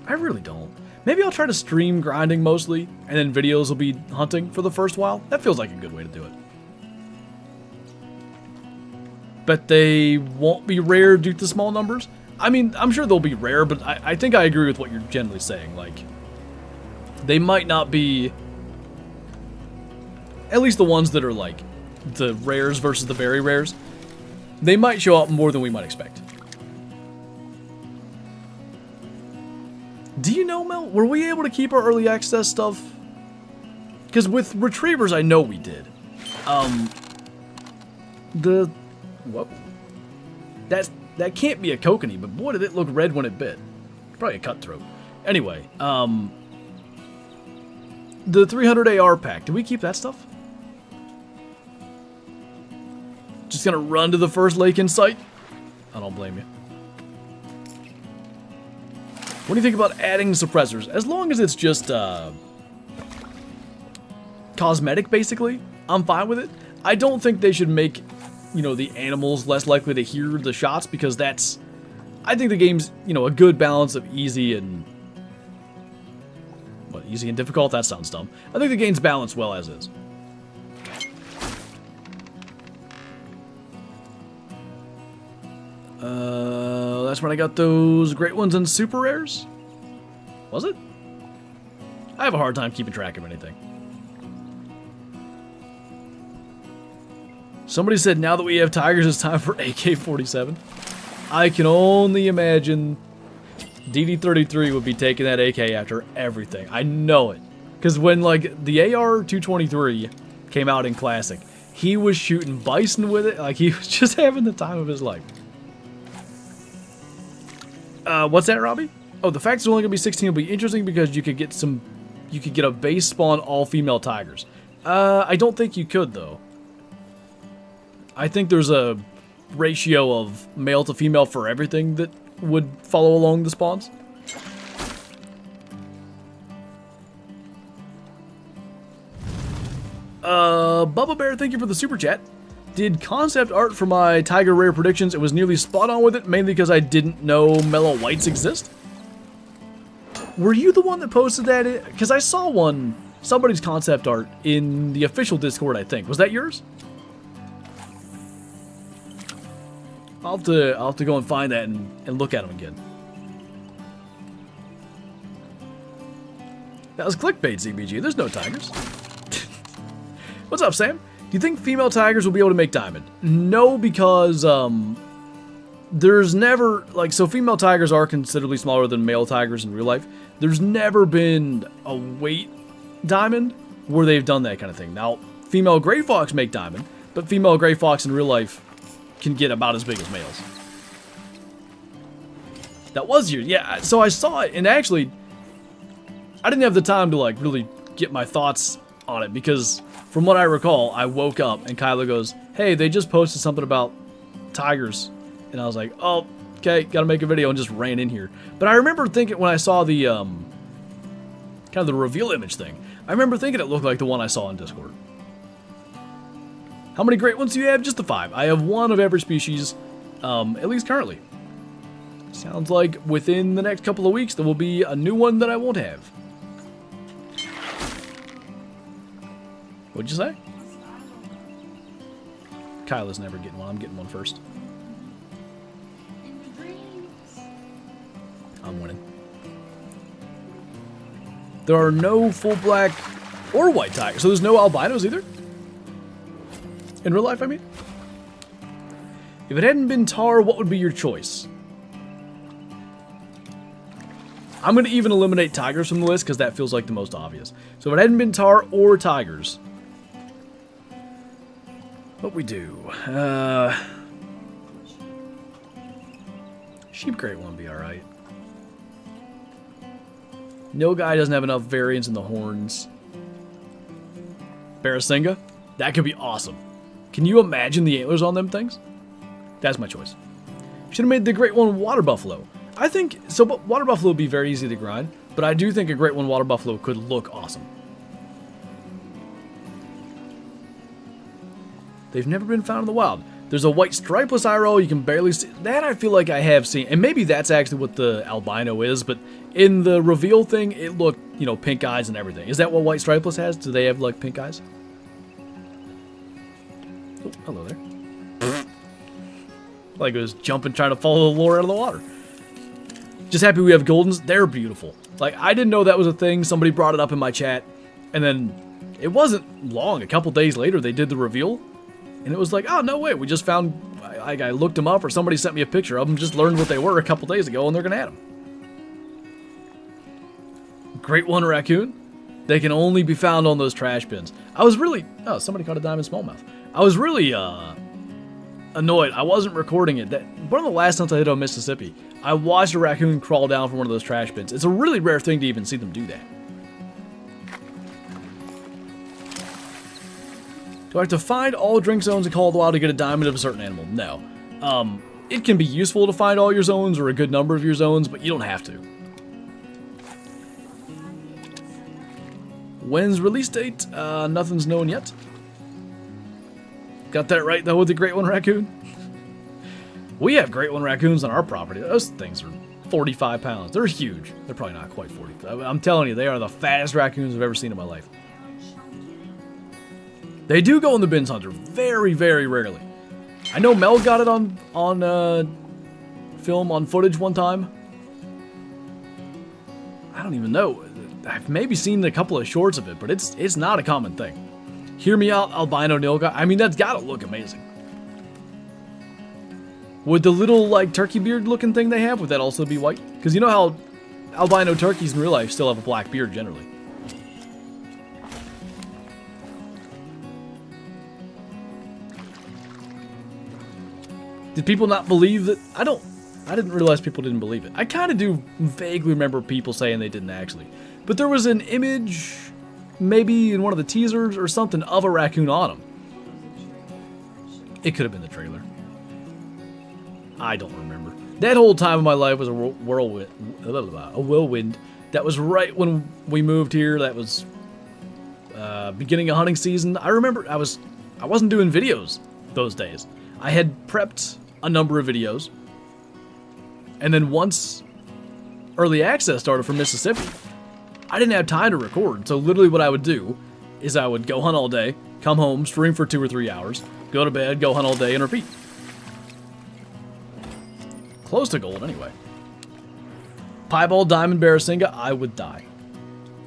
I really don't. Maybe I'll try to stream grinding mostly, and then videos will be hunting for the first while. That feels like a good way to do it. But they won't be rare due to small numbers? I mean, I'm sure they'll be rare, but I think I agree with what you're generally saying. Like, they might not be... At least the ones that are like the rares versus the very rares. They might show up more than we might expect. Do you know, Mel? Were we able to keep our early access stuff? Because with retrievers, I know we did. Whoa. That can't be a kokanee, but boy, did it look red when it bit. Probably a cutthroat. Anyway, the 300 AR pack. Did we keep that stuff? Just gonna run to the first lake in sight? I don't blame you. What do you think about adding suppressors? As long as it's just cosmetic, basically, I'm fine with it. I don't think they should make, you know, the animals less likely to hear the shots, because that's... I think the game's, you know, a good balance of easy and... What, easy and difficult? That sounds dumb. I think the game's balanced well as is. That's when I got those great ones and super rares? Was it? I have a hard time keeping track of anything. Somebody said now that we have tigers, it's time for AK-47. I can only imagine DD-33 would be taking that AK after everything. I know it. Because when, like, the AR-223 came out in Classic, he was shooting bison with it. Like, he was just having the time of his life. What's that, Robbie? Oh, the fact it's only gonna be 16 will be interesting because you could get a base spawn all-female tigers. I don't think you could, though. I think there's a ratio of male to female for everything that would follow along the spawns. Bubba Bear, thank you for the super chat. Did concept art for my Tiger Rare predictions. It was nearly spot on with it, mainly because I didn't know mellow whites exist. Were you the one that posted that? Because I saw one, somebody's concept art in the official Discord, I think. Was that yours? I'll have to go and find that and look at them again. That was clickbait, ZBG. There's no tigers. What's up, Sam? Do you think female tigers will be able to make diamond? No, because there's never, like, so female tigers are considerably smaller than male tigers in real life. There's never been a weight diamond where they've done that kind of thing. Now, female gray fox make diamond, but female gray fox in real life can get about as big as males. That was yours, yeah. So I saw it, and actually, I didn't have the time to, like, really get my thoughts on it, because from what I recall, I woke up and Kyla goes, hey, they just posted something about tigers. And I was like, oh, okay, gotta make a video, and just ran in here. But I remember thinking when I saw the, kind of the reveal image thing, I remember thinking it looked like the one I saw on Discord. How many great ones do you have? Just the 5. I have one of every species, at least currently. Sounds like within the next couple of weeks, there will be a new one that I won't have. What'd you say? Kyla's never getting one. I'm getting one first. In your dreams. I'm winning. There are no full black or white tigers, so there's no albinos either? In real life, I mean? If it hadn't been tar, what would be your choice? I'm going to even eliminate tigers from the list because that feels like the most obvious. So if it hadn't been tar or tigers, what we do? Sheep crate won't be alright. No guy doesn't have enough variance in the horns. Barasinga? That could be awesome. Can you imagine the antlers on them things? That's my choice. Should have made the Great One Water Buffalo. I think, so but Water Buffalo would be very easy to grind, but I do think a Great One Water Buffalo could look awesome. They've never been found in the wild. There's a white stripeless IRL you can barely see. That I feel like I have seen, and maybe that's actually what the albino is, but in the reveal thing, it looked, you know, pink eyes and everything. Is that what white stripeless has? Do they have, like, pink eyes? Oh, hello there. Like it was jumping, trying to follow the lure out of the water. Just happy we have Goldens. They're beautiful. Like, I didn't know that was a thing. Somebody brought it up in my chat. And then it wasn't long. A couple days later, they did the reveal. And it was like, oh, no way. We just found, I looked them up or somebody sent me a picture of them. Just learned what they were a couple days ago and they're going to add them. Great One Raccoon. They can only be found on those trash bins. I was really, oh, somebody caught a diamond smallmouth. I was really, annoyed. I wasn't recording it. That one of the last times I hit on Mississippi, I watched a raccoon crawl down from one of those trash bins. It's a really rare thing to even see them do that. Do I have to find all drink zones in Call of the Wild to get a diamond of a certain animal? No. It can be useful to find all your zones or a good number of your zones, but you don't have to. When's release date? Nothing's known yet. Got that right, though, with the Great One Raccoon? We have Great One Raccoons on our property. Those things are 45 pounds. They're huge. They're probably not quite 40. I'm telling you, they are the fattest raccoons I've ever seen in my life. They do go in the bins, Hunter. Very, very rarely. I know Mel got it on film, on footage one time. I don't even know. I've maybe seen a couple of shorts of it, but it's not a common thing. Hear me out, albino nilga. I mean, that's gotta look amazing. Would the little, like, turkey beard looking thing they have, would that also be white? Because you know how albino turkeys in real life still have a black beard generally. Did people not believe that? I didn't realize people didn't believe it. I kind of do vaguely remember people saying they didn't actually. But there was an image, maybe in one of the teasers or something, of a raccoon on him. It could have been the trailer. I don't remember. That whole time of my life was a whirlwind. That was right when we moved here. That was beginning of hunting season. I remember I wasn't doing videos those days. I had prepped a number of videos. And then once early access started for Mississippi, I didn't have time to record. So literally what I would do is I would go hunt all day, come home, stream for 2 or 3 hours, go to bed, go hunt all day, and repeat. Close to gold anyway. Piebald Diamond Barasinga, I would die.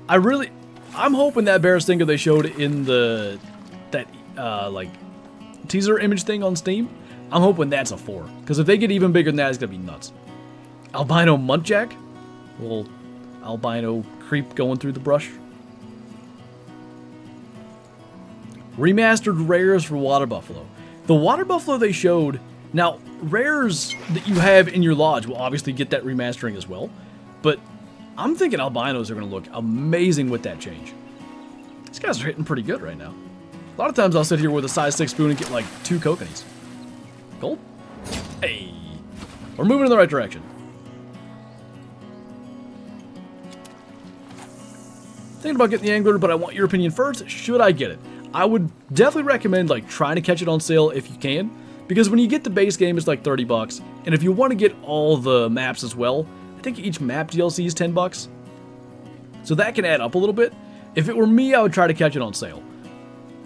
I'm hoping that Barasinga they showed in that like teaser image thing on Steam, I'm hoping that's a 4. Because if they get even bigger than that, it's going to be nuts. Albino Muntjack? Little albino creep going through the brush. Remastered rares for Water Buffalo. The Water Buffalo they showed... Now, rares that you have in your lodge will obviously get that remastering as well. But I'm thinking albinos are going to look amazing with that change. These guys are hitting pretty good right now. A lot of times I'll sit here with a size 6 spoon and get like 2 coconuts. Gold? Hey! We're moving in the right direction. Thinking about getting the angler, but I want your opinion first. Should I get it? I would definitely recommend like trying to catch it on sale if you can. Because when you get the base game, it's like 30 bucks. And if you want to get all the maps as well, I think each map DLC is 10 bucks. So that can add up a little bit. If it were me, I would try to catch it on sale.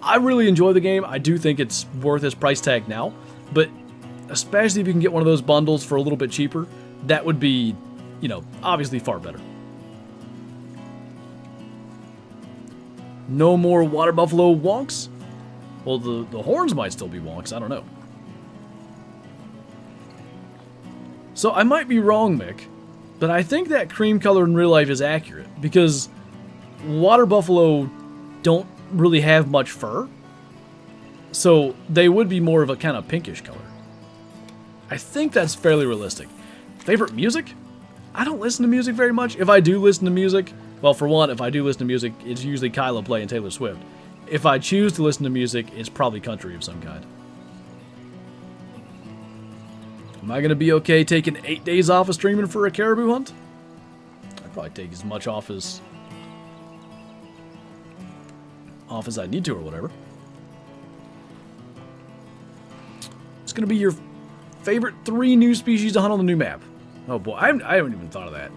I really enjoy the game. I do think it's worth its price tag now, but especially if you can get one of those bundles for a little bit cheaper, that would be, you know, obviously far better. No more water buffalo wonks? Well, the horns might still be wonks, I don't know. So I might be wrong, Mick, but I think that cream color in real life is accurate, because water buffalo don't really have much fur, so they would be more of a kind of pinkish color. I think that's fairly realistic. Favorite music? I don't listen to music very much. If I do listen to music, well, for one, if I do listen to music, it's usually Kyla playing Taylor Swift. If I choose to listen to music, it's probably country of some kind. Am I going to be okay taking 8 days off of streaming for a caribou hunt? I'd probably take as much off as I need to or whatever. It's going to be your favorite 3 new species to hunt on the new map. Oh boy, I haven't even thought of that.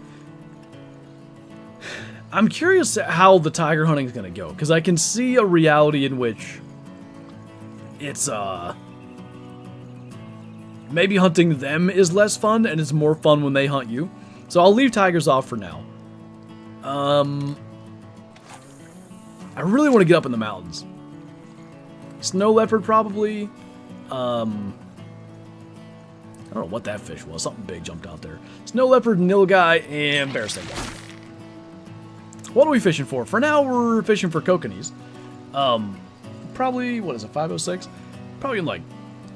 I'm curious how the tiger hunting is going to go, because I can see a reality in which it's, maybe hunting them is less fun, and it's more fun when they hunt you. So I'll leave tigers off for now. I really want to get up in the mountains. Snow leopard, probably. I don't know what that fish was. Something big jumped out there. Snow leopard, nilgai, and bear snake. What are we fishing for? For now, we're fishing for kokanees. Probably, what is it, 5:06? Probably in like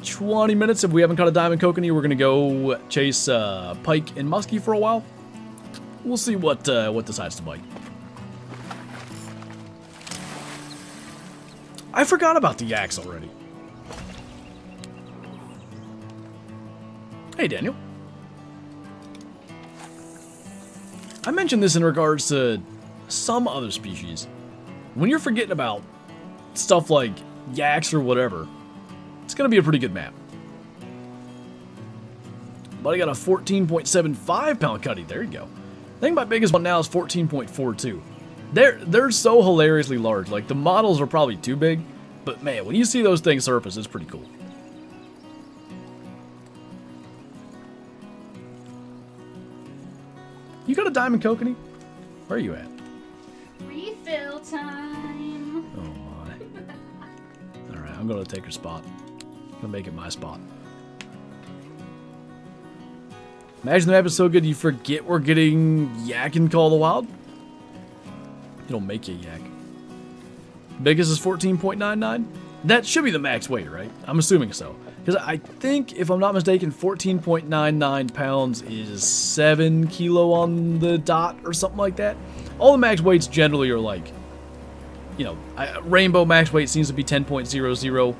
20 minutes, if we haven't caught a diamond kokanee, we're going to go chase pike and muskie for a while. We'll see what decides to bite. I forgot about the yaks already. Hey, Daniel. I mentioned this in regards to some other species. When you're forgetting about stuff like yaks or whatever, it's going to be a pretty good map. But I got a 14.75 pound cutty. There you go. I think my biggest one now is 14.42. They're so hilariously large. Like, the models are probably too big, but man, when you see those things surface, it's pretty cool. You got a diamond kokanee? Where are you at? Refill time. Oh my. Alright, I'm gonna take her spot. I'm gonna make it my spot. Imagine the map is so good you forget we're getting yak in Call of the Wild. It'll make you yak. Biggest is 14.99. That should be the max weight, right? I'm assuming so. Because I think, if I'm not mistaken, 14.99 pounds is 7 kilo on the dot or something like that. All the max weights generally are like, you know, rainbow max weight seems to be 10.00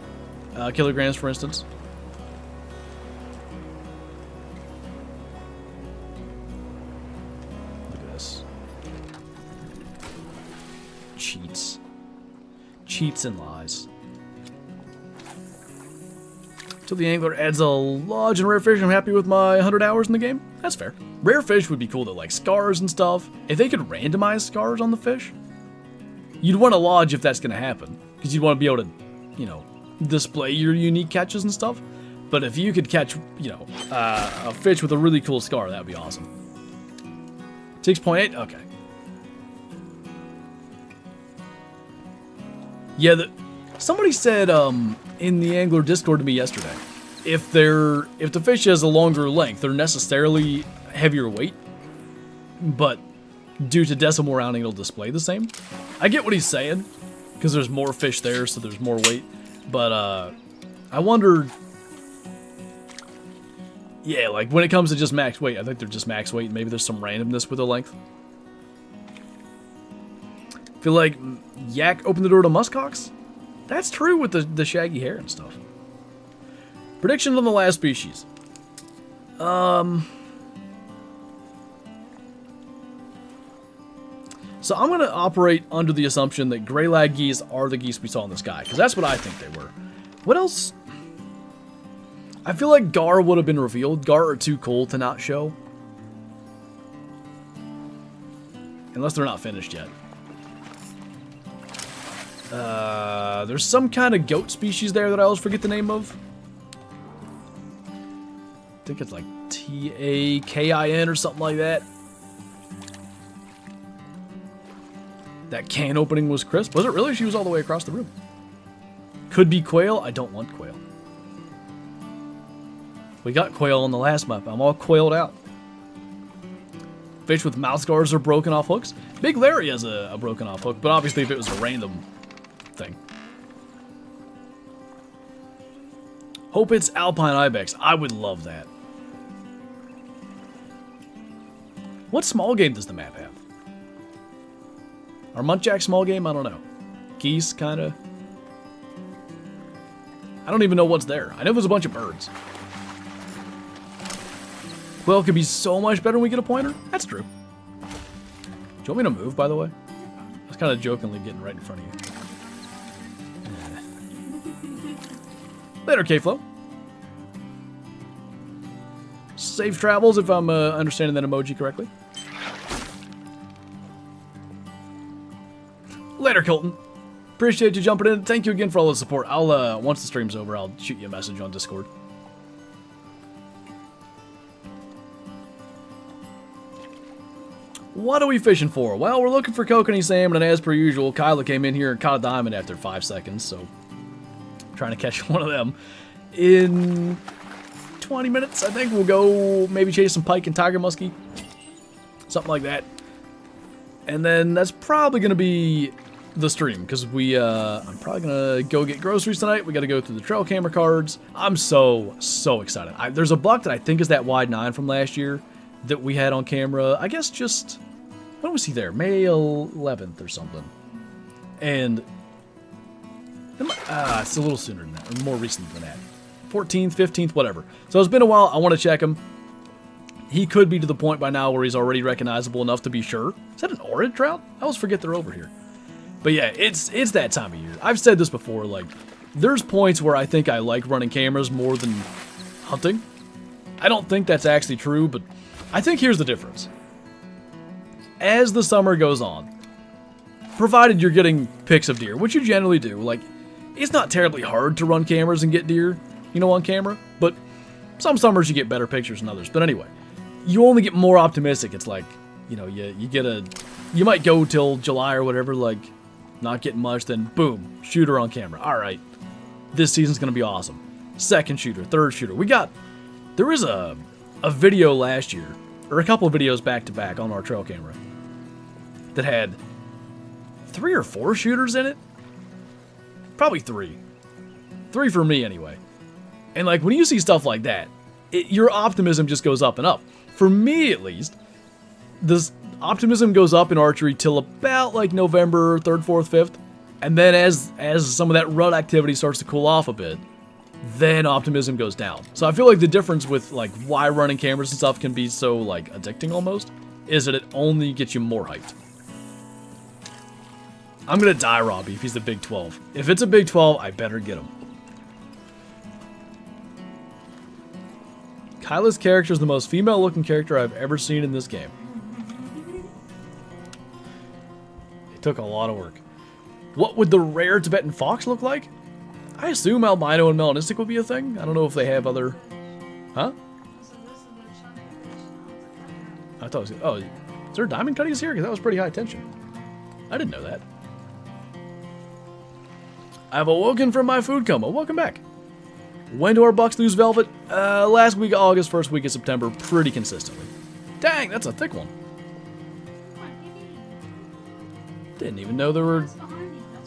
kilograms, for instance. Look at this. Cheats. Cheats and lies. So the angler adds a lodge and rare fish. I'm happy with my 100 hours in the game. That's fair. Rare fish would be cool though, like scars and stuff. If they could randomize scars on the fish, you'd want a lodge if that's going to happen. Because you'd want to be able to, you know, display your unique catches and stuff. But if you could catch, you know, a fish with a really cool scar, that would be awesome. 6.8? Okay. Yeah, somebody said in the angler Discord to me yesterday, if the fish has a longer length, they're necessarily heavier weight, but due to decimal rounding, it'll display the same. I get what he's saying, because there's more fish there, so there's more weight, but I wonder, yeah, like when it comes to just max weight, I think they're just max weight, maybe there's some randomness with the length. Feel like yak opened the door to muskox? That's true with the shaggy hair and stuff. Predictions on the last species. So I'm going to operate under the assumption that gray lag geese are the geese we saw in the sky, because that's what I think they were. What else? I feel like Gurr would have been revealed. Gurr are too cool to not show. Unless they're not finished yet. There's some kind of goat species there that I always forget the name of. I think it's like Takin or something like that. That can opening was crisp. Was it really? She was all the way across the room. Could be quail. I don't want quail. We got quail on the last map. I'm all quailed out. Fish with mouth scars are broken off hooks. Big Larry has a broken off hook, but obviously if it was a random thing. Hope it's Alpine Ibex. I would love that. What small game does the map have? Are Muntjac small game? I don't know. Geese, kind of. I don't even know what's there. I know there's a bunch of birds. Quail could be so much better when we get a pointer. That's true. Do you want me to move, by the way? I was kind of jokingly getting right in front of you. Later, K-Flow. Safe travels, if I'm understanding that emoji correctly. Later, Colton. Appreciate you jumping in. Thank you again for all the support. I'll, once the stream's over, I'll shoot you a message on Discord. What are we fishing for? Well, we're looking for kokanee salmon, and as per usual, Kyla came in here and caught a diamond after 5 seconds, so I'm trying to catch one of them. In 20 minutes, I think we'll go maybe chase some pike and tiger muskie. Something like that. And then that's probably going to be the stream, because I'm probably going to go get groceries tonight. We got to go through the trail camera cards. I'm so excited. There's a buck that I think is that wide 9 from last year that we had on camera. I guess just, when was he there? May 11th or something. And it's a little sooner than that, or more recent than that. 14th, 15th, whatever. So it's been a while. I want to check him. He could be to the point by now where he's already recognizable enough to be sure. Is that an orange trout? I always forget they're over here. But yeah, it's that time of year. I've said this before, like, there's points where I think I like running cameras more than hunting. I don't think that's actually true, but I think here's the difference. As the summer goes on, provided you're getting pics of deer, which you generally do, like, it's not terribly hard to run cameras and get deer, you know, on camera, but some summers you get better pictures than others. But anyway, you only get more optimistic. It's like, you know, you might go till July or whatever, like, not getting much, then boom, shooter on camera. All right, this season's gonna be awesome. Second shooter, third shooter. There was a video last year, or a couple of videos back to back on our trail camera that had 3 or 4 shooters in it. Probably 3. 3 for me anyway. And like, when you see stuff like that, your optimism just goes up and up. For me, at least, this optimism goes up in archery till about like November 3rd, 4th, 5th. And then as some of that rut activity starts to cool off a bit, then optimism goes down. So I feel like the difference with like why running cameras and stuff can be so like addicting almost is that it only gets you more hyped. I'm gonna die Robbie if he's the Big 12. If it's a Big 12, I better get him. Kyla's character is the most female-looking character I've ever seen in this game. It took a lot of work. What would the rare Tibetan fox look like? I assume albino and melanistic would be a thing. I don't know if they have other... Huh? I thought it was... Oh, is there diamond cuttings here? Because that was pretty high tension. I didn't know that. I've awoken from my food coma. Welcome back. When do our bucks lose velvet? Last week of August, first week of September, pretty consistently. Dang, that's a thick one. Didn't even know there were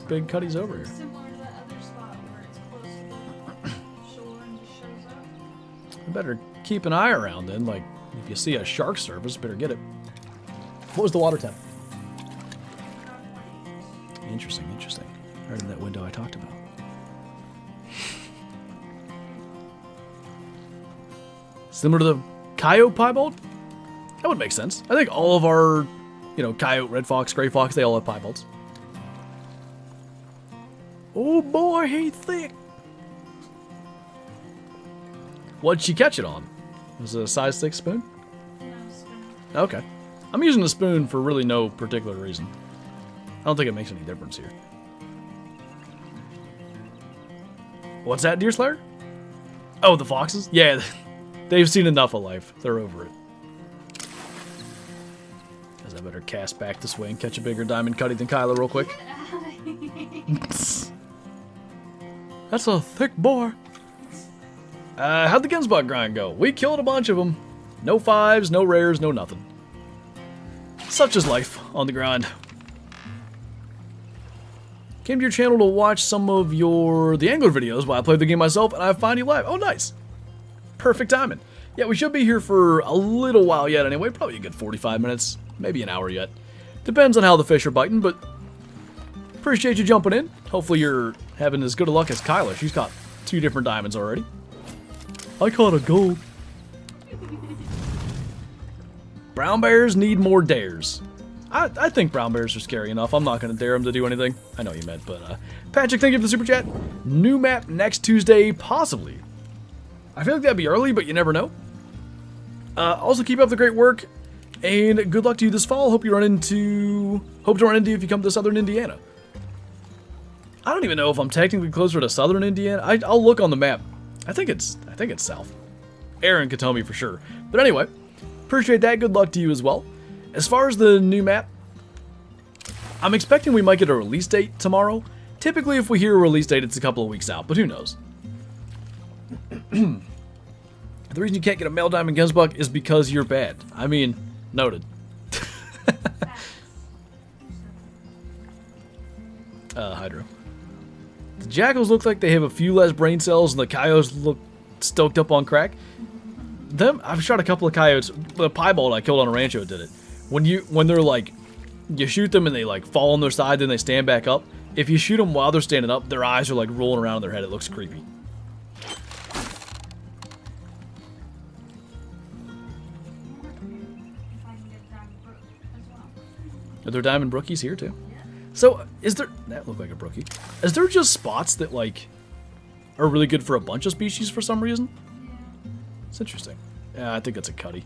big cutties over here. I better keep an eye around then, like, if you see a shark surface, better get it. What was the water temp? Interesting. Right in that window I talked about. Similar to the coyote piebald? That would make sense. I think all of our, you know, coyote, red fox, gray fox, they all have piebalds. Oh boy, he's thick. What'd she catch it on? Was it a size 6 spoon? No, spoon. Okay. I'm using the spoon for really no particular reason. I don't think it makes any difference here. What's that, Deer Slayer? Oh, the foxes? Yeah, they've seen enough of life. They're over it. Guess I better cast back this way and catch a bigger diamond cutty than Kyla real quick. That's a thick boar. How'd the Gemsbok grind go? We killed a bunch of them. No 5s, no rares, no nothing. Such is life on the grind. Came to your channel to watch some of the angler videos while I played the game myself, and I find you live. Oh, nice. Perfect timing. Yeah, we should be here for a little while yet anyway. Probably a good 45 minutes, maybe an hour yet. Depends on how the fish are biting, but appreciate you jumping in. Hopefully you're having as good a luck as Kyla. She's caught 2 different diamonds already. I caught a gold. Brown bears need more dares. I think brown bears are scary enough. I'm not going to dare them to do anything. I know you meant, but Patrick, thank you for the super chat. New map next Tuesday, possibly. I feel like that'd be early, but you never know. Also, keep up the great work, and good luck to you this fall. Hope to run into you if you come to Southern Indiana. I don't even know if I'm technically closer to Southern Indiana. I'll look on the map. I think it's south. Aaron could tell me for sure. But anyway, appreciate that. Good luck to you as well. As far as the new map, I'm expecting we might get a release date tomorrow. Typically, if we hear a release date, it's a couple of weeks out, but who knows? The reason you can't get a male diamond Gemsbok is because you're bad. I mean, noted. Hydro. The jackals look like they have a few less brain cells, and the coyotes look stoked up on crack. I've shot a couple of coyotes. The piebald I killed on a rancho did it. When they're like, you shoot them and they like fall on their side, then they stand back up. If you shoot them while they're standing up, their eyes are like rolling around in their head. It looks creepy. Are there diamond brookies here too? So, that looked like a brookie. Is there just spots that, like, are really good for a bunch of species for some reason? It's interesting. Yeah, I think that's a cutty.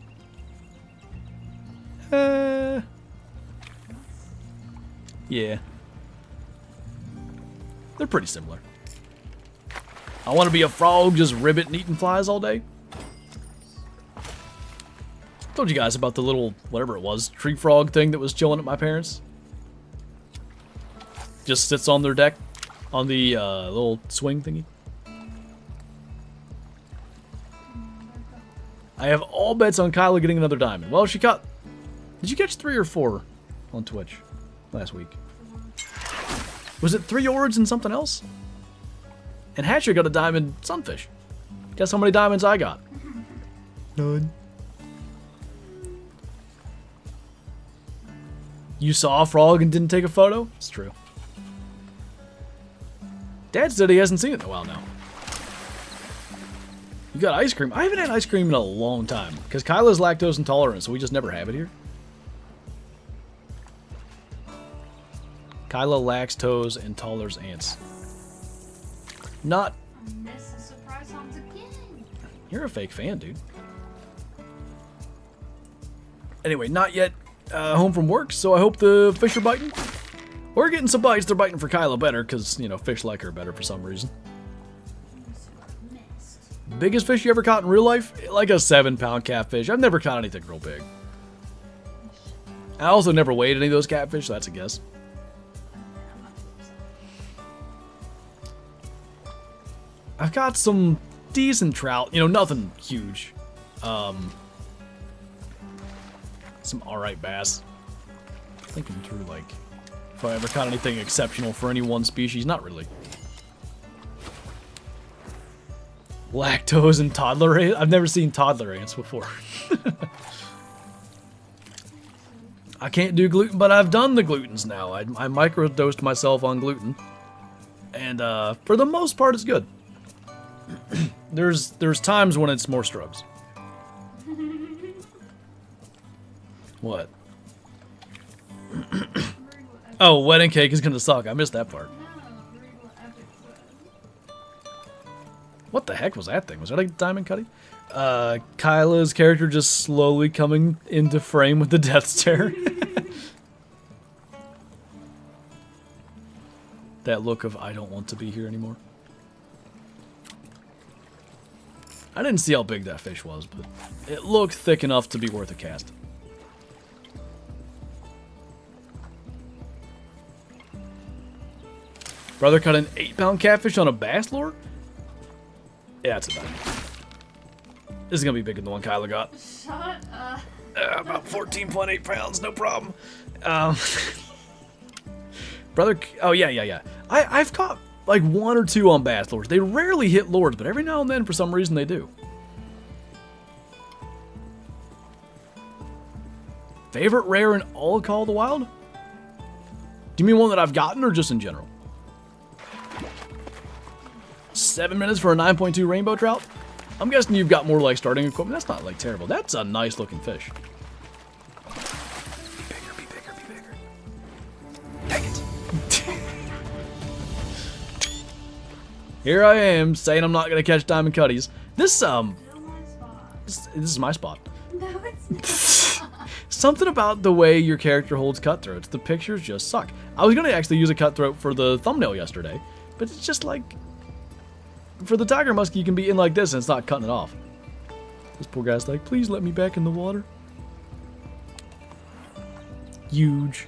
Yeah. They're pretty similar. I want to be a frog just ribbiting eating flies all day. Told you guys about the little, whatever it was, tree frog thing that was chilling at my parents'. Just sits on their deck, on the little swing thingy. I have all bets on Kyla getting another diamond. Well, she caught... Did you catch 3 or 4 on Twitch last week? Was it 3 ords and something else? And Hatcher got a diamond sunfish. Guess how many diamonds I got? None. You saw a frog and didn't take a photo? It's true. Dad said he hasn't seen it in a while now. You got ice cream? I haven't had ice cream in a long time. Because Kyla's lactose intolerant, so we just never have it here. Kyla lactose intolerance ants. Not... Surprise hunts again. You're a fake fan, dude. Anyway, not yet home from work, so I hope the fish are biting. We're getting some bites. They're biting for Kyla better because, you know, fish like her better for some reason. Biggest fish you ever caught in real life? Like a 7-pound catfish. I've never caught anything real big. I also never weighed any of those catfish, so that's a guess. I've got some decent trout. You know, nothing huge. Some alright bass. Thinking through, like... If I ever caught anything exceptional for any one species, not really. Lactose and toddler ants? I've never seen toddler ants before. I can't do gluten, but I've done the glutens now. I microdosed myself on gluten. And for the most part, it's good. There's times when it's more struggles. What? Oh, wedding cake is gonna suck. I missed that part. What the heck was that thing? Was that a diamond cutty? Kyla's character just slowly coming into frame with the death stare. That look of I don't want to be here anymore. I didn't see how big that fish was, but it looked thick enough to be worth a cast. Brother caught an 8-pound catfish on a bass lure? Yeah, that's about it. This is going to be bigger than the one Kyla got. Shut up. About 14.8 pounds, no problem. Brother, oh yeah. I've caught like 1 or 2 on bass lures. They rarely hit lures, but every now and then, for some reason, they do. Favorite rare in all of Call of the Wild? Do you mean one that I've gotten, or just in general? 7 minutes for a 9.2 rainbow trout? I'm guessing you've got more like starting equipment. That's not like terrible. That's a nice looking fish. Be bigger. Dang it. Here I am saying I'm not gonna catch diamond cutties. This is my spot. No, it's not. Something about the way your character holds cutthroats. The pictures just suck. I was gonna actually use a cutthroat for the thumbnail yesterday, but it's just like, for the tiger muskie, you can be in like this and it's not cutting it off. This poor guy's like, please let me back in the water. Huge.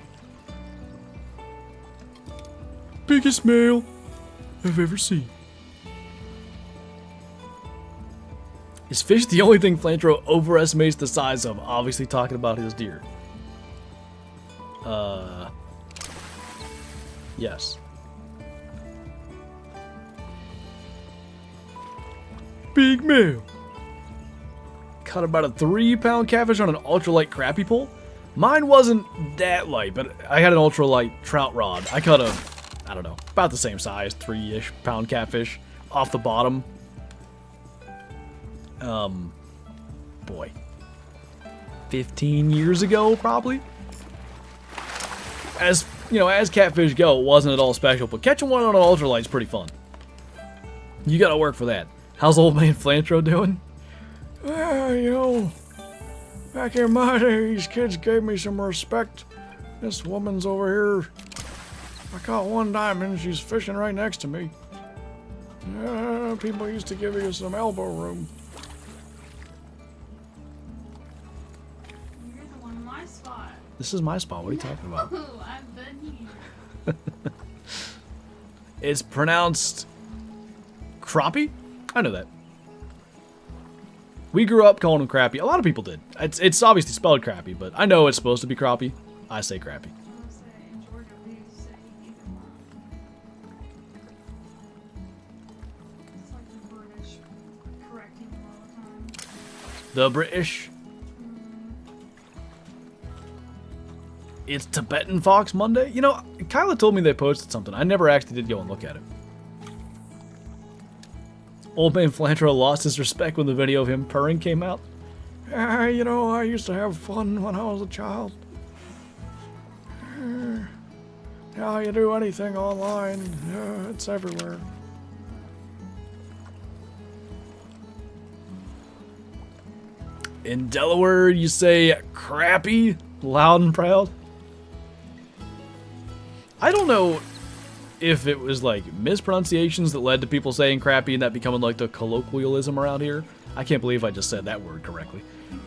Biggest male I've ever seen. Is fish the only thing Flinter overestimates the size of? Obviously talking about his deer. Yes. Big male. Caught about a 3-pound catfish on an ultralight crappie pole. Mine wasn't that light, but I had an ultralight trout rod. I caught a, I don't know, about the same size, 3-ish pound catfish off the bottom. Boy, 15 years ago, probably. As, you know, as catfish go, it wasn't at all special, but catching one on an ultralight's pretty fun. You gotta work for that. How's old man Flantro doing? Well, you know, back in my days, kids gave me some respect. This woman's over here. I caught 1 diamond, she's fishing right next to me. People used to give you some elbow room. You're the one in my spot. This is my spot, what are you talking about? Oh, I've been here. It's pronounced crappie? I know that. We grew up calling them crappie. A lot of people did. It's obviously spelled crappie, but I know it's supposed to be crappie. I say crappie. I'll say in Georgia we say either one. It's like the British correcting you all the time. The British. It's Tibetan Fox Monday? You know, Kyla told me they posted something. I never actually did go and look at it. Old man Flantro lost his respect when the video of him purring came out. You know, I used to have fun when I was a child. Now you do anything online, it's everywhere. In Delaware, you say crappy, loud and proud. I don't know if it was like mispronunciations that led to people saying crappy and that becoming like the colloquialism around here. I can't believe I just said that word correctly.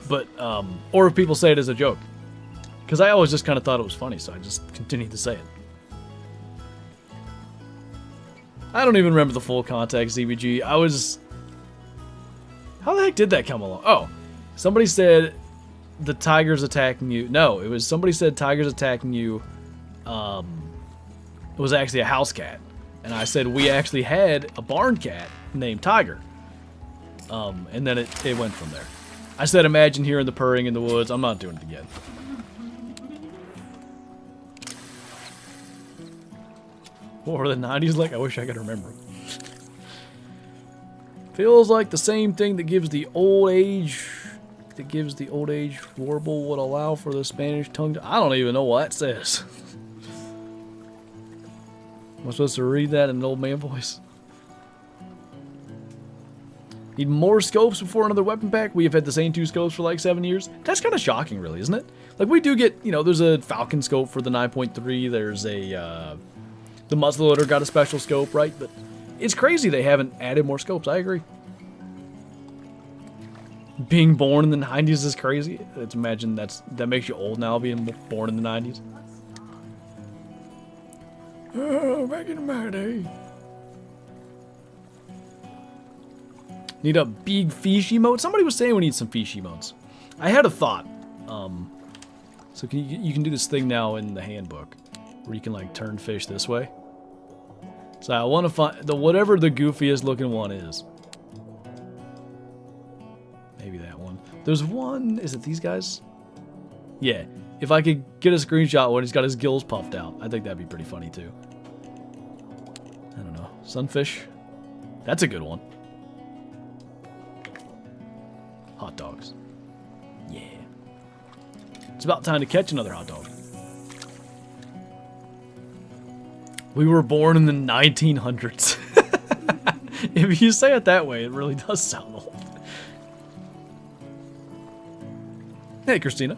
But, or if people say it as a joke. Because I always just kind of thought it was funny, so I just continued to say it. I don't even remember the full context, ZBG. How the heck did that come along? Oh, somebody said the tiger's attacking you. No, it was somebody said tiger's attacking you. It was actually a house cat. And I said we actually had a barn cat named Tiger. And then it went from there. I said imagine hearing the purring in the woods. I'm not doing it again. What were the 90s like? I wish I could remember. Feels like the same thing that gives the old age warble would allow for the Spanish tongue. I don't even know what that says. Am I supposed to read that in an old man voice? Need more scopes before another weapon pack? We have had the same 2 scopes for like 7 years. That's kind of shocking, really, isn't it? Like, we do get, you know, there's a Falcon scope for the 9.3. There's a, the muzzleloader got a special scope, right? But it's crazy they haven't added more scopes. I agree. Being born in the 90s is crazy. Let's imagine that makes you old now, being born in the 90s. Oh, back in my day. Need a big feesh emote? Somebody was saying we need some feesh emotes. I had a thought. So you can do this thing now in the handbook where you can like turn fish this way. So I want to find whatever the goofiest looking one is. Maybe that one. There's one. Is it these guys? Yeah. If I could get a screenshot when he's got his gills puffed out, I think that'd be pretty funny too. I don't know. Sunfish. That's a good one. Hot dogs. Yeah. It's about time to catch another hot dog. We were born in the 1900s. If you say it that way, it really does sound old. Hey, Christina.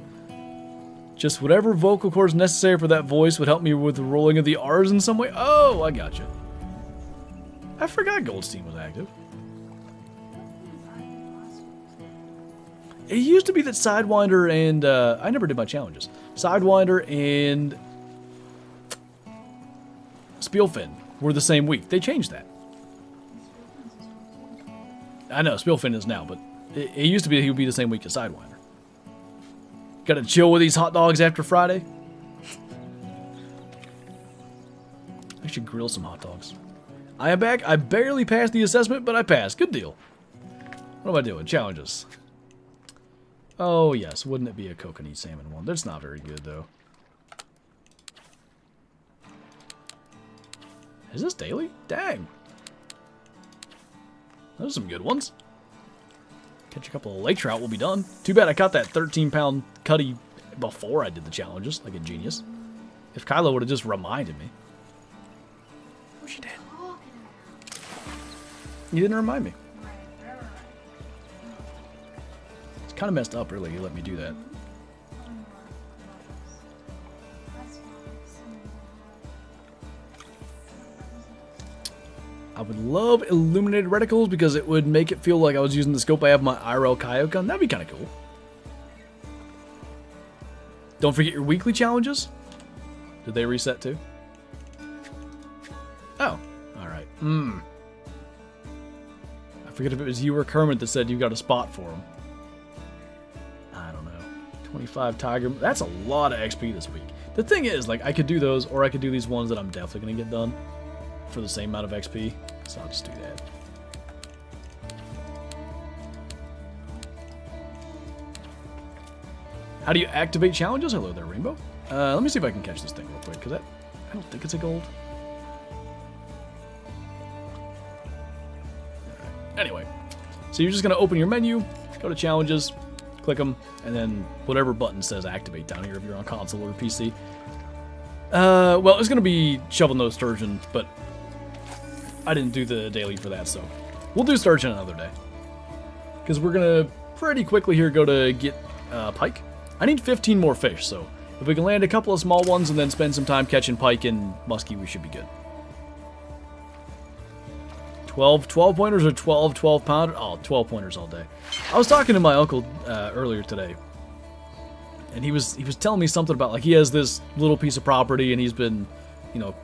Just whatever vocal cords necessary for that voice would help me with the rolling of the R's in some way. Oh, I gotcha. I forgot Goldstein was active. It used to be that Sidewinder and, I never did my challenges. Sidewinder and Spielfin were the same week. They changed that. I know, Spielfin is now, but it used to be that he would be the same week as Sidewinder. Gotta chill with these hot dogs after Friday. I should grill some hot dogs. I am back. I barely passed the assessment, but I passed. Good deal. What am I doing? Challenges. Oh, yes. Wouldn't it be a coconut salmon one? That's not very good, though. Is this daily? Dang. Those are some good ones. Catch a couple of lake trout, we'll be done. Too bad I caught that 13-pound cutty before I did the challenges, like a genius. If Kylo would have just reminded me. Oh, she did. You didn't remind me. It's kind of messed up, really, you let me do that. I would love illuminated reticles because it would make it feel like I was using the scope I have my IRL coyote gun. That'd be kind of cool. Don't forget your weekly challenges. Did they reset too? Oh, alright. I forget if it was you or Kermit that said you got a spot for him. I don't know. 25 tiger. That's a lot of XP this week. The thing is, like, I could do those, or I could do these ones that I'm definitely going to get done for the same amount of XP. So I'll just do that. How do you activate challenges? Hello there, Rainbow. Let me see if I can catch this thing real quick, because I don't think it's a gold. Right. Anyway, so you're just going to open your menu, go to challenges, click them, and then whatever button says activate down here if you're on console or PC. Well, it's going to be shovel nose sturgeon, but I didn't do the daily for that, so we'll do sturgeon another day. Because we're going to pretty quickly here go to get pike. I need 15 more fish, so if we can land a couple of small ones and then spend some time catching pike and muskie, we should be good. 12 pointers or 12 pounder? Oh, 12 pointers all day. I was talking to my uncle earlier today, and he was telling me something about, like, he has this little piece of property and he's been, you know,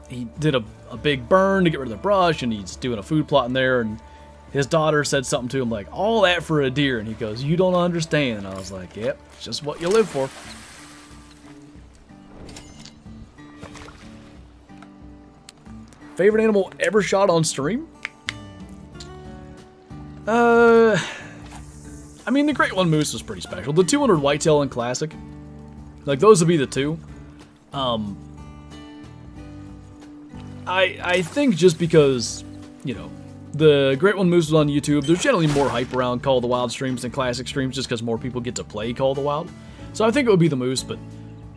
he did a big burn to get rid of the brush, and he's doing a food plot in there, and his daughter said something to him like, all that for a deer, and he goes, you don't understand. And I was like, yep, it's just what you live for. Favorite animal ever shot on stream? I mean, the Great One Moose was pretty special. The 200 Whitetail and Classic, like, those would be the two. I think just because, you know, the Great One Moose was on YouTube, there's generally more hype around Call of the Wild streams than Classic streams just because more people get to play Call of the Wild. So I think it would be the Moose, but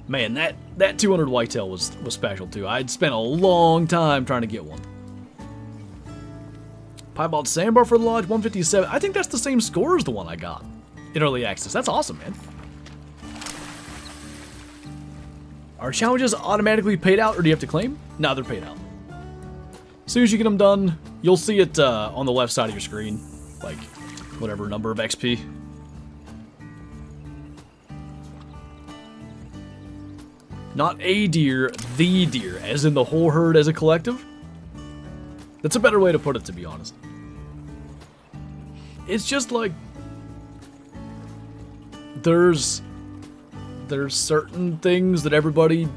man, that 200 Whitetail was special too. I'd spent a long time trying to get one. Piebald Sandbar for the Lodge, 157. I think that's the same score as the one I got in early access. That's awesome, man. Are challenges automatically paid out, or do you have to claim? No, they're paid out. As soon as you get them done, you'll see it on the left side of your screen. Like, whatever number of XP. Not a deer, the deer, as in the whole herd as a collective. That's a better way to put it, to be honest. It's just like there's certain things that everybody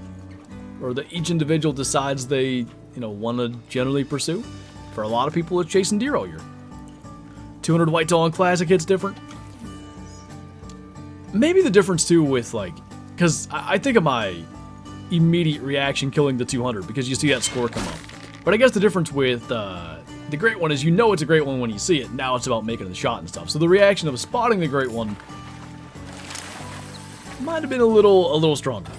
or that each individual decides they, want to generally pursue. For a lot of people, it's chasing deer all year. 200 whitetail and classic hits different. Maybe the difference too with because I think of my immediate reaction killing the 200 because you see that score come up. But I guess the difference with the great one is it's a great one when you see it. Now it's about making the shot and stuff. So the reaction of spotting the great one might have been a little stronger.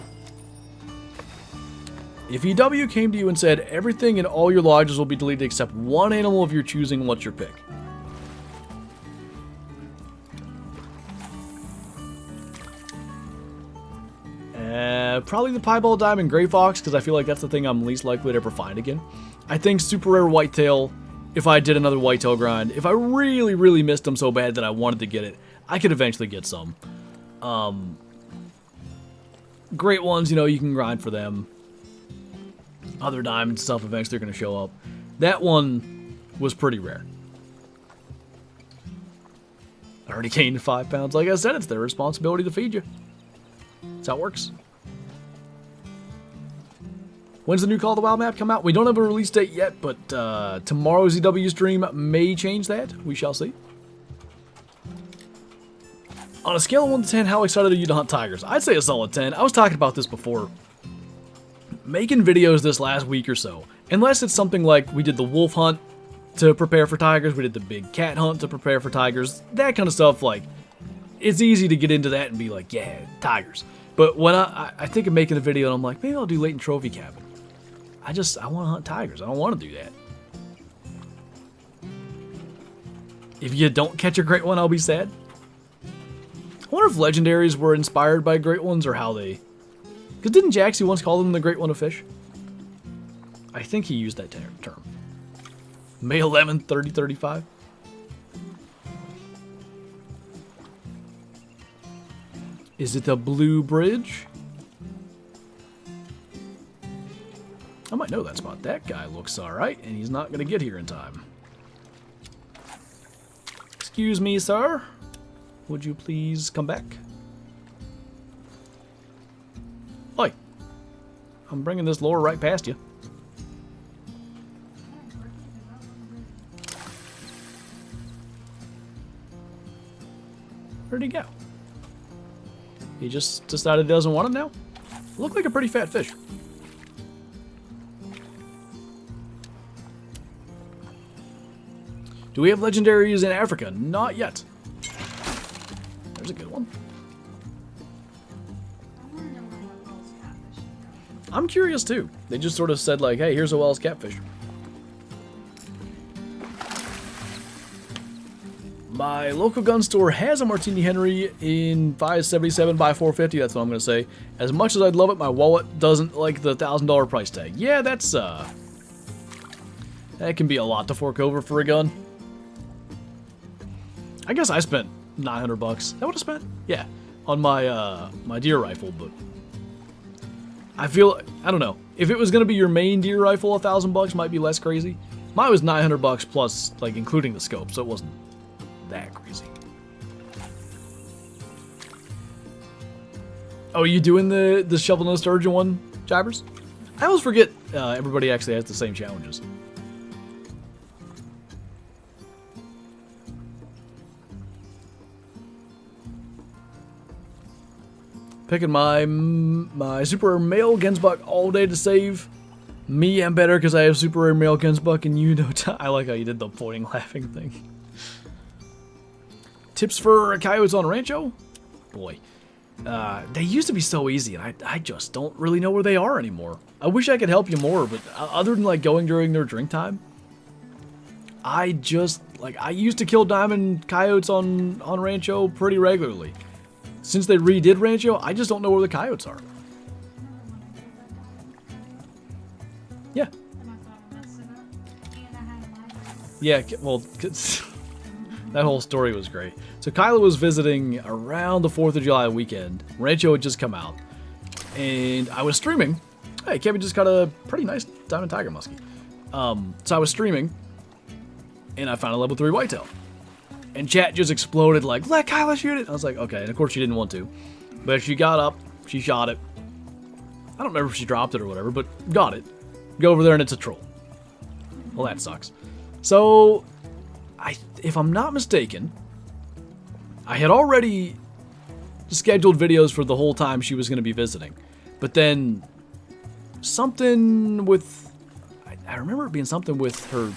If EW came to you and said everything in all your lodges will be deleted except one animal of your choosing, what's your pick? Probably the piebald diamond gray fox, because I feel like that's the thing I'm least likely to ever find again. I think super rare whitetail, if I did another whitetail grind, if I really, really missed them so bad that I wanted to get it, I could eventually get some. Great ones, you can grind for them. Other diamond stuff eventually are going to show up. That one was pretty rare. I already gained 5 pounds. Like I said, it's their responsibility to feed you. That's how it works. When's the new Call of the Wild map come out? We don't have a release date yet, but tomorrow's EW stream may change that. We shall see. On a scale of 1 to 10, how excited are you to hunt tigers? I'd say a solid 10. I was talking about this before. Making videos this last week or so, unless it's something like we did the wolf hunt to prepare for tigers, we did the big cat hunt to prepare for tigers, that kind of stuff, it's easy to get into that and be like, yeah, tigers. But when I think of making a video and I'm like, maybe I'll do latent trophy cabin. I want to hunt tigers. I don't want to do that. If you don't catch a great one, I'll be sad. I wonder if legendaries were inspired by great ones or how they... Because didn't Jaxy once call them the great one of fish? I think he used that term. May 11th, 3035. Is it the Blue Bridge? I might know that spot. That guy looks alright, and he's not going to get here in time. Excuse me, sir. Would you please come back? Oi. I'm bringing this lure right past you. Where'd he go? He just decided he doesn't want it now? Looked like a pretty fat fish. Do we have legendaries in Africa? Not yet. There's a good one. I'm curious too. They just sort of said hey, here's a Wells catfish. My local gun store has a Martini Henry in 577 by 450. That's what I'm going to say. As much as I'd love it, my wallet doesn't like the $1,000 price tag. Yeah, that can be a lot to fork over for a gun. I guess I spent $900. That would have spent? Yeah, on my my deer rifle, but I don't know. If it was going to be your main deer rifle, $1,000 might be less crazy. Mine was $900 plus, including the scope, so it wasn't that crazy. Oh, are you doing the shovel no sturgeon one, Jibers? I always forget everybody actually has the same challenges. Picking my super rare male Gemsbok all day to save. Me, I'm better because I have super rare male Gemsbok and you don't. I like how you did the pointing laughing thing. Tips for coyotes on Rancho? Boy. They used to be so easy, and I just don't really know where they are anymore. I wish I could help you more, but other than going during their drink time, I used to kill diamond coyotes on Rancho pretty regularly. Since they redid Rancho, I just don't know where the coyotes are. Yeah. Yeah, well, That whole story was great. So Kyla was visiting around the 4th of July weekend. Rancho had just come out. And I was streaming. Hey, Kevin just got a pretty nice diamond tiger muskie. So I was streaming. And I found a level 3 whitetail. And chat just exploded like, let Kyla shoot it. I was like, okay. And of course she didn't want to. But she got up. She shot it. I don't remember if she dropped it or whatever, but got it. Go over there and it's a troll. Well, that sucks. So, if I'm not mistaken, I had already scheduled videos for the whole time she was going to be visiting. But then, something with... I remember it being something with her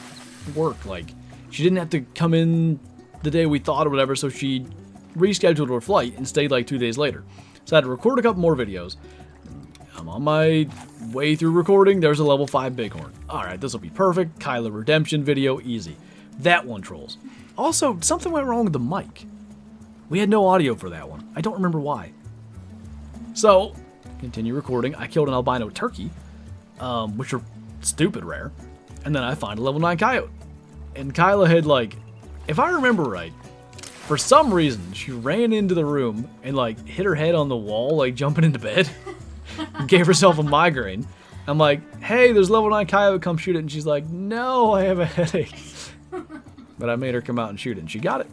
work. Like, she didn't have to come in the day we thought or whatever, so she rescheduled her flight and stayed like 2 days later. So I had to record a couple more videos. I'm on my way through recording. There's a level 5 bighorn. Alright, this will be perfect. Kyla redemption video, easy. That one trolls. Also, something went wrong with the mic. We had no audio for that one. I don't remember why. So, continue recording. I killed an albino turkey, which are stupid rare. And then I find a level 9 coyote. And Kyla had, like, if I remember right, for some reason, she ran into the room and, like, hit her head on the wall, like, jumping into bed. Gave herself a migraine. I'm like, hey, there's level 9 coyote, come shoot it. And she's like, no, I have a headache. But I made her come out and shoot it, and she got it.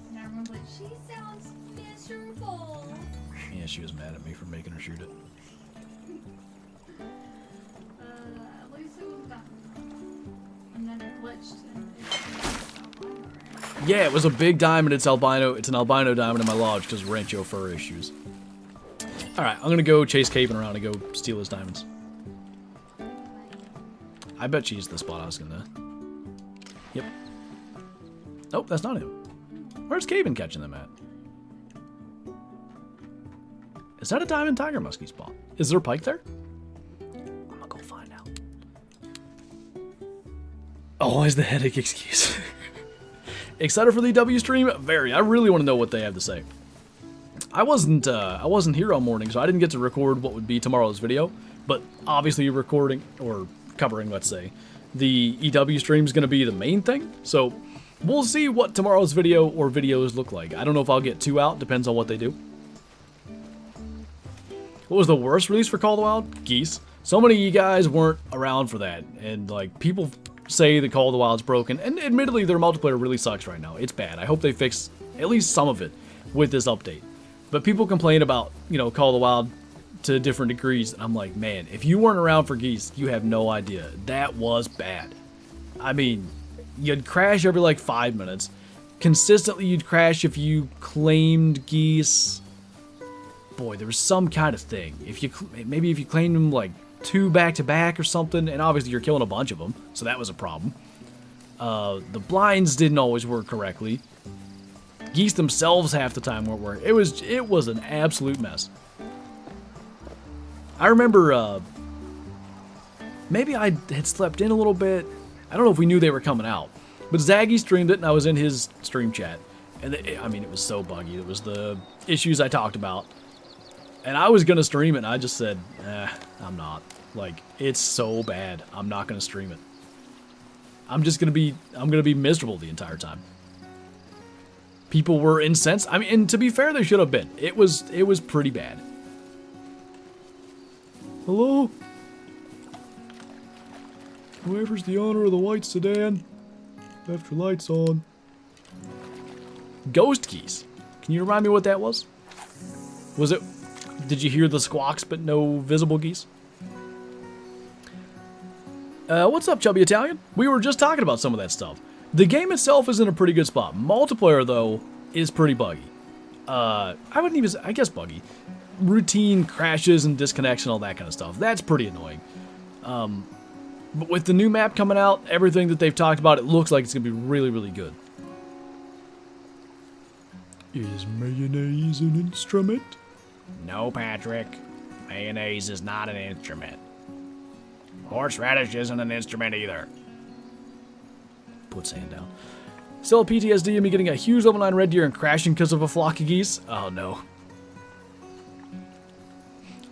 And I remember, she sounds miserable. Yeah, she was mad at me for making her shoot it. At least it was done. And then it glitched and it's albino, right? Yeah, it was a big diamond. It's albino. It's an albino diamond in my lodge because Rancho fur issues. Alright, I'm gonna go chase Caven around and go steal his diamonds. I bet she's the spot I was gonna... Yep. Nope, that's not him. Where's Caven catching them at? Is that a diamond tiger muskie spot? Is there a pike there? I'm gonna go find out. Always the headache excuse. Excited for the W stream? Very. I really want to know what they have to say. I wasn't here all morning, so I didn't get to record what would be tomorrow's video. But obviously, recording or covering, let's say, the EW stream is going to be the main thing. So we'll see what tomorrow's video or videos look like. I don't know if I'll get 2 out. Depends on what they do. What was the worst release for Call of the Wild? Geese. So many of you guys weren't around for that, and like people say the Call of the Wild's broken, and admittedly, their multiplayer really sucks right now. It's bad. I hope they fix at least some of it with this update. But people complain about, you know, Call of the Wild to different degrees. And I'm like, man, if you weren't around for Geese, you have no idea. That was bad. I mean, you'd crash every like 5 minutes. Consistently, you'd crash if you claimed Geese. Boy, there was some kind of thing. Maybe if you claimed them like 2 back-to-back or something. And obviously, you're killing a bunch of them. So that was a problem. The blinds didn't always work correctly. Geese themselves half the time weren't working. It was an absolute mess. I remember maybe I had slept in a little bit. I don't know if we knew they were coming out. But Zaggy streamed it and I was in his stream chat. And I mean, it was so buggy. It was the issues I talked about. And I was going to stream it and I just said, I'm not. Like, it's so bad. I'm not going to stream it. I'm going to be miserable the entire time. People were incensed. I mean, and to be fair, they should have been. It was pretty bad. Hello? Whoever's the owner of the white sedan, left your lights on. Ghost geese. Can you remind me what that was? Was it... Did you hear the squawks but no visible geese? What's up, Chubby Italian? We were just talking about some of that stuff. The game itself is in a pretty good spot. Multiplayer, though, is pretty buggy. I wouldn't even... I guess buggy. Routine crashes and disconnects and all that kind of stuff. That's pretty annoying. But with the new map coming out, everything that they've talked about, it looks like it's going to be really, really good. Is mayonnaise an instrument? No, Patrick. Mayonnaise is not an instrument. Horseradish isn't an instrument either. Put sand down. Still PTSD of me getting a huge level 9 red deer and crashing because of a flock of geese? Oh no.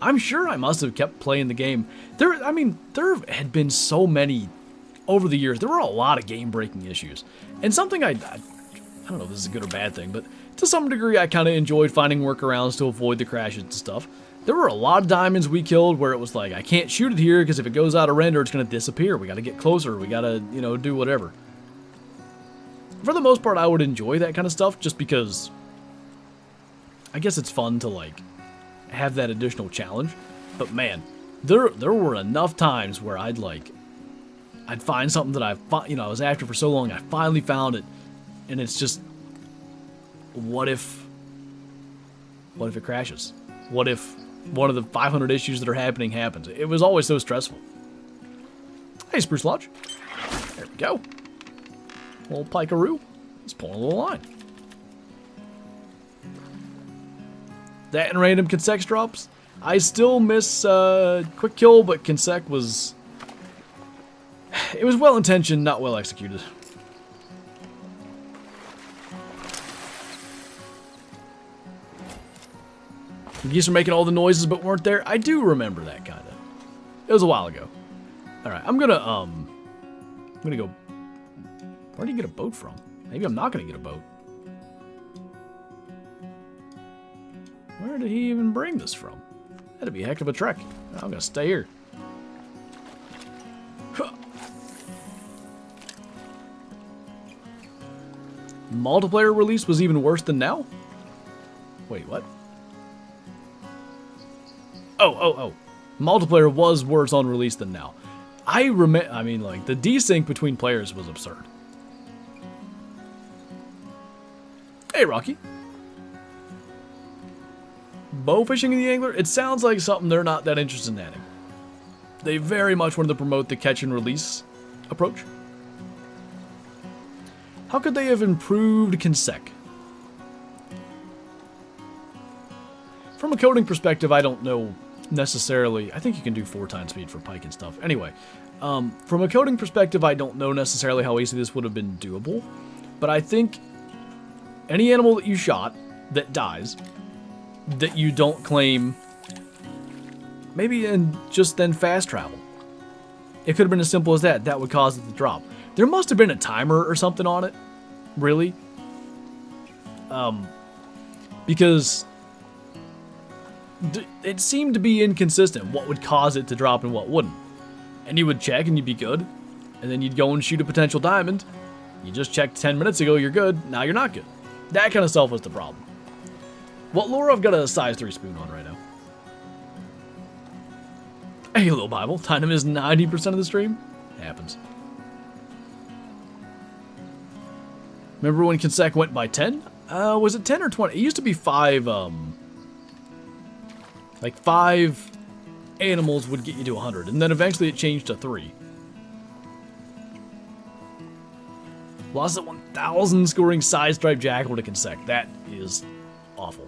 I'm sure I must have kept playing the game. There had been so many over the years. There were a lot of game-breaking issues. And something I I don't know if this is a good or bad thing, but to some degree I kind of enjoyed finding workarounds to avoid the crashes and stuff. There were a lot of diamonds we killed where it was like, I can't shoot it here because if it goes out of render, it's going to disappear. We got to get closer. We got to, you know, do whatever. For the most part, I would enjoy that kind of stuff just because I guess it's fun to, like, have that additional challenge. But man, there were enough times where I'd find something that I was after for so long, I finally found it. And it's just, what if it crashes? What if one of the 500 issues that are happening happens? It was always so stressful. Hey, Spruce Lodge. There we go. Little pikaroo. He's pulling a little line. That and random consec drops. I still miss quick kill, but consec was... It was well-intentioned, not well-executed. The geese are making all the noises but weren't there. I do remember that kind of. It was a while ago. Alright, I'm gonna go... Where do you get a boat from? Maybe I'm not gonna get a boat. Where did he even bring this from? That'd be a heck of a trek. I'm gonna stay here. Huh. Multiplayer release was even worse than now? Wait, what? Oh. Multiplayer was worse on release than now. I mean, like, the desync between players was absurd. Hey, Rocky. Bow fishing in the angler? It sounds like something they're not that interested in adding. They very much wanted to promote the catch and release approach. How could they have improved consec? From a coding perspective, I don't know necessarily. I think you can do 4 times speed for pike and stuff. Anyway, from a coding perspective, I don't know necessarily how easy this would have been doable. But I think any animal that you shot that dies, that you don't claim, maybe and just then fast travel. It could have been as simple as that. That would cause it to drop. There must have been a timer or something on it. Really? Because it seemed to be inconsistent what would cause it to drop and what wouldn't. And you would check and you'd be good. And then you'd go and shoot a potential diamond. You just checked 10 minutes ago, you're good. Now you're not good. That kind of stuff was the problem. What lure? I've got a size 3 spoon on right now. Hey, little Bible. Time to miss 90% of the stream? Happens. Remember when consec went by 10? Was it 10 or 20? It used to be 5, like 5 animals would get you to 100. And then eventually it changed to 3. Lost at 1,000 scoring side-striped jackal to consec. That is awful.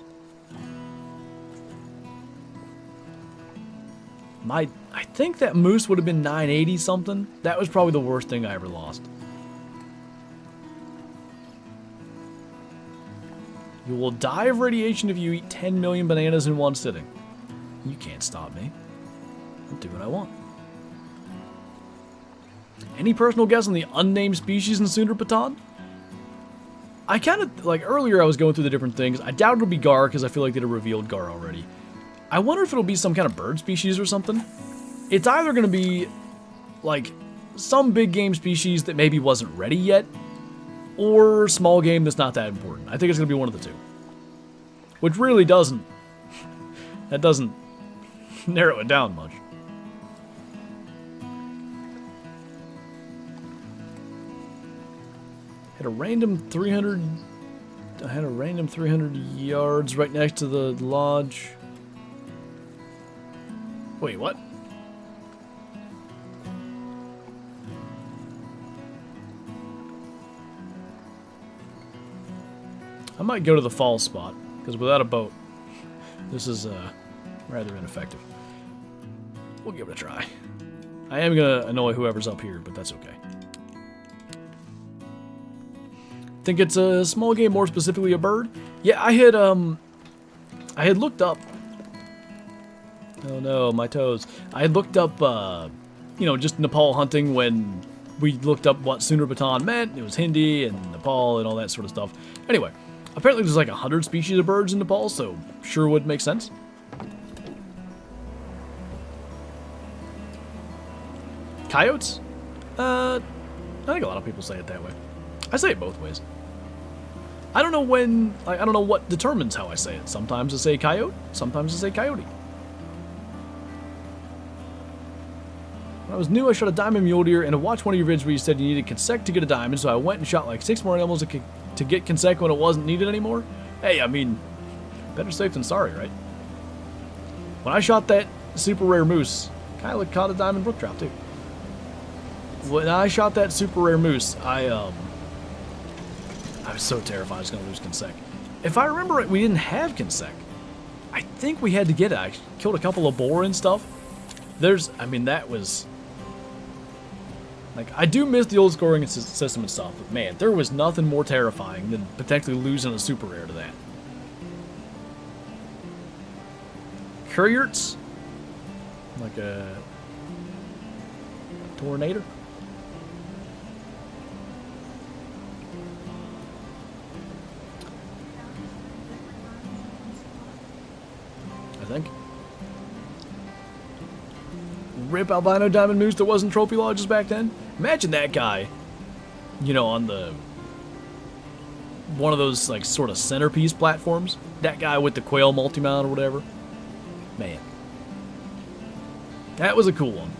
I think that moose would have been 980 something. That was probably the worst thing I ever lost. You will die of radiation if you eat 10 million bananas in one sitting. You can't stop me. I'll do what I want. Any personal guess on the unnamed species in Sundarpatan? I kind of, like, earlier I was going through the different things. I doubt it'll be Gurr, because I feel like they'd have revealed Gurr already. I wonder if it'll be some kind of bird species or something. It's either going to be, like, some big game species that maybe wasn't ready yet, or small game that's not that important. I think it's going to be one of the two. Which really doesn't, that doesn't narrow it down much. Had a random 300, I had a random 300 yards right next to the lodge. Wait, what? I might go to the fall spot, because without a boat, this is rather ineffective. We'll give it a try. I am going to annoy whoever's up here, but that's okay. Think it's a small game, more specifically a bird? Yeah, I had looked up. Oh no, my toes. I had looked up, you know, just Nepal hunting when we looked up what Sundarban meant. It was Hindi and Nepal and all that sort of stuff. Anyway, apparently there's like 100 species of birds in Nepal, so sure would make sense. Coyotes? I think a lot of people say it that way. I say it both ways. I don't know when, like, I don't know what determines how I say it. Sometimes I say coyote, sometimes I say coyote. When I was new, I shot a diamond mule deer, and I watched one of your vids where you said you needed consec to get a diamond, so I went and shot like 6 more animals to get consec when it wasn't needed anymore. Hey, I mean, better safe than sorry, right? When I shot that super rare moose, Kyla caught a diamond brook trout too. When I shot that super rare moose, I was so terrified I was going to lose consec. If I remember right, we didn't have consec. I think we had to get it. I killed a couple of boar and stuff. I mean, that was... Like, I do miss the old scoring system and stuff, but man, there was nothing more terrifying than potentially losing a super rare to that. Courierts? Like a tornado? I think. Rip albino diamond moose that wasn't trophy lodges back then. Imagine that guy, you know, on the one of those like sort of centerpiece platforms. That guy with the quail multi-mount or whatever. Man, that was a cool one.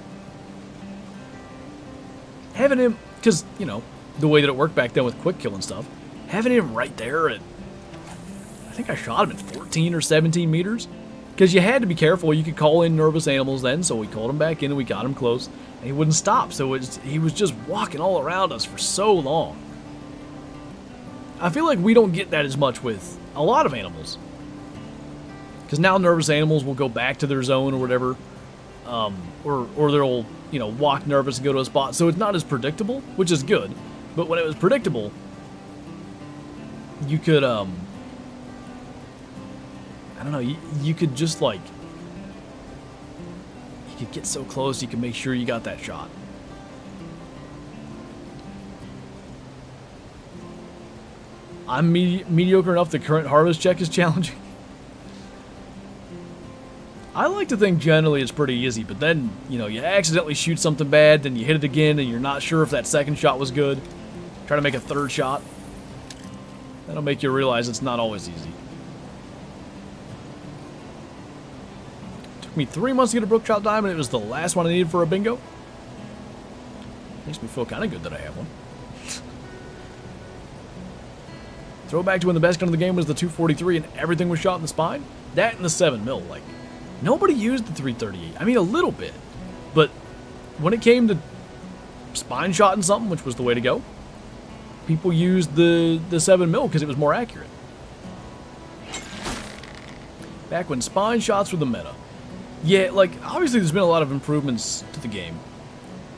Having him, because you know the way that it worked back then with quick kill and stuff. Having him right there at, I think I shot him at 14 or 17 meters. Because you had to be careful. You could call in nervous animals then, so we called him back in and we got him close. And he wouldn't stop, so he was just walking all around us for so long. I feel like we don't get that as much with a lot of animals. Because now nervous animals will go back to their zone or whatever. Or they'll, you know, walk nervous and go to a spot. So it's not as predictable, which is good. But when it was predictable, you could, I don't know, you could just like, you could get so close you can make sure you got that shot. I'm mediocre enough the current harvest check is challenging. I like to think generally it's pretty easy, but then, you know, you accidentally shoot something bad, then you hit it again and you're not sure if that second shot was good. Try to make a third shot. That'll make you realize it's not always easy. Took me 3 months to get a brook trout diamond. It was the last one I needed for a bingo. Makes me feel kind of good that I have one. Throwback to when the best gun in the game was the 243 and everything was shot in the spine. That and the 7mm. Like, nobody used the 338. I mean, a little bit. But when it came to spine shot and something, which was the way to go, people used the 7mm because it was more accurate. Back when spine shots were the meta. Yeah, like, obviously there's been a lot of improvements to the game.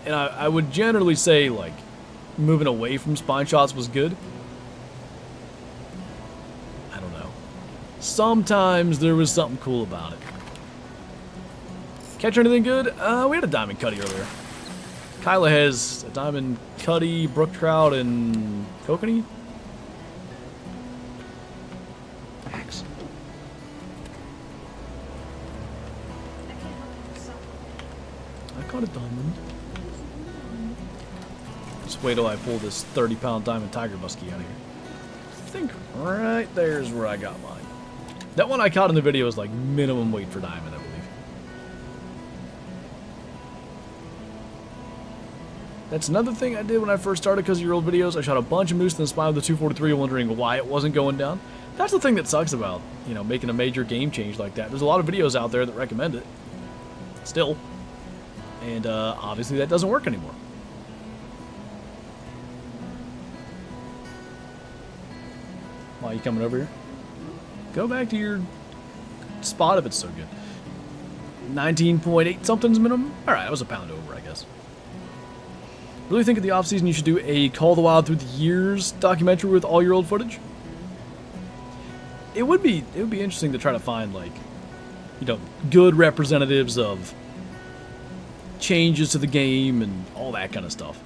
And I would generally say, like, moving away from spine shots was good. I don't know. Sometimes there was something cool about it. Catch anything good? We had a diamond cutty earlier. Kyla has a diamond cutty, brook trout, and kokanee. Axe. I caught a diamond. Just wait till I pull this 30-pound diamond tiger muskie out of here. I think right there's where I got mine. That one I caught in the video is like minimum weight for diamond, I believe. That's another thing I did when I first started because of your old videos. I shot a bunch of moose in the spine with the 243 wondering why it wasn't going down. That's the thing that sucks about, you know, making a major game change like that. There's a lot of videos out there that recommend it. Still. And obviously that doesn't work anymore. Why are you coming over here? Go back to your spot if it's so good. 19.8 something's minimum? Alright, that was a pound over, I guess. Really think in the off-season you should do a Call of the Wild Through the Years documentary with all your old footage? It would be interesting to try to find, like, you know, good representatives of changes to the game and all that kind of stuff.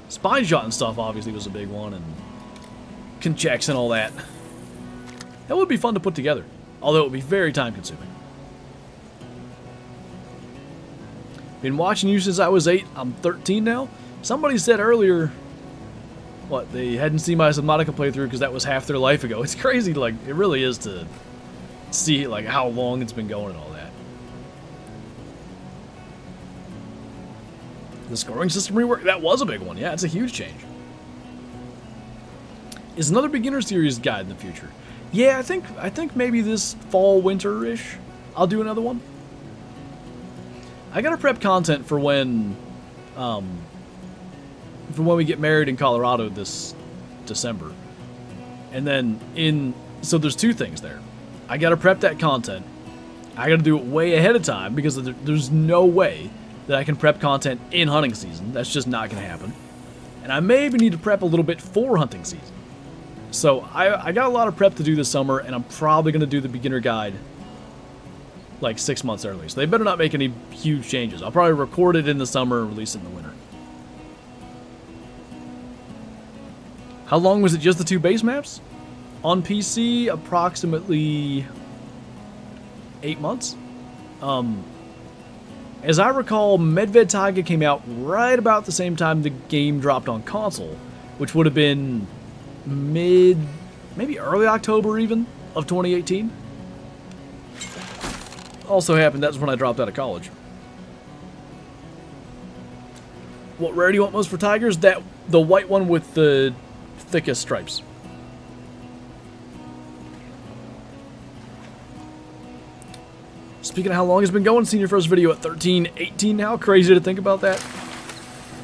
Spine shot and stuff obviously was a big one, and conchecks and all that. That would be fun to put together, although it would be very time consuming. Been watching you since I was 8. I'm 13 now. Somebody said earlier, what, they hadn't seen my Subnautica playthrough because that was half their life ago. It's crazy, like, it really is to see, like, how long it's been going and all that. The scoring system rework, that was a big one. Yeah, it's a huge change. Is another beginner series guide in the future? Yeah, I think maybe this fall, winter-ish, I'll do another one. I gotta prep content for when we get married in Colorado this December. And then so there's 2 things there. I gotta prep that content. I gotta do it way ahead of time because there's no way that I can prep content in hunting season. That's just not gonna happen. And I may even need to prep a little bit for hunting season. So I got a lot of prep to do this summer, and I'm probably gonna do the beginner guide like 6 months early. So they better not make any huge changes. I'll probably record it in the summer and release it in the winter. How long was it just the 2 base maps? On PC, approximately 8 months. As I recall, Medved Taiga came out right about the same time the game dropped on console, which would have been maybe early October even, of 2018. Also happened, that's when I dropped out of college. What rare do you want most for tigers? The white one with the thickest stripes. Speaking of how long it's been going, seen your first video at 13, 18 now. Crazy to think about that.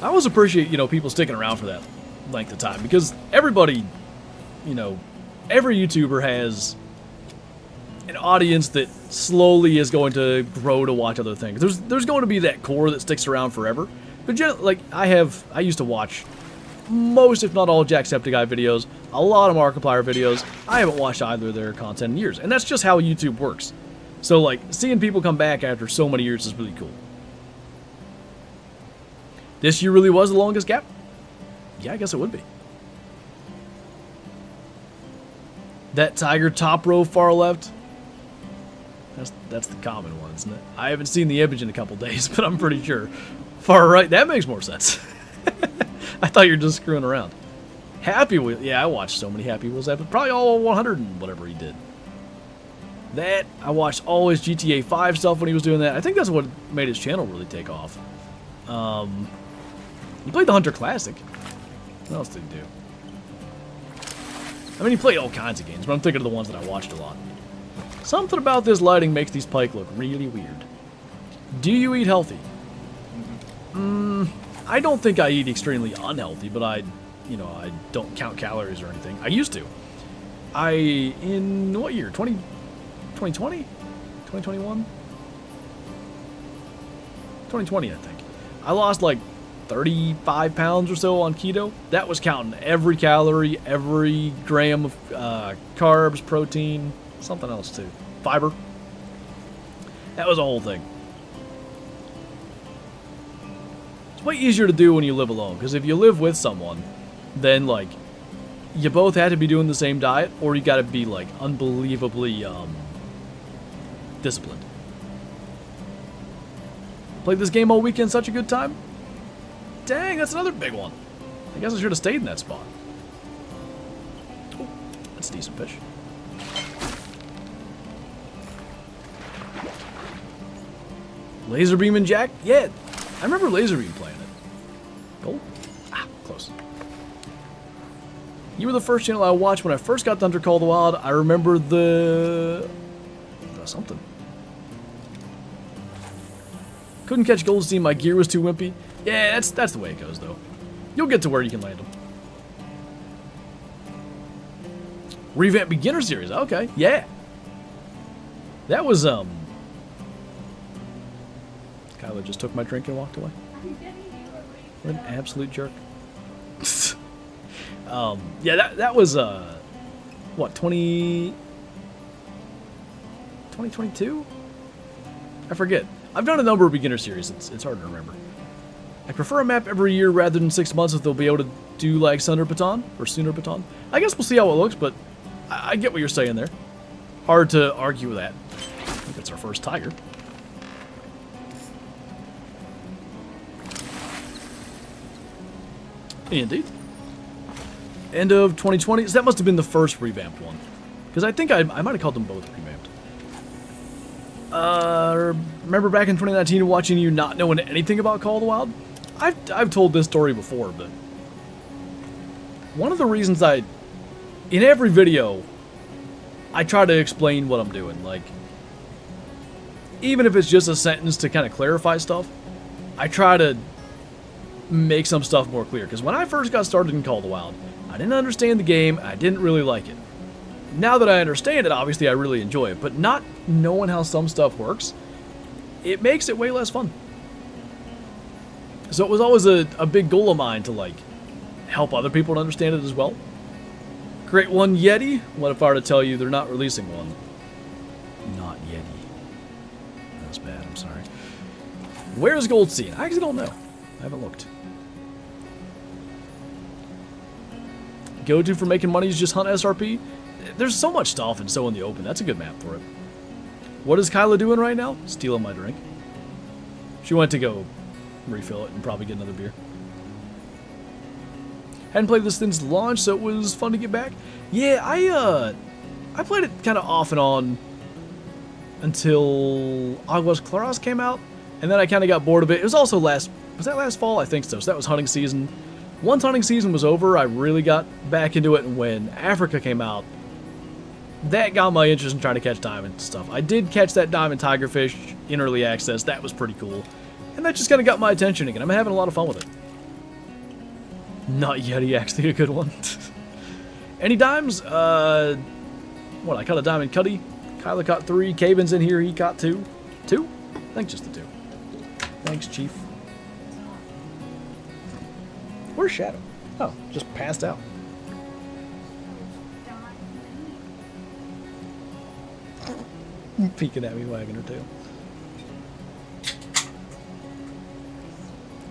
I always appreciate, people sticking around for that length of time, because everybody, every YouTuber has an audience that slowly is going to grow to watch other things. There's going to be that core that sticks around forever. But like I used to watch most, if not all, JaxyBeard videos, a lot of Markiplier videos. I haven't watched either of their content in years, and that's just how YouTube works. So like seeing people come back after so many years is really cool. This year really was the longest gap? Yeah, I guess it would be. That tiger top row far left. That's the common one, isn't it? I haven't seen the image in a couple days, but I'm pretty sure. Far right, that makes more sense. I thought you were just screwing around. Happy Wheels, yeah, I watched so many Happy Wheels episodes, probably all 100 and whatever he did. That, I watched all his GTA 5 stuff when he was doing that. I think that's what made his channel really take off. He played the Hunter Classic. What else did he do? I mean, he played all kinds of games, but I'm thinking of the ones that I watched a lot. Something about this lighting makes these pike look really weird. Do you eat healthy? I don't think I eat extremely unhealthy, but I don't count calories or anything. I used to. In what year? 2020? 2021? 2020, I think. I lost like 35 pounds or so on keto. That was counting every calorie, every gram of carbs, protein, something else too. Fiber. That was the whole thing. It's way easier to do when you live alone, because if you live with someone, then like you both had to be doing the same diet, or you got to be like unbelievably disciplined. Played this game all weekend, such a good time. Dang, that's another big one. I guess I should have stayed in that spot. Oh, that's a decent fish. Laser beam and jack? Yeah, I remember laser beam playing it. Gold? Ah, close. You were the first channel I watched when I first got to Hunter Call of the Wild. I remember the something. Couldn't catch Goldstein, my gear was too wimpy. Yeah, that's the way it goes, though. You'll get to where you can land them. Revamp Beginner Series, okay, yeah. That was, Kyler just took my drink and walked away. What an absolute jerk. Yeah, that was, what, 2022? I forget. I've done a number of beginner series. It's hard to remember. I prefer a map every year rather than 6 months if they'll be able to do like Sooner Baton. I guess we'll see how it looks, but I get what you're saying there. Hard to argue with that. I think that's our first tiger. Indeed. End of 2020. So that must have been the first revamped one. Because I think I might have called them both revamped. Remember back in 2019 watching you not knowing anything about Call of the Wild? I've told this story before, but one of the reasons in every video, I try to explain what I'm doing. Like, even if it's just a sentence to kind of clarify stuff, I try to make some stuff more clear. Because when I first got started in Call of the Wild, I didn't understand the game, I didn't really like it. Now that I understand it, obviously I really enjoy it, but not knowing how some stuff works, it makes it way less fun. So it was always a big goal of mine to, like, help other people to understand it as well. Create one Yeti? What if I were to tell you they're not releasing one? Not Yeti. That's bad, I'm sorry. Where's Goldstein? I actually don't know. I haven't looked. Go-to for making money is just hunt SRP? There's so much stuff and so in the open. That's a good map for it. What is Kyla doing right now? Stealing my drink. She went to go refill it and probably get another beer. Hadn't played this since launch, so it was fun to get back. Yeah, I played it kind of off and on until Aguas Claras came out, and then I kind of got bored of it. It was also was that last fall? I think so. So that was hunting season. Once hunting season was over, I really got back into it, and when Africa came out, that got my interest in trying to catch diamond stuff. I did catch that diamond tigerfish in early access. That was pretty cool. And that just kind of got my attention again. I'm having a lot of fun with it. Not Yeti, actually a good one. Any dimes? What, I caught a diamond cutty. Kyla caught 3. Caven's in here, he caught 2. 2? I think just the 2. Thanks, Chief. Where's Shadow? Oh, just passed out. Peeking at me, wagging her tail.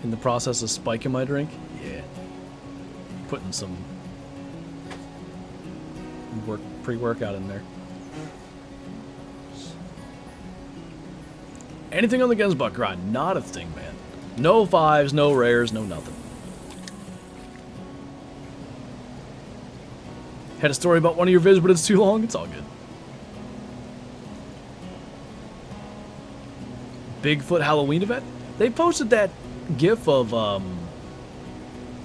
In the process of spiking my drink? Yeah. Putting some pre-workout in there. Anything on the Gemsbok grind? Not a thing, man. No 5s, no rares, no nothing. Had a story about one of your vids, but it's too long. It's all good. Bigfoot Halloween event? They posted that gif of,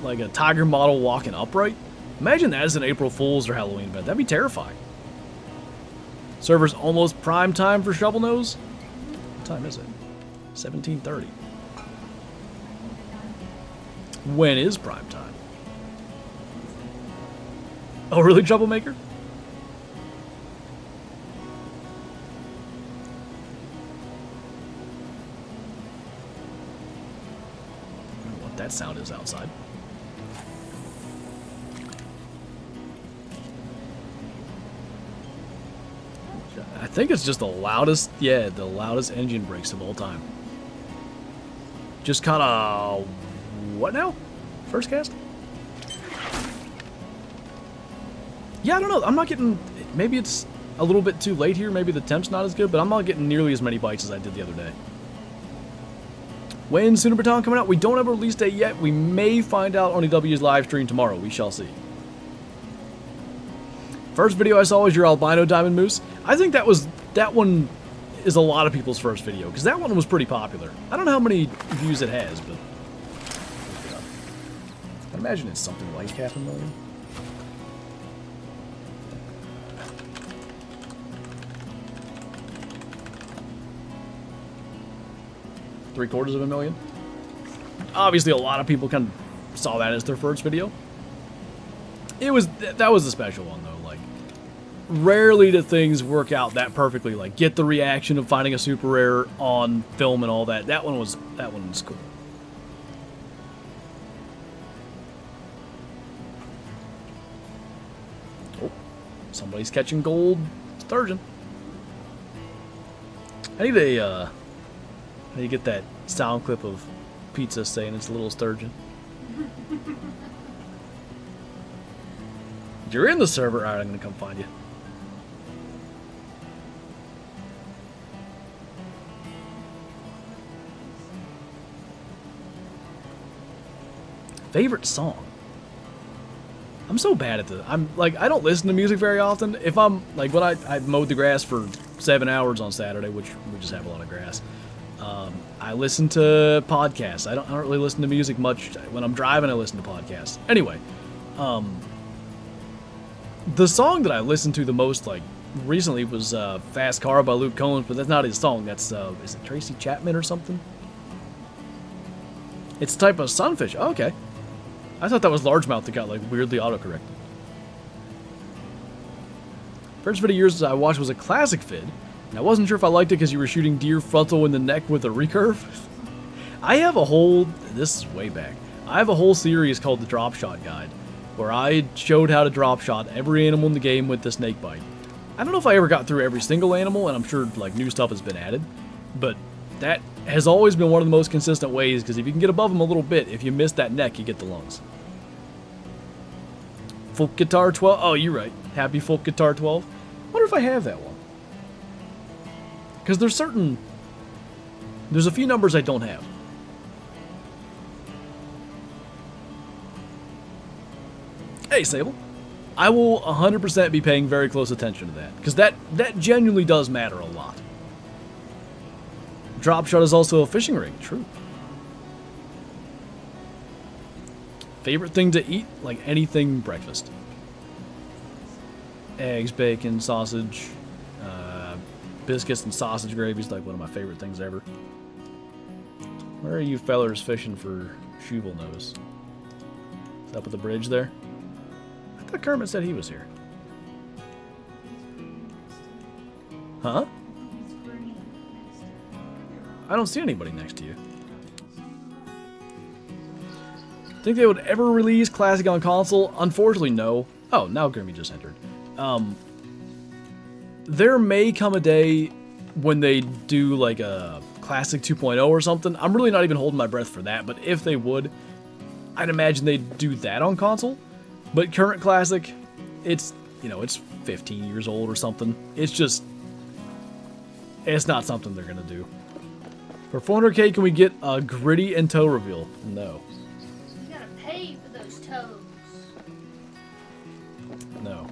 like a tiger model walking upright. Imagine that as an April Fool's or Halloween event. That'd be terrifying. Server's almost prime time for Shovel Nose. What time is it? 17:30. When is prime time? Oh, really, Troublemaker? I don't know what that sound is outside. I think it's just the loudest, yeah, the loudest engine brakes of all time. Just caught a, what now? First cast? Yeah, I don't know. I'm not getting, maybe it's a little bit too late here. Maybe the temp's not as good, but I'm not getting nearly as many bites as I did the other day. When Sooner Baton coming out? We don't have a release date yet. We may find out on EW's live stream tomorrow. We shall see. First video I saw was your albino diamond moose. I think that one is a lot of people's first video, because that one was pretty popular. I don't know how many views it has, but I imagine it's something like 500,000. $750,000. Obviously, a lot of people kind of saw that as their first video. That was a special one though. Like, rarely do things work out that perfectly. Like, get the reaction of finding a super rare on film and all that. That one was cool. Oh, somebody's catching gold sturgeon. I need to get that sound clip of pizza saying it's a little sturgeon. You're in the server. Alright, I'm gonna come find you. Favorite song? I'm so bad at this. I'm like, I don't listen to music very often. If I'm like, when I mowed the grass for 7 hours on Saturday, which we just have a lot of grass. I listen to podcasts. I don't really listen to music much. When I'm driving, I listen to podcasts. Anyway, the song that I listened to the most, like, recently was Fast Car by Luke Combs, but that's not his song. That's, is it Tracy Chapman or something? It's a type of sunfish. Oh, okay. I thought that was largemouth that got, like, weirdly autocorrected. First video of yours I watched was a classic vid. And I wasn't sure if I liked it because you were shooting deer frontal in the neck with a recurve. I have a whole, this is way back, I have a whole series called the Drop Shot Guide, where I showed how to drop shot every animal in the game with the snake bite. I don't know if I ever got through every single animal, and I'm sure like new stuff has been added, but that has always been one of the most consistent ways, because if you can get above them a little bit, if you miss that neck, you get the lungs. Folk Guitar 12, oh, you're right. Happy Folk Guitar 12. I wonder if I have that one. Because there's a few numbers I don't have. Hey, Sable. I will 100% be paying very close attention to that. Because that genuinely does matter a lot. Drop shot is also a fishing rig. True. Favorite thing to eat? Like anything breakfast. Eggs, bacon, sausage, biscuits and sausage gravy is like one of my favorite things ever. Where are you fellers fishing for shovel nose? Is that up at the bridge there? I thought Kermit said he was here. Huh? I don't see anybody next to you. Think they would ever release Classic on console? Unfortunately, no. Oh, now Grimmy just entered. There may come a day when they do like a Classic 2.0 or something. I'm really not even holding my breath for that, but if they would, I'd imagine they'd do that on console. But current Classic, it's, you know, it's 15 years old or something. It's just, it's not something they're gonna do. For 400k, can we get a gritty and toe reveal? No. You gotta pay for those toes. No.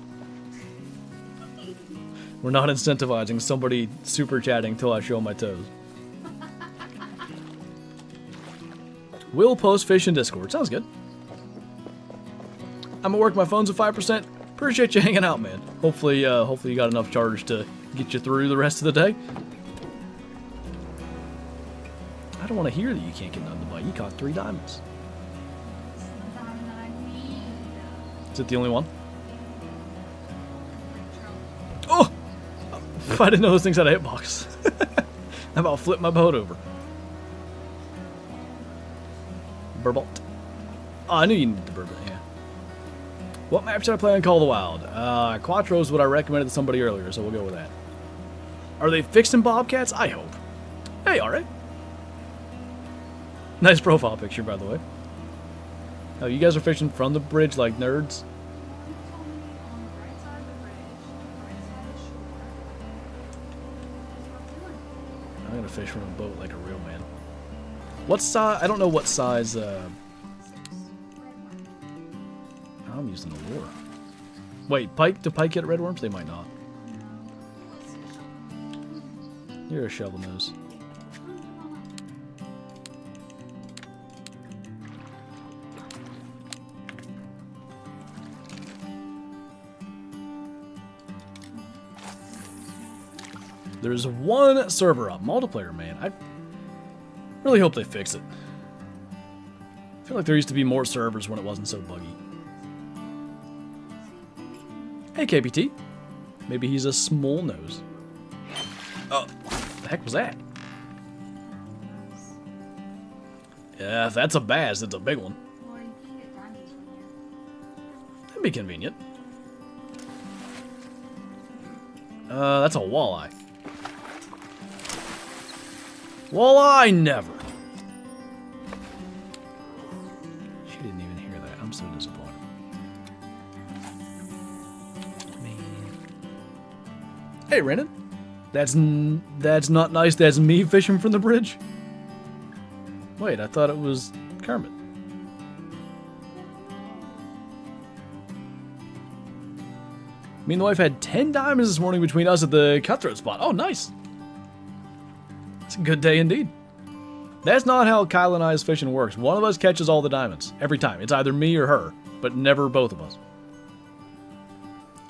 We're not incentivizing somebody super chatting till I show my toes. We'll post fish in Discord. Sounds good. I'm at work. My phone's at 5%. Appreciate you hanging out, man. Hopefully you got enough charge to get you through the rest of the day. I don't want to hear that you can't get none to bite. You caught 3 diamonds. It's the diamond that I need. Is it the only one? Oh! If I didn't know those things had a hitbox. I about flipped my boat over. Burbolt. Oh, I knew you needed the Burbolt, yeah. What map should I play on Call of the Wild? Quattro is what I recommended to somebody earlier, so we'll go with that. Are they fixing Bobcats? I hope. Hey, alright. Nice profile picture, by the way. Oh, you guys are fishing from the bridge like nerds? I'm gonna fish from a boat like a real man. What size? I don't know what size. I'm using the lure. Wait, pike? Do pike get red worms? They might not. You're a shovel nose. There's one server up. Multiplayer, man. I really hope they fix it. I feel like there used to be more servers when it wasn't so buggy. Hey, KPT. Maybe he's a small nose. Oh, what the heck was that? Yeah, if that's a bass, it's a big one. Well, you can get diamonds from here. That'd be convenient. That's a walleye. Walleye, never. Hey, Renan. That's not nice. That's me fishing from the bridge. Wait, I thought it was Kermit. Me and the wife had 10 diamonds this morning between us at the cutthroat spot. Oh, nice. It's a good day indeed. That's not how Kyle and I's fishing works. One of us catches all the diamonds. Every time. It's either me or her. But never both of us.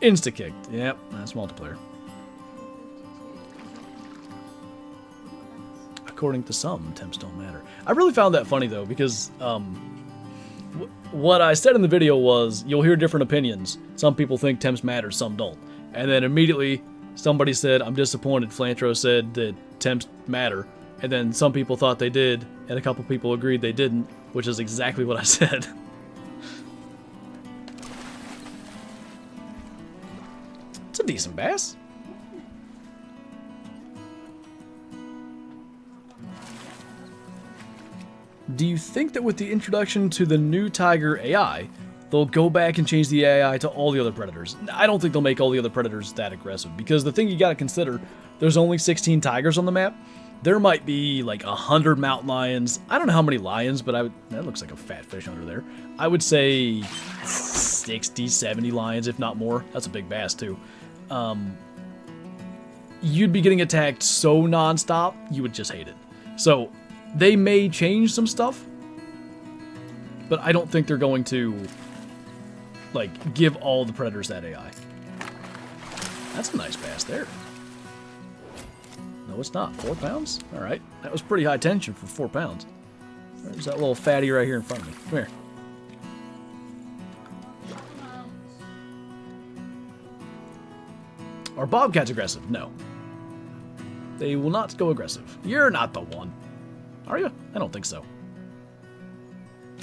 Insta-kicked. Yep, that's multiplayer. According to some, temps don't matter. I really found that funny, though, because what I said in the video was, you'll hear different opinions. Some people think temps matter, some don't. And then immediately, somebody said, I'm disappointed. Flantro said that temps matter. And then some people thought they did, and a couple people agreed they didn't, which is exactly what I said. It's a decent bass. Do you think that with the introduction to the new Tiger AI, they'll go back and change the AI to all the other predators? I don't think they'll make all the other predators that aggressive, because the thing you gotta consider, there's only 16 tigers on the map. There might be like 100 mountain lions. I don't know how many lions, but that looks like a fat fish under there. I would say 60, 70 lions, if not more. That's a big bass too. You'd be getting attacked so nonstop, you would just hate it. So they may change some stuff, but I don't think they're going to like give all the predators that AI. That's a nice bass there. No, it's not. 4 pounds? All right. That was pretty high tension for 4 pounds. There's that little fatty right here in front of me. Come here. Are bobcats aggressive? No. They will not go aggressive. You're not the one. Are you? I don't think so.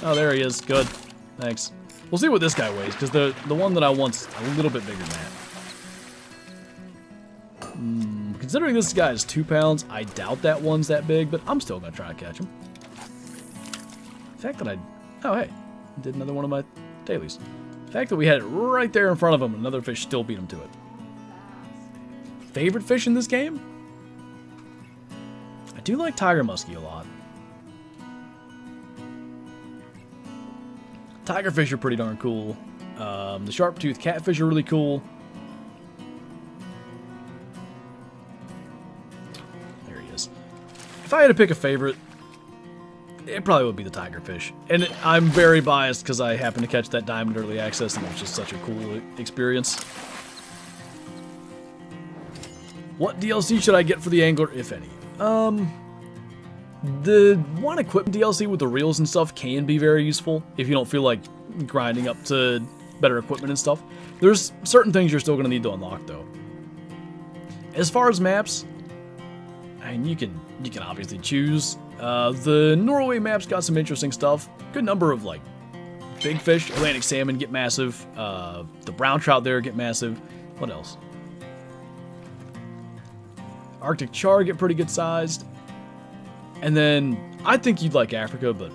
Oh, there he is. Good. Thanks. We'll see what this guy weighs, because the one that I want's a little bit bigger than that. Considering this guy is 2 pounds, I doubt that one's that big, but I'm still going to try to catch him. The fact that oh, hey. Did another one of my dailies. The fact that we had it right there in front of him, another fish still beat him to it. Favorite fish in this game? I do like tiger muskie a lot. Tigerfish are pretty darn cool. The sharp-toothed catfish are really cool. There he is. If I had to pick a favorite, it probably would be the tigerfish. And I'm very biased because I happened to catch that diamond early access and it was just such a cool experience. What DLC should I get for the angler, if any? The one equipment DLC with the reels and stuff can be very useful if you don't feel like grinding up to better equipment and stuff. There's certain things you're still going to need to unlock, though. As far as maps, I mean, you can obviously choose. The Norway map's got some interesting stuff. Good number of, like, big fish. Atlantic salmon get massive. The brown trout there get massive. What else? Arctic char get pretty good sized. And then, I think you'd like Africa, but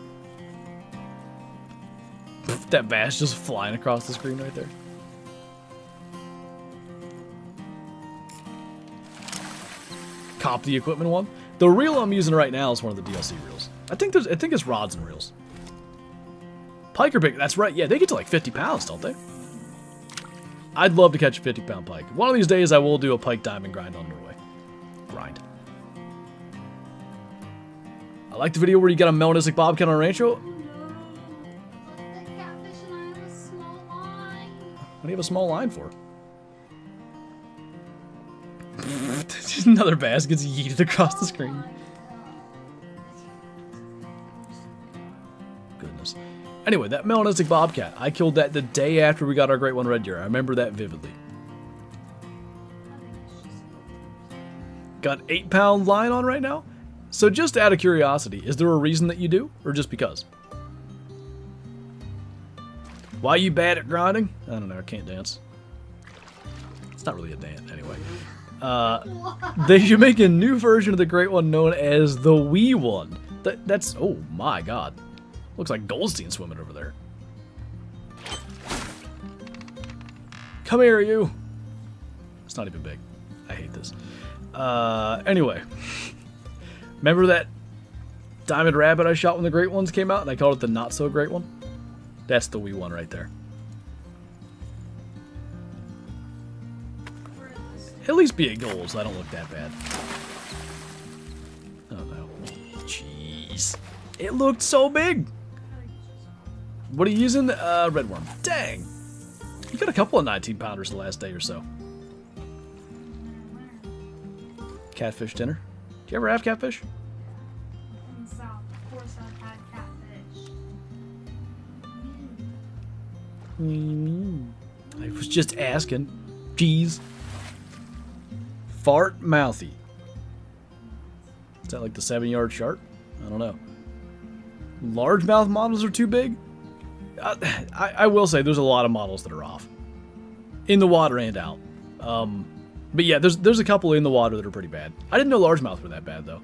that bass just flying across the screen right there. Cop the equipment one. The reel I'm using right now is one of the DLC reels. I think it's rods and reels. Pike are big. That's right. Yeah, they get to like 50 pounds, don't they? I'd love to catch a 50-pound pike. One of these days, I will do a pike diamond grind on Norway. Grind. I like the video where you got a melanistic bobcat on a rancho. What do you have a small line for? Another bass gets yeeted across the screen. Goodness. Anyway, that melanistic bobcat, I killed that the day after we got our great one red deer. I remember that vividly. Got 8-pound line on right now? So just out of curiosity, is there a reason that you do, or just because? Why are you bad at grinding? I don't know, I can't dance. It's not really a dance, anyway. They should make a new version of the great one known as the wee one. That's, oh my god. Looks like Goldstein swimming over there. Come here, you. It's not even big. I hate this. Anyway. Remember that diamond rabbit I shot when the great ones came out, and I called it the not so great one? That's the wee one right there. At least be a gold, so I don't look that bad. Oh no. Jeez. It looked so big! What are you using? Red worm. Dang! You got a couple of 19-pounders the last day or so. Catfish dinner. Do you ever have catfish? In the South, of course I've had catfish. I was just asking. Jeez. Fart mouthy. Is that like the 7-yard shark? I don't know. Largemouth models are too big? I will say there's a lot of models that are off. In the water and out. But yeah, there's a couple in the water that are pretty bad. I didn't know largemouth were that bad, though.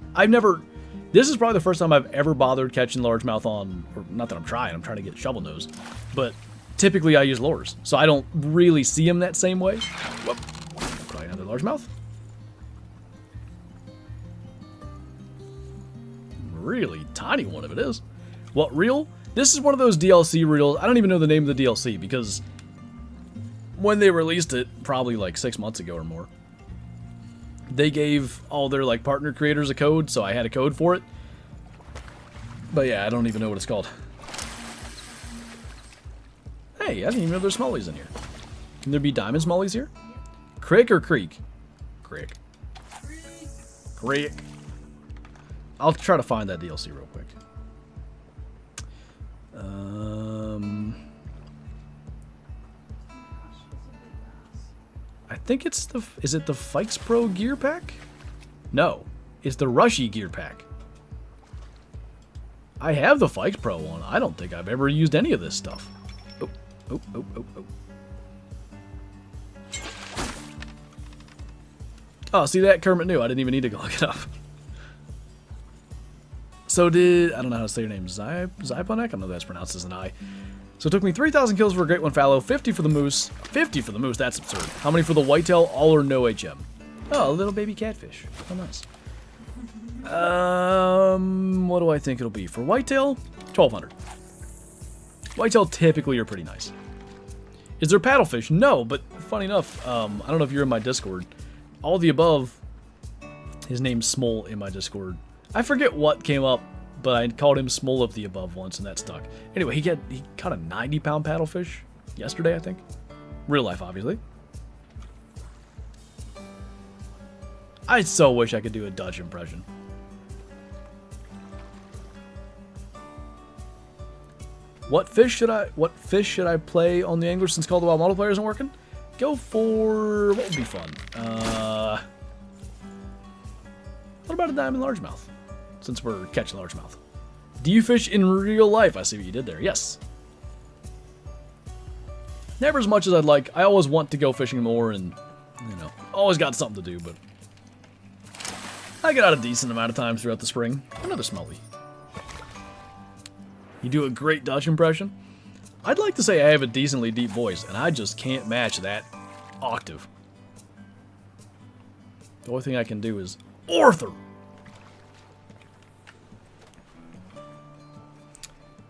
This is probably the first time I've ever bothered catching largemouth on, or not that I'm trying to get shovel nose, but typically I use lures, so I don't really see them that same way. Whoop. Probably another largemouth. Really tiny one if it is. What reel? This is one of those DLC reels. I don't even know the name of the DLC because when they released it, probably like 6 months ago or more, they gave all their like partner creators a code, so I had a code for it. But yeah, I don't even know what it's called. Hey, I didn't even know there's smallies in here. Can there be diamond smallies here? Crick or creek? Crick. Crick. I'll try to find that DLC real quick. I think it's the... Is it the Fikes Pro gear pack? No. It's the Rushy gear pack. I have the Fikes Pro one. I don't think I've ever used any of this stuff. Oh, oh, oh, oh, oh. Oh, see that? Kermit knew. I didn't even need to go look it up. So I don't know how to say your name, Zyponek? I know that's pronounced as an I. So it took me 3,000 kills for a great one fallow, 50 for the moose. 50 for the moose, that's absurd. How many for the whitetail? All or no HM. Oh, a little baby catfish. Oh, nice. What do I think it'll be? For whitetail, 1,200. Whitetail typically are pretty nice. Is there paddlefish? No, but funny enough, I don't know if you're in my Discord. All the above, his name's Smole in my Discord. I forget what came up, but I called him Smole of the above once, and that stuck. Anyway, he caught a 90-pound paddlefish yesterday, I think. Real life, obviously. I so wish I could do a Dutch impression. What fish should I play on the angler since Call of the Wild multiplayer isn't working? Go for... what would be fun? What about a diamond largemouth? Since we're catching largemouth. Do you fish in real life? I see what you did there. Yes. Never as much as I'd like. I always want to go fishing more and, you know, always got something to do, but I get out a decent amount of times throughout the spring. Another smelly. You do a great Dutch impression. I'd like to say I have a decently deep voice, and I just can't match that octave. The only thing I can do is Arthur.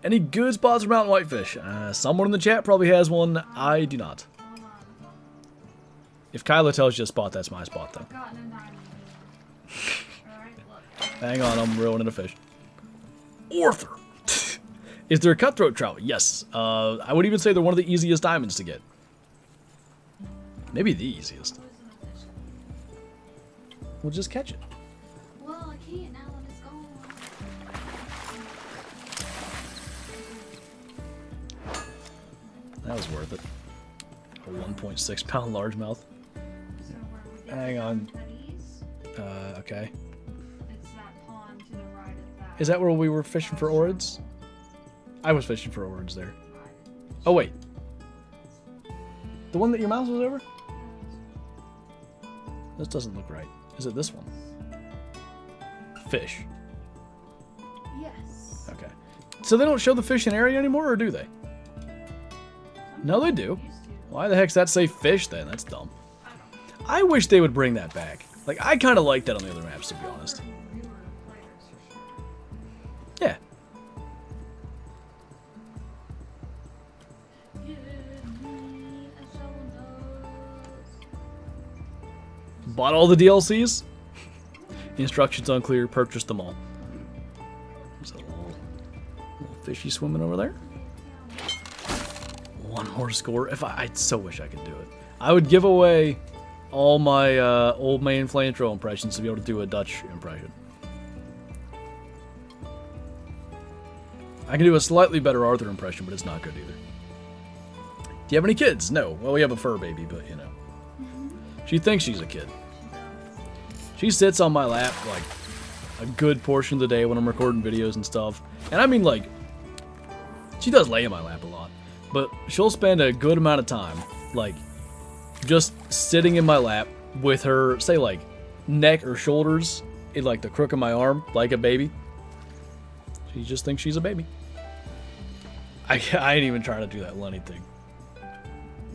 Any good spots for mountain whitefish? Someone in the chat probably has one. I do not. If Kyla tells you a spot, that's my spot, though. Hang on, I'm reeling in a fish. Arthur! Is there a cutthroat trout? Yes. I would even say they're one of the easiest diamonds to get. Maybe the easiest. We'll just catch it. Well, I can't now that it's gone. That was worth it. A 1.6 pound largemouth. So where we get Hang on. Cuddies, Okay. it's that pond to the right of that. Is that where we were fishing for orids? I was fishing for orids there. Oh, wait. The one that your mouse was over? This doesn't look right. Is it this one? Fish. Yes. Okay. So they don't show the fishing area anymore, or do they? No, they do. Why the heck's that say fish then? That's dumb. I wish they would bring that back. Like, I kind of like that on the other maps, to be honest. Yeah. Bought all the DLCs? Instructions unclear, purchased them all. There's a little fishy swimming over there. One more score. I so wish I could do it. I would give away all my old man Flinter impressions to be able to do a Dutch impression. I can do a slightly better Arthur impression, but it's not good either. Do you have any kids? No. Well, we have a fur baby, but you know. She thinks she's a kid. She sits on my lap like a good portion of the day when I'm recording videos and stuff. And I mean, like, she does lay in my lap a lot, but she'll spend a good amount of time, like, just sitting in my lap with her, say, like, neck or shoulders in, like, the crook of my arm, like a baby. She just thinks she's a baby. I ain't even trying to do that Lenny thing.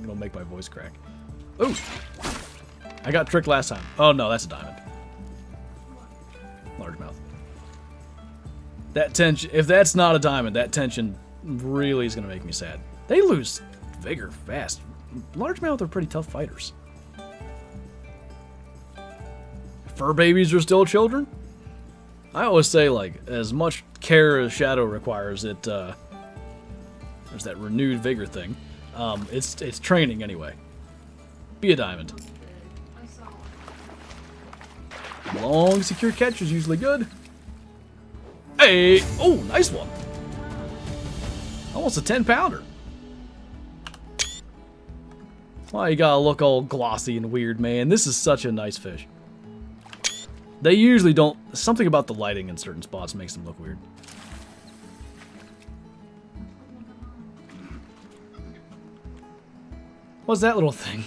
It'll make my voice crack. Ooh! I got tricked last time. Oh, no, that's a diamond. Largemouth. That tension, if that's not a diamond, that tension really is going to make me sad. They lose vigor fast. Largemouth are pretty tough fighters. Fur babies are still children? I always say, like, as much care as Shadow requires, there's that renewed vigor thing. It's training anyway. Be a diamond. Long, secure catch is usually good. Hey! Oh, nice one. Almost a 10-pounder. Why you gotta look all glossy and weird, man? This is such a nice fish. They usually don't... Something about the lighting in certain spots makes them look weird. What's that little thing?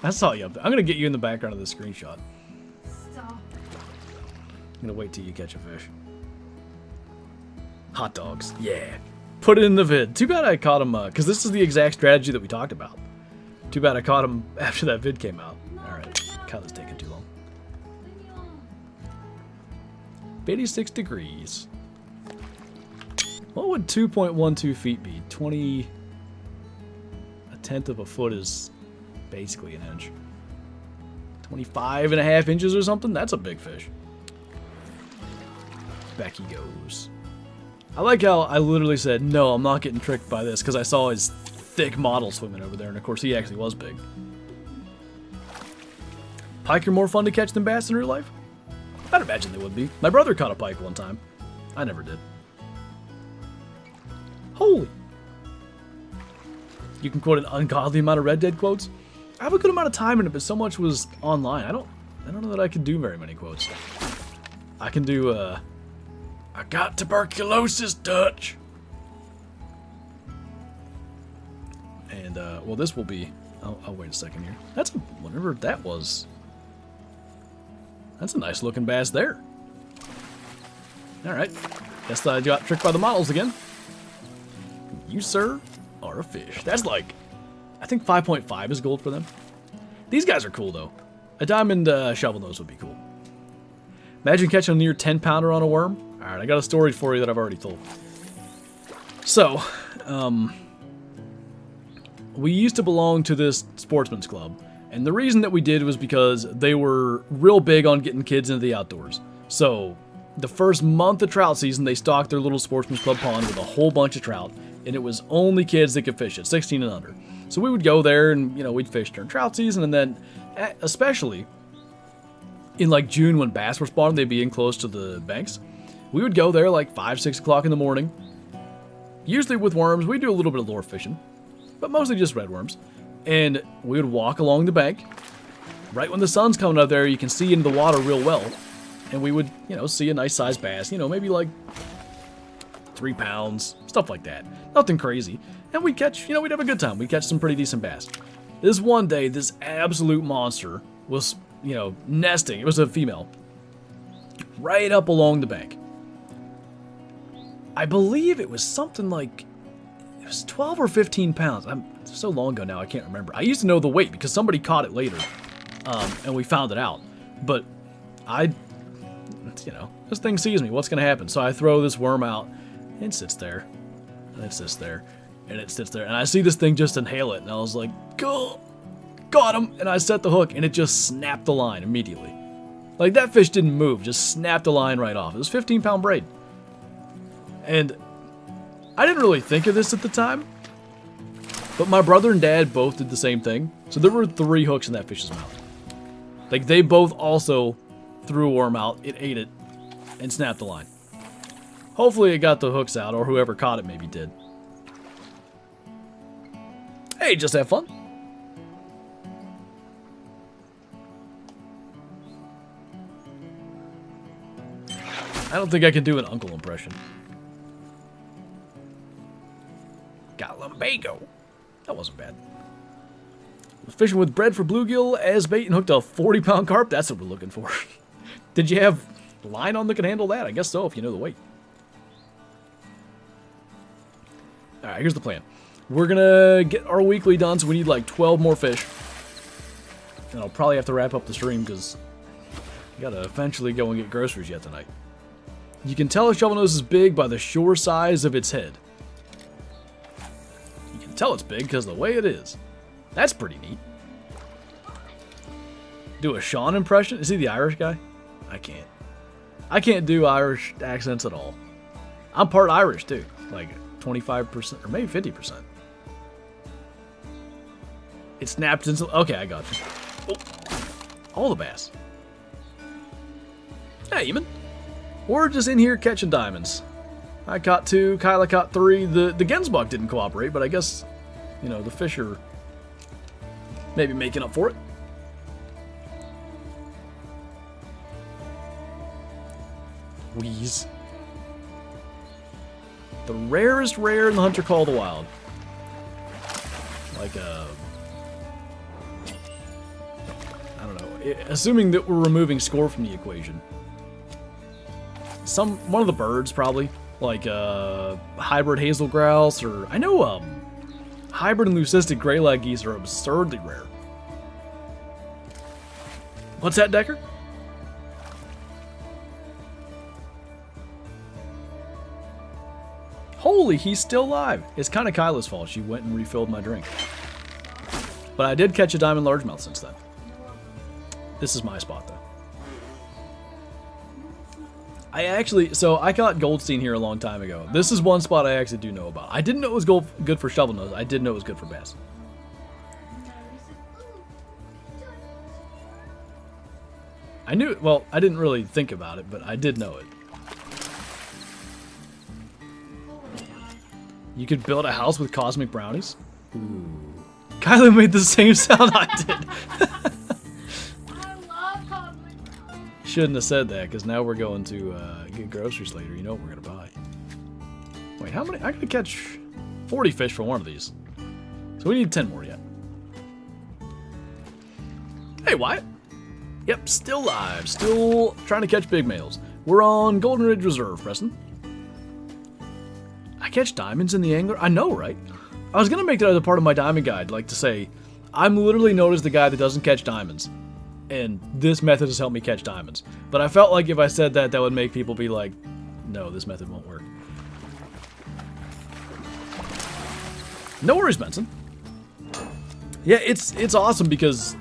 I saw you up there. I'm gonna get you in the background of this screenshot. I'm gonna wait till you catch a fish. Hot dogs. Yeah. Put it in the vid. Too bad I caught him, because this is the exact strategy that we talked about. Too bad I caught him after that vid came out. Alright. God, it's taking too long. 86 degrees. What would 2.12 feet be? 20... A tenth of a foot is basically an inch. 25.5 inches or something? That's a big fish. Back he goes. I like how I literally said, no, I'm not getting tricked by this, because I saw his thick model swimming over there, and of course he actually was big. Pike are more fun to catch than bass in real life? I'd imagine they would be. My brother caught a pike one time. I never did. Holy! You can quote an ungodly amount of Red Dead quotes. I have a good amount of time in it, but so much was online. I don't know that I can do very many quotes. I can do, I got tuberculosis, Dutch. And, well, this will be... I'll wait a second here. That's whatever that was. That's a nice looking bass there. Alright. Guess I got tricked by the models again. You, sir, are a fish. That's like... I think 5.5 is gold for them. These guys are cool, though. A diamond shovel nose would be cool. Imagine catching a near 10-pounder on a worm. Alright, I got a story for you that I've already told. So, we used to belong to this sportsman's club, and the reason that we did was because they were real big on getting kids into the outdoors. So, the first month of trout season, they stocked their little sportsman's club pond with a whole bunch of trout, and it was only kids that could fish it, 16 and under. So we would go there and, you know, we'd fish during trout season, and then, especially in like June when bass were spawning, they'd be in close to the banks. We would go there like 5, 6 o'clock in the morning. Usually with worms, we do a little bit of lure fishing, but mostly just red worms. And we would walk along the bank. Right when the sun's coming up there, you can see into the water real well. And we would, you know, see a nice sized bass, you know, maybe like 3 pounds, stuff like that. Nothing crazy. And we'd catch, you know, we'd have a good time. We'd catch some pretty decent bass. This one day, this absolute monster was, you know, nesting. It was a female. Right up along the bank. I believe it was something like, it was 12 or 15 pounds. I'm so long ago now, I can't remember. I used to know the weight because somebody caught it later. and we found it out. But this thing sees me. What's going to happen? So I throw this worm out. It sits there. And it sits there. And it sits there. And I see this thing just inhale it. And I was like, go! Got him! And I set the hook, and it just snapped the line immediately. Like, that fish didn't move. Just snapped the line right off. It was 15-pound braid. And I didn't really think of this at the time. But my brother and dad both did the same thing. So there were 3 hooks in that fish's mouth. Like, they both also threw a worm out. It ate it. And snapped the line. Hopefully it got the hooks out, or whoever caught it maybe did. Hey, just have fun. I don't think I can do an uncle impression. Got lumbago. That wasn't bad. Was fishing with bread for bluegill as bait and hooked a 40-pound carp. That's what we're looking for. Did you have line on that can handle that? I guess so, if you know the weight. Alright, here's the plan. We're gonna get our weekly done, so we need like 12 more fish. And I'll probably have to wrap up the stream because I gotta eventually go and get groceries yet tonight. You can tell a shovelnose is big by the shore size of its head. You can tell it's big because of the way it is. That's pretty neat. Do a Sean impression? Is he the Irish guy? I can't. I can't do Irish accents at all. I'm part Irish too. Like 25% or maybe 50%. It snapped instantly. Okay, I got you. Oh. All the bass. Hey, Eamon. We're just in here catching diamonds. I caught 2, Kyla caught 3. The Gemsbok didn't cooperate, but I guess, the fish are maybe making up for it. Wheeze. The rarest rare in the Hunter Call of the Wild. Like I don't know. Assuming that we're removing score from the equation. One of the birds, probably. Like, hybrid hazel grouse, or... I know, hybrid and leucistic greylag geese are absurdly rare. What's that, Decker? Holy, he's still alive. It's kind of Kyla's fault. She went and refilled my drink. But I did catch a diamond largemouth since then. This is my spot, though. I caught Goldstein here a long time ago. This is one spot I actually do know about. I didn't know it was good for shovelnose. I did know it was good for bass. I knew it. Well, I didn't really think about it, but I did know it. You could build a house with cosmic brownies? Ooh. Kyla made the same sound I did. I love cosmic brownies. Shouldn't have said that, because now we're going to get groceries later. You know what we're going to buy. Wait, how many? I gotta catch 40 fish for one of these. So we need 10 more yet. Hey, Wyatt. Yep, still live. Still trying to catch big males. We're on Golden Ridge Reserve, Preston. I catch diamonds in the angler? I know, right? I was going to make that as a part of my diamond guide, like to say, I'm literally known as the guy that doesn't catch diamonds. And this method has helped me catch diamonds. But I felt like if I said that, that would make people be like, no, this method won't work. No worries, Benson. Yeah, it's awesome because,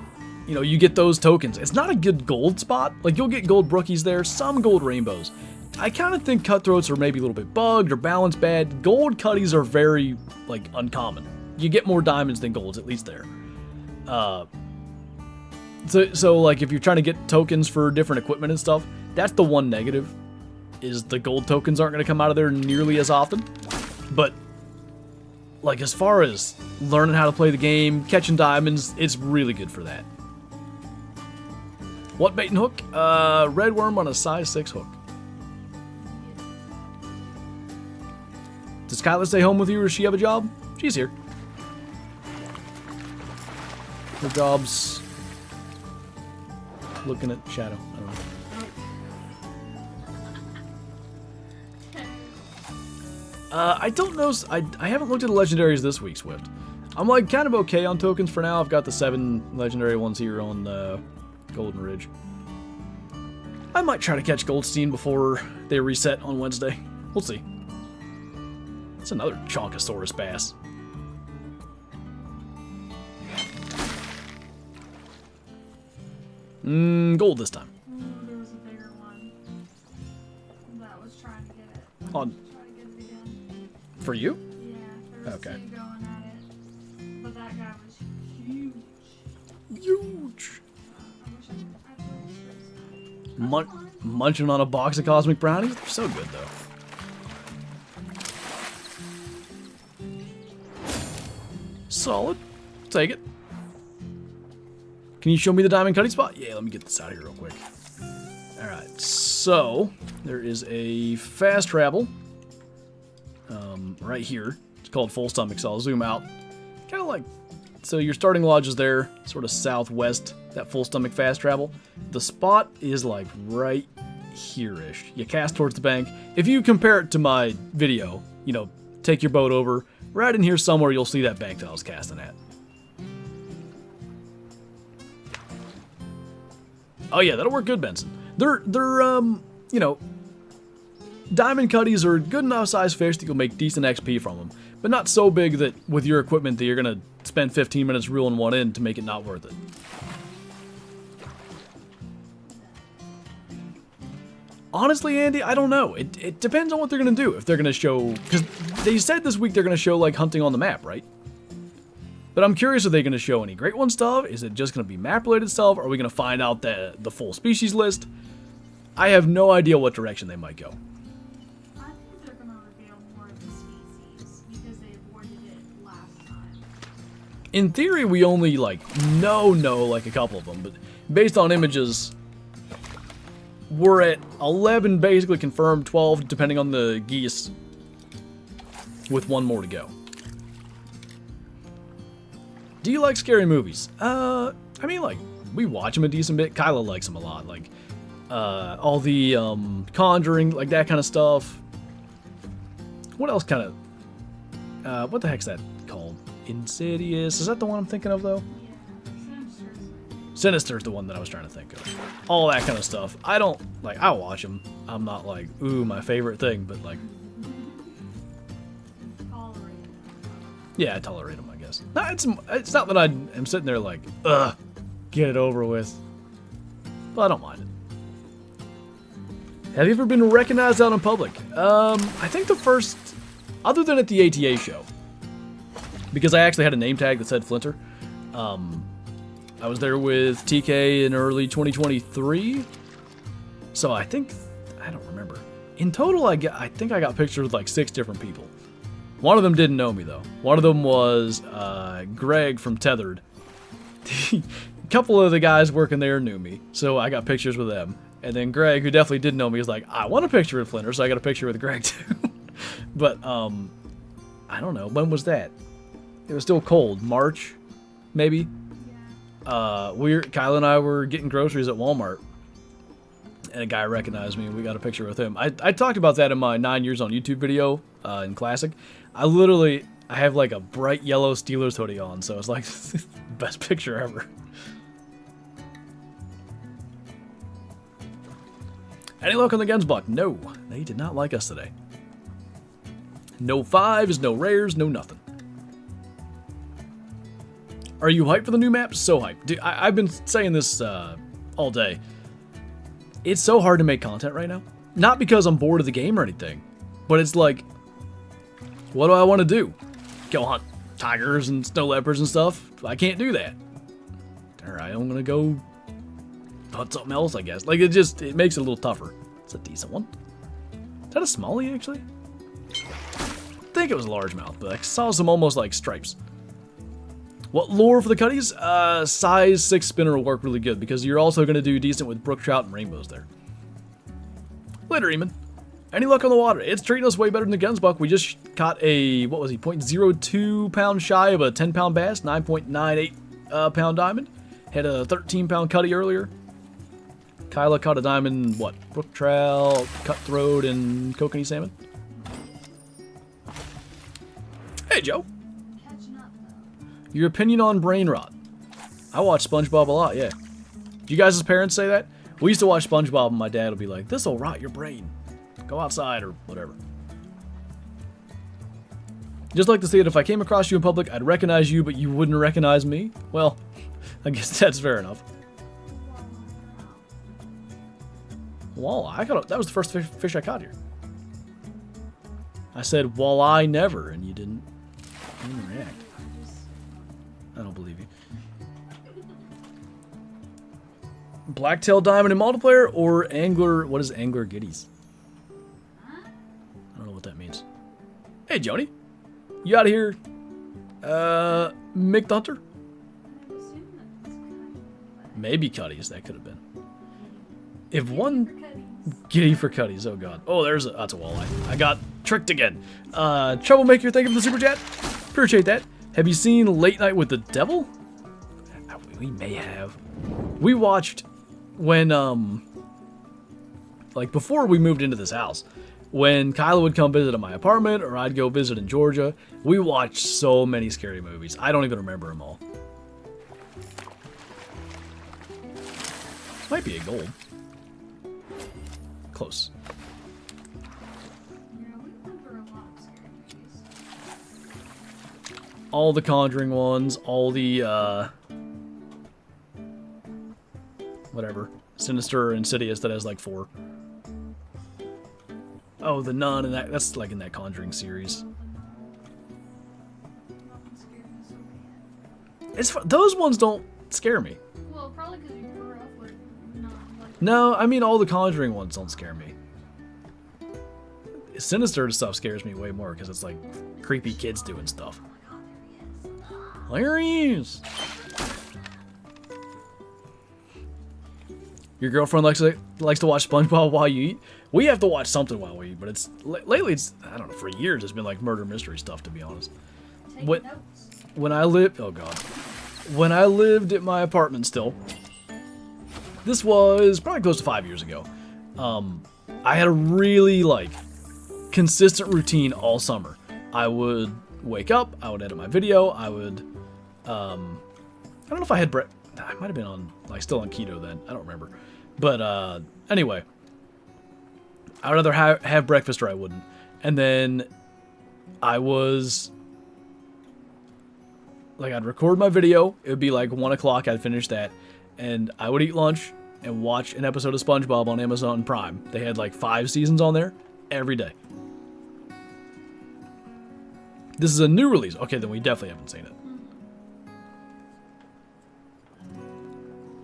you know, you get those tokens. It's not a good gold spot. Like, you'll get gold brookies there, some gold rainbows. I kind of think cutthroats are maybe a little bit bugged or balanced bad. Gold cutties are very, like, uncommon. You get more diamonds than golds, at least there. So like, if you're trying to get tokens for different equipment and stuff, that's the one negative, is the gold tokens aren't going to come out of there nearly as often. But, like, as far as learning how to play the game, catching diamonds, it's really good for that. What bait and hook? Red worm on a size 6 hook. Does Kyla stay home with you, or does she have a job? She's here. Her job's looking at Shadow. I don't know. I don't know. I haven't looked at the legendaries this week, Swift. I'm like kind of okay on tokens for now. I've got the 7 legendary ones here on Golden Ridge. I might try to catch Goldstein before they reset on Wednesday. We'll see. It's another Chonkosaurus bass. Gold this time. There was a bigger one that was trying to get it. On Try to get it again. for you? Yeah, there was Okay. 2 going at it. But that guy was huge. Huge. I wish I could. Munching on a box of cosmic brownies. They're so good though. Solid. Take it. Can you show me the diamond cutting spot? Yeah, let me get this out of here real quick. Alright, so there is a fast travel right here. It's called Full Stomach, so I'll zoom out. Kind of like, so your starting lodge is there, sort of southwest, that Full Stomach fast travel. The spot is like right here-ish. You cast towards the bank. If you compare it to my video, you know, take your boat over, right in here somewhere you'll see that bank that I was casting at. Oh yeah, that'll work good, Benson. They're you know, diamond cutties are good enough size fish that you'll make decent XP from them, but not so big that with your equipment that you're gonna spend 15 minutes reeling one in to make it not worth it. Honestly, Andy, I don't know. It depends on what they're gonna do. If they're gonna show, because they said this week they're gonna show like hunting on the map, right? But I'm curious, are they going to show any Great One stuff? Is it just going to be map-related stuff? Are we going to find out the full species list? I have no idea what direction they might go. I think they're going to reveal more of the species because they avoided it last time. In theory, we only, like, know, like, a couple of them. But based on images, we're at 11 basically confirmed, 12 depending on the geese, with 1 more to go. Do you like scary movies? I mean, like, we watch them a decent bit. Kyla likes them a lot. Like, all the, Conjuring, like, that kind of stuff. What else kind of, what the heck's that called? Insidious? Is that the one I'm thinking of, though? Yeah, Sinister's the one that I was trying to think of. All that kind of stuff. I don't, like, I watch them. I'm not like, ooh, my favorite thing, but, like, yeah, I tolerate them, I guess. No, it's not that I am sitting there like, ugh, get it over with. But I don't mind it. Have you ever been recognized out in public? I think the first, other than at the ATA show, because I actually had a name tag that said Flinter. I was there with TK in early 2023. So I think, I don't remember. In total, I think I got pictures with like 6 different people. One of them didn't know me, though. One of them was Greg from Tethered. A couple of the guys working there knew me, so I got pictures with them. And then Greg, who definitely didn't know me, was like, I want a picture with Flinter, so I got a picture with Greg, too. But, I don't know. When was that? It was still cold. March, maybe? Kyle and I were getting groceries at Walmart. And a guy recognized me, and we got a picture with him. I talked about that in my 9 years on YouTube video in Classic. I have like a bright yellow Steelers hoodie on, so it's like the best picture ever. Any luck on the Gemsbok? No, they did not like us today. No 5s, no rares, no nothing. Are you hyped for the new map? So hyped. Dude, I've been saying this all day. It's so hard to make content right now. Not because I'm bored of the game or anything, but it's like, what do I want to do? Go hunt tigers and snow leopards and stuff? I can't do that. Alright, I'm gonna go hunt something else, I guess. Like, it makes it a little tougher. It's a decent one. Is that a smallie, actually? I think it was a largemouth, but I saw some almost like stripes. What lure for the cutties? Size 6 spinner will work really good because you're also going to do decent with brook trout and rainbows there. Later, Eamon. Any luck on the water? It's treating us way better than the Gemsbok. We just caught a, what was he, 0.02 pound shy of a 10 pound bass, 9.98 pound diamond. Had a 13 pound cutty earlier. Kyla caught a diamond, what, brook trout, cutthroat, and kokanee salmon. Hey, Joe. Catching up, though. Your opinion on brain rot. I watch SpongeBob a lot, yeah. Do you guys' parents say that? We used to watch SpongeBob and my dad would be like, this'll rot your brain. Go outside or whatever. Just like to say that if I came across you in public, I'd recognize you, but you wouldn't recognize me. Well, I guess that's fair enough. Walleye? That was the first fish I caught here. I said walleye never, and you didn't react. I don't believe you. Blacktail diamond in multiplayer or angler? What is angler giddies? I don't know what that means. Hey, Joni. You out of here? Mick the Hunter? Maybe Cuddies. That could have been. If one giddy for Cuddies. Oh, God. Oh, that's a walleye. I got tricked again. Troublemaker, thank you for the super chat. Appreciate that. Have you seen Late Night with the Devil? We may have. We watched when, like before we moved into this house, when Kyla would come visit at my apartment or I'd go visit in Georgia, we watched so many scary movies. I don't even remember them all. This might be a gold. Close. All the Conjuring ones, all the, whatever. Sinister or Insidious that has like 4. Oh, the Nun, and that's like in that Conjuring series. Those ones don't scare me. Well, probably because you grew up with not like. No, I mean all the Conjuring ones don't scare me. Sinister stuff scares me way more because it's like creepy kids doing stuff. There he is. Your girlfriend likes to watch SpongeBob while you eat. We have to watch something while we eat, but it's lately it's, I don't know, for years it's been like murder mystery stuff, to be honest. When I lived, oh god, when I lived at my apartment still, this was probably close to 5 years ago. I had a really like consistent routine all summer. I would wake up, I would edit my video, I would, I don't know if I had I might have been on, like, still on keto then. I don't remember. But, anyway. I would either have breakfast or I wouldn't. And then I was, like, I'd record my video. It would be, like, 1 o'clock. I'd finish that. And I would eat lunch and watch an episode of SpongeBob on Amazon Prime. They had, like, 5 seasons on there every day. This is a new release. Okay, then we definitely haven't seen it.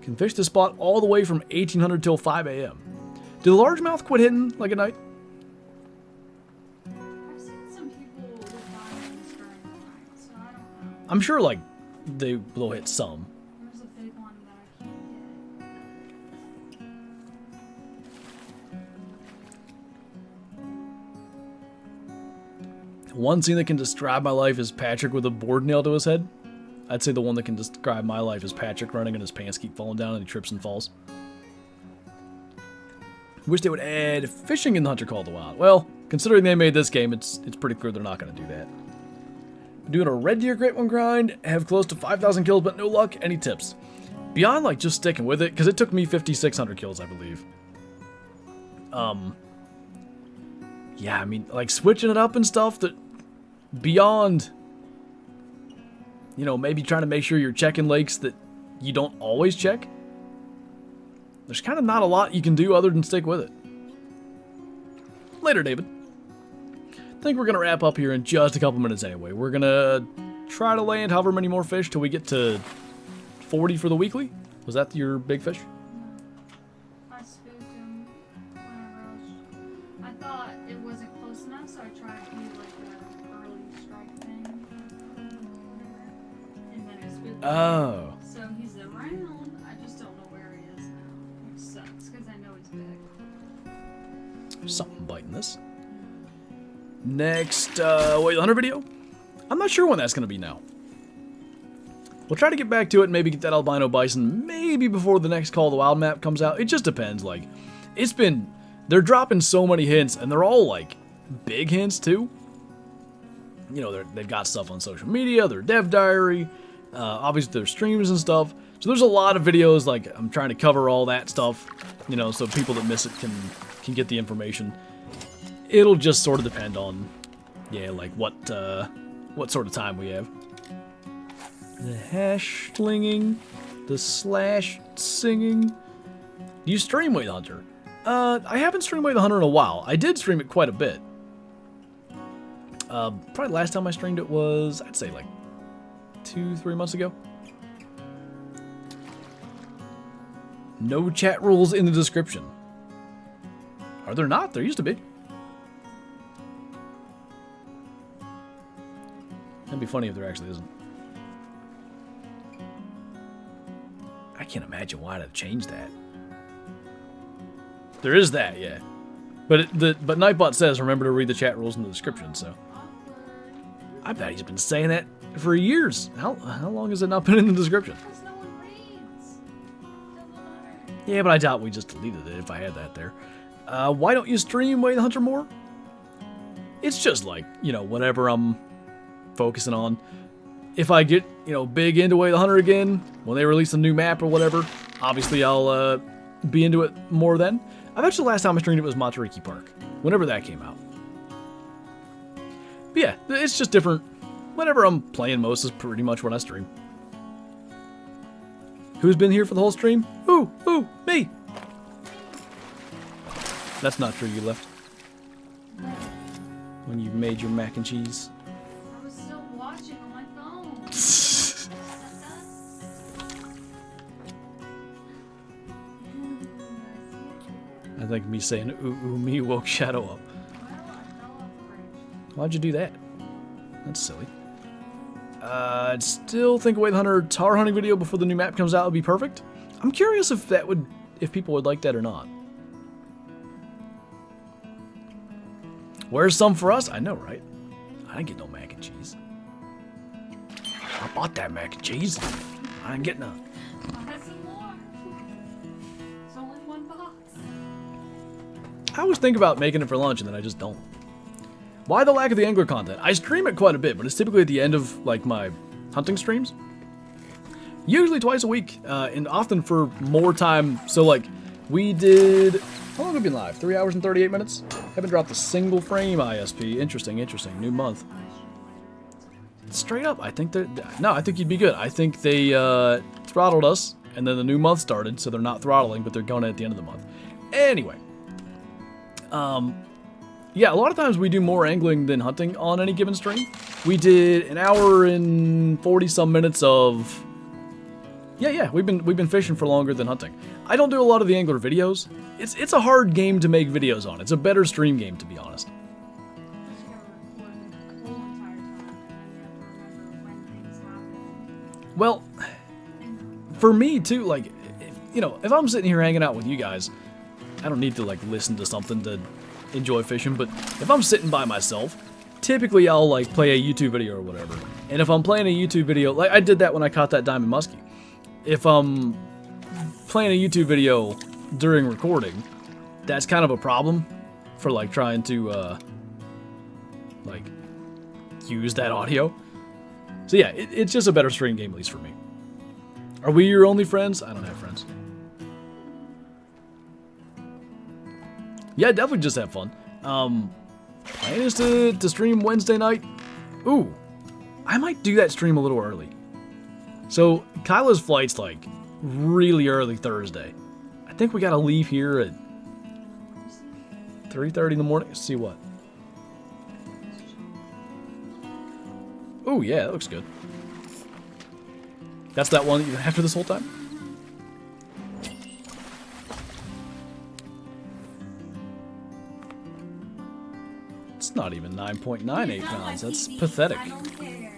Can fish this spot all the way from 1800 till 5 a.m. Did the largemouth quit hitting like at night? I've seen some people with diamonds during the night, so I don't know. I'm sure like they'll hit some. There's a big one that I can't get. One scene that can describe my life is Patrick with a board nailed to his head. I'd say the one that can describe my life is Patrick running and his pants keep falling down and he trips and falls. Wish they would add fishing in the Hunter Call of the Wild. Well, considering they made this game, it's pretty clear they're not going to do that. Doing a red deer great one grind, have close to 5,000 kills, but no luck. Any tips? Beyond like just sticking with it, because it took me 5,600 kills, I believe. Yeah, I mean, like switching it up and stuff. That beyond, you know, maybe trying to make sure you're checking lakes that you don't always check. There's kind of not a lot you can do other than stick with it. Later, David. I think we're going to wrap up here in just a couple minutes anyway. We're going to try to land however many more fish till we get to 40 for the weekly. Was that your big fish? I spooked him when I thought it wasn't close enough, so I tried to do like the early strike thing. And then I spooked him. Oh. So he's around. I just don't know where he is now. Which sucks, because I know he's big. There's something biting this. Next, wait, the hunter video? I'm not sure when that's going to be now. We'll try to get back to it and maybe get that albino bison maybe before the next Call of the Wild map comes out. It just depends. Like, it's been, they're dropping so many hints and they're all like big hints too. You know, they've got stuff on social media, their dev diary, Obviously, there's streams and stuff. So there's a lot of videos, like, I'm trying to cover all that stuff, you know, so people that miss it can get the information. It'll just sort of depend on, yeah, like, what sort of time we have. The hash slinging, the slash singing. Do you stream Way the Hunter? I haven't streamed Way the Hunter in a while. I did stream it quite a bit. Probably last time I streamed it was, I'd say, like, 2-3 months ago. No chat rules in the description. Are there not? There used to be. That'd be funny if there actually isn't. I can't imagine why they've changed that. There is that, yeah. But Nightbot says remember to read the chat rules in the description, so. I bet he's been saying that for years. How long has it not been in the description? Because no one reads. Yeah, but I doubt we just deleted it if I had that there. Why don't you stream Way the Hunter more? It's just like, you know, whatever I'm focusing on. If I get, you know, big into Way the Hunter again, when they release a new map or whatever, obviously I'll be into it more then. I bet you the last time I streamed it was Matariki Park, whenever that came out. But yeah, it's just different. Whatever I'm playing most is pretty much what I stream. Who's been here for the whole stream? Ooh, me! That's not true, you left. When you made your mac and cheese. I was still watching on my phone. I think me saying ooh me woke Shadow up. Well, I fell off the bridge. Why'd you do that? That's silly. I'd still think a Way the Hunter tower hunting video before the new map comes out would be perfect. I'm curious if people would like that or not. Where's some for us? I know, right? I didn't get no mac and cheese. I bought that mac and cheese. I didn't get none. I had some more. It's only one box. I always think about making it for lunch and then I just don't. Why the lack of the angler content? I stream it quite a bit, but it's typically at the end of like my hunting streams. Usually twice a week, and often for more time. So like, we did, how long have we been live? 3 hours and 38 minutes? Haven't dropped a single frame, ISP. Interesting, new month. Straight up, I think no, I think you'd be good. I think they throttled us, and then the new month started, so they're not throttling, but they're going at the end of the month. Anyway. Yeah, a lot of times we do more angling than hunting on any given stream. We did an hour and 40-some minutes of... Yeah, we've been fishing for longer than hunting. I don't do a lot of the angler videos. It's a hard game to make videos on. It's a better stream game, to be honest. Well, for me too, like, if I'm sitting here hanging out with you guys, I don't need to like listen to something to enjoy fishing, but if I'm sitting by myself, typically I'll like play a YouTube video or whatever. And if I'm playing a YouTube video, like I did that when I caught that diamond muskie. If I'm playing a YouTube video during recording, that's kind of a problem for like trying to like use that audio. So yeah, it's just a better stream game, at least for me. Are we your only friends? I don't have friends. Yeah, definitely just have fun. Plan is to stream Wednesday night. Ooh, I might do that stream a little early. So Kyla's flight's like really early Thursday. I think we gotta leave here at 3:30 in the morning. Let's see what. Oh yeah, that looks good. That's that one that you've been after this whole time? It's not even 9.98 pounds. That's pathetic. I don't care.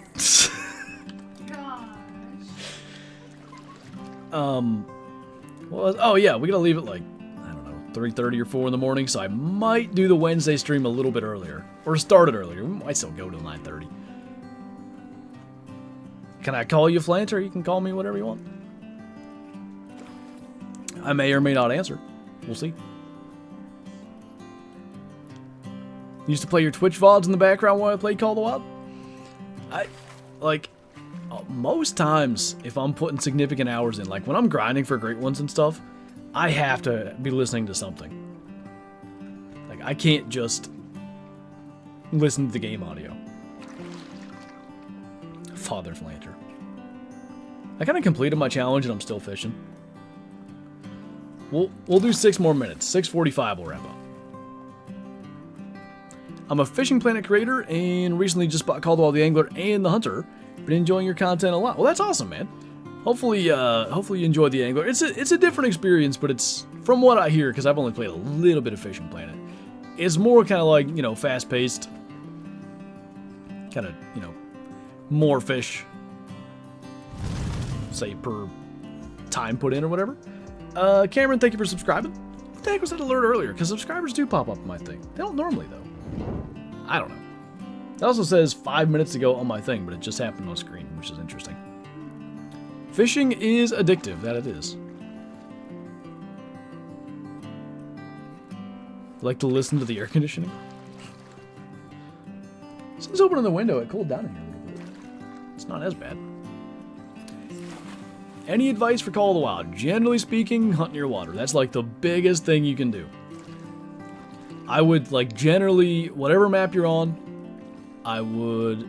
Well, oh yeah, we gotta leave it like, I don't know, 3:30 or 4 in the morning, so I might do the Wednesday stream a little bit earlier. Or start it earlier. We might still go till 9:30. Can I call you Flinter? You can call me whatever you want. I may or may not answer. We'll see. You used to play your Twitch VODs in the background while I played Call of the Wild? most times, if I'm putting significant hours in, like when I'm grinding for great ones and stuff, I have to be listening to something. Like, I can't just listen to the game audio. Father Flinter. I kind of completed my challenge and I'm still fishing. We'll do 6 more minutes. 6:45 we'll wrap up. I'm a Fishing Planet creator and recently just bought Caldwell the Angler and the Hunter. Been enjoying your content a lot. Well, that's awesome, man. Hopefully you enjoy the Angler. It's a different experience, but it's, from what I hear, because I've only played a little bit of Fishing Planet, it's more kind of like, you know, fast-paced, kind of, you know, more fish, say, per time put in or whatever. Cameron, thank you for subscribing. What the heck was that alert earlier? Because subscribers do pop up on my thing. They don't normally, though. I don't know. It also says 5 minutes ago on my thing, but it just happened on screen, which is interesting. Fishing is addictive, that it is. Like to listen to the air conditioning? Since opening the window, it cooled down in here a little bit. It's not as bad. Any advice for Call of the Wild? Generally speaking, hunt near water. That's like the biggest thing you can do. I would, like, generally, whatever map you're on, I would,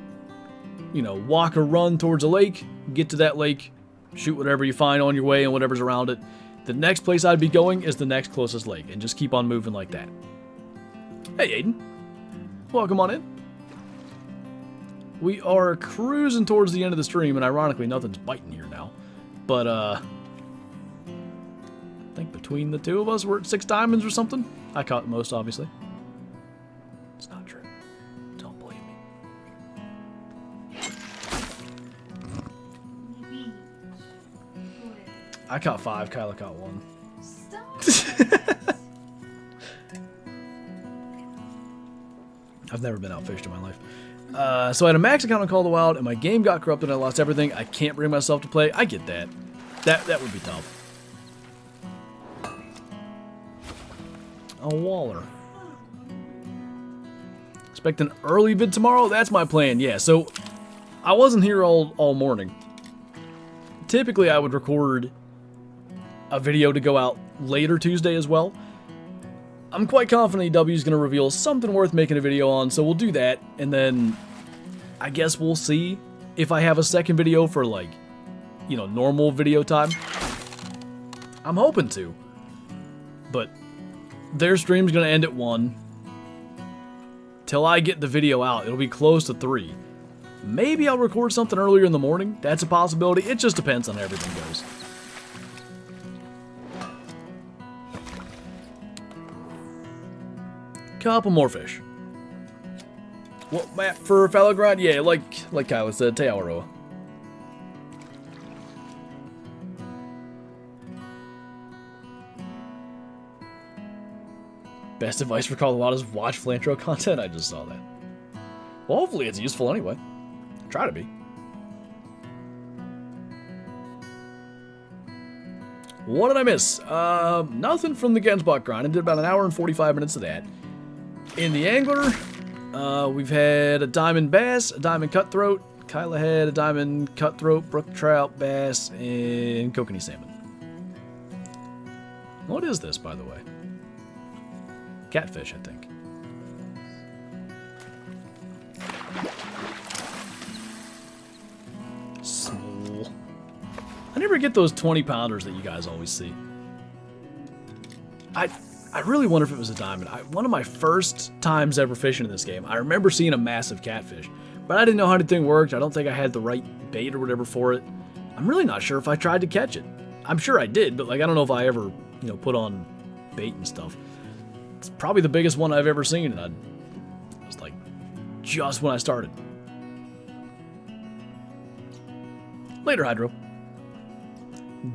you know, walk or run towards a lake, get to that lake, shoot whatever you find on your way and whatever's around it. The next place I'd be going is the next closest lake, and just keep on moving like that. Hey, Aiden. Welcome on in. We are cruising towards the end of the stream, and ironically, nothing's biting here now. But, I think between the two of us, we're at 6 diamonds or something. I caught most, obviously. It's not true. Don't believe me. I caught 5, Kyla caught 1. Stop. I've never been outfished in my life. So I had a max account on Call of the Wild, and my game got corrupted and I lost everything. I can't bring myself to play. I get that. That would be tough. A Waller. Expect an early vid tomorrow? That's my plan, yeah. So, I wasn't here all morning. Typically, I would record a video to go out later Tuesday as well. I'm quite confident EW is going to reveal something worth making a video on, so we'll do that, and then I guess we'll see if I have a second video for, like, you know, normal video time. I'm hoping to, but their stream's going to end at 1. Till I get the video out, it'll be close to 3. Maybe I'll record something earlier in the morning. That's a possibility. It just depends on how everything goes. Couple more fish. What map for fallow grind? Yeah, like Kyla said, Te Awaroa. Best advice for Call of the Wild is watch Flinter content. I just saw that. Well, hopefully it's useful anyway. Try to be. What did I miss? Nothing from the Gemsbok grind. I did about an hour and 45 minutes of that. In the Angler, we've had a diamond bass, a diamond cutthroat. Kyla had a diamond cutthroat, brook trout, bass, and kokanee salmon. What is this, by the way? Catfish, I think. Small. I never get those 20-pounders that you guys always see. I really wonder if it was a diamond. One of my first times ever fishing in this game, I remember seeing a massive catfish, but I didn't know how anything worked. I don't think I had the right bait or whatever for it. I'm really not sure if I tried to catch it. I'm sure I did, but like I don't know if I ever, you know, put on bait and stuff. It's probably the biggest one I've ever seen, and it was like just when I started. Later, Hydro.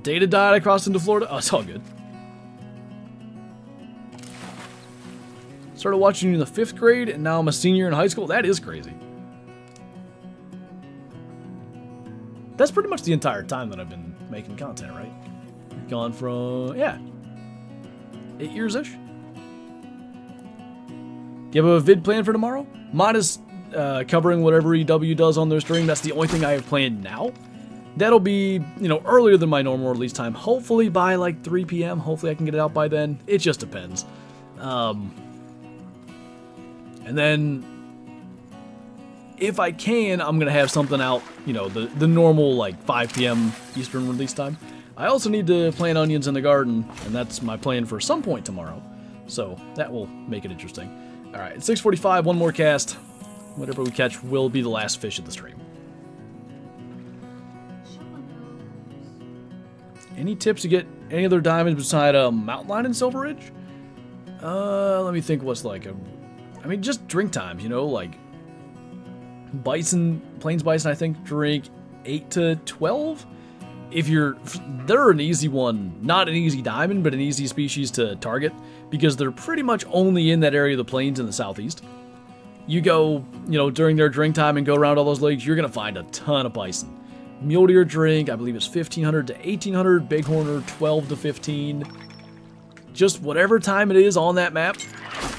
Data died. I crossed into Florida. Oh, it's all good. Started watching you in the 5th grade, and now I'm a senior in high school. That is crazy. That's pretty much the entire time that I've been making content, right? Gone from, yeah, 8 years-ish. Do you have a vid plan for tomorrow? Mine is covering whatever EW does on their stream. That's the only thing I have planned now. That'll be, you know, earlier than my normal release time. Hopefully by like 3 p.m. Hopefully I can get it out by then. It just depends. And then if I can, I'm going to have something out, you know, the normal like 5 p.m. Eastern release time. I also need to plant onions in the garden, and that's my plan for some point tomorrow. So that will make it interesting. All right, it's 6:45, one more cast. Whatever we catch will be the last fish of the stream. Any tips to get any other diamonds beside mountain lion and silver ridge? Let me think what's like I mean, just drink times, you know, like bison, plains bison, I think drink 8 to 12. If they're an easy one, not an easy diamond, but an easy species to target because they're pretty much only in that area of the plains in the southeast. You go, you know, during their drink time and go around all those lakes, you're going to find a ton of bison. Mule deer drink, I believe it's 1,500 to 1,800. Bighorner, 12 to 15. Just whatever time it is on that map,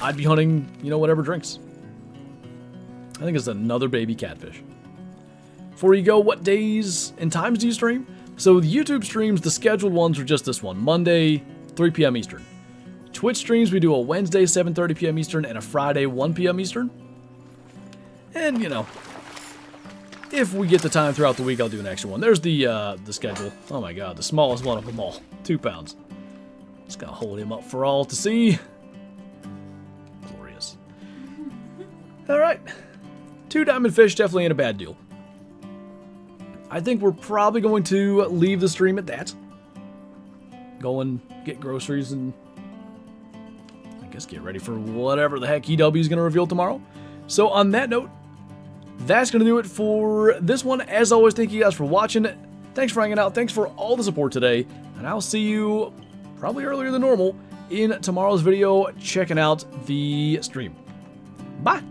I'd be hunting, you know, whatever drinks. I think it's another baby catfish. Before you go, what days and times do you stream? So the YouTube streams, the scheduled ones are just this one. Monday, 3 p.m. Eastern. Twitch streams, we do a Wednesday, 7:30 p.m. Eastern, and a Friday, 1 p.m. Eastern. And, you know, if we get the time throughout the week, I'll do an extra one. There's the schedule. Oh my god, the smallest one of them all. 2 pounds. Just gonna hold him up for all to see. Glorious. Alright. 2 diamond fish definitely ain't a bad deal. I think we're probably going to leave the stream at that. Go and get groceries and I guess get ready for whatever the heck EW is going to reveal tomorrow. So on that note, that's going to do it for this one. As always, thank you guys for watching. Thanks for hanging out. Thanks for all the support today. And I'll see you probably earlier than normal in tomorrow's video checking out the stream. Bye.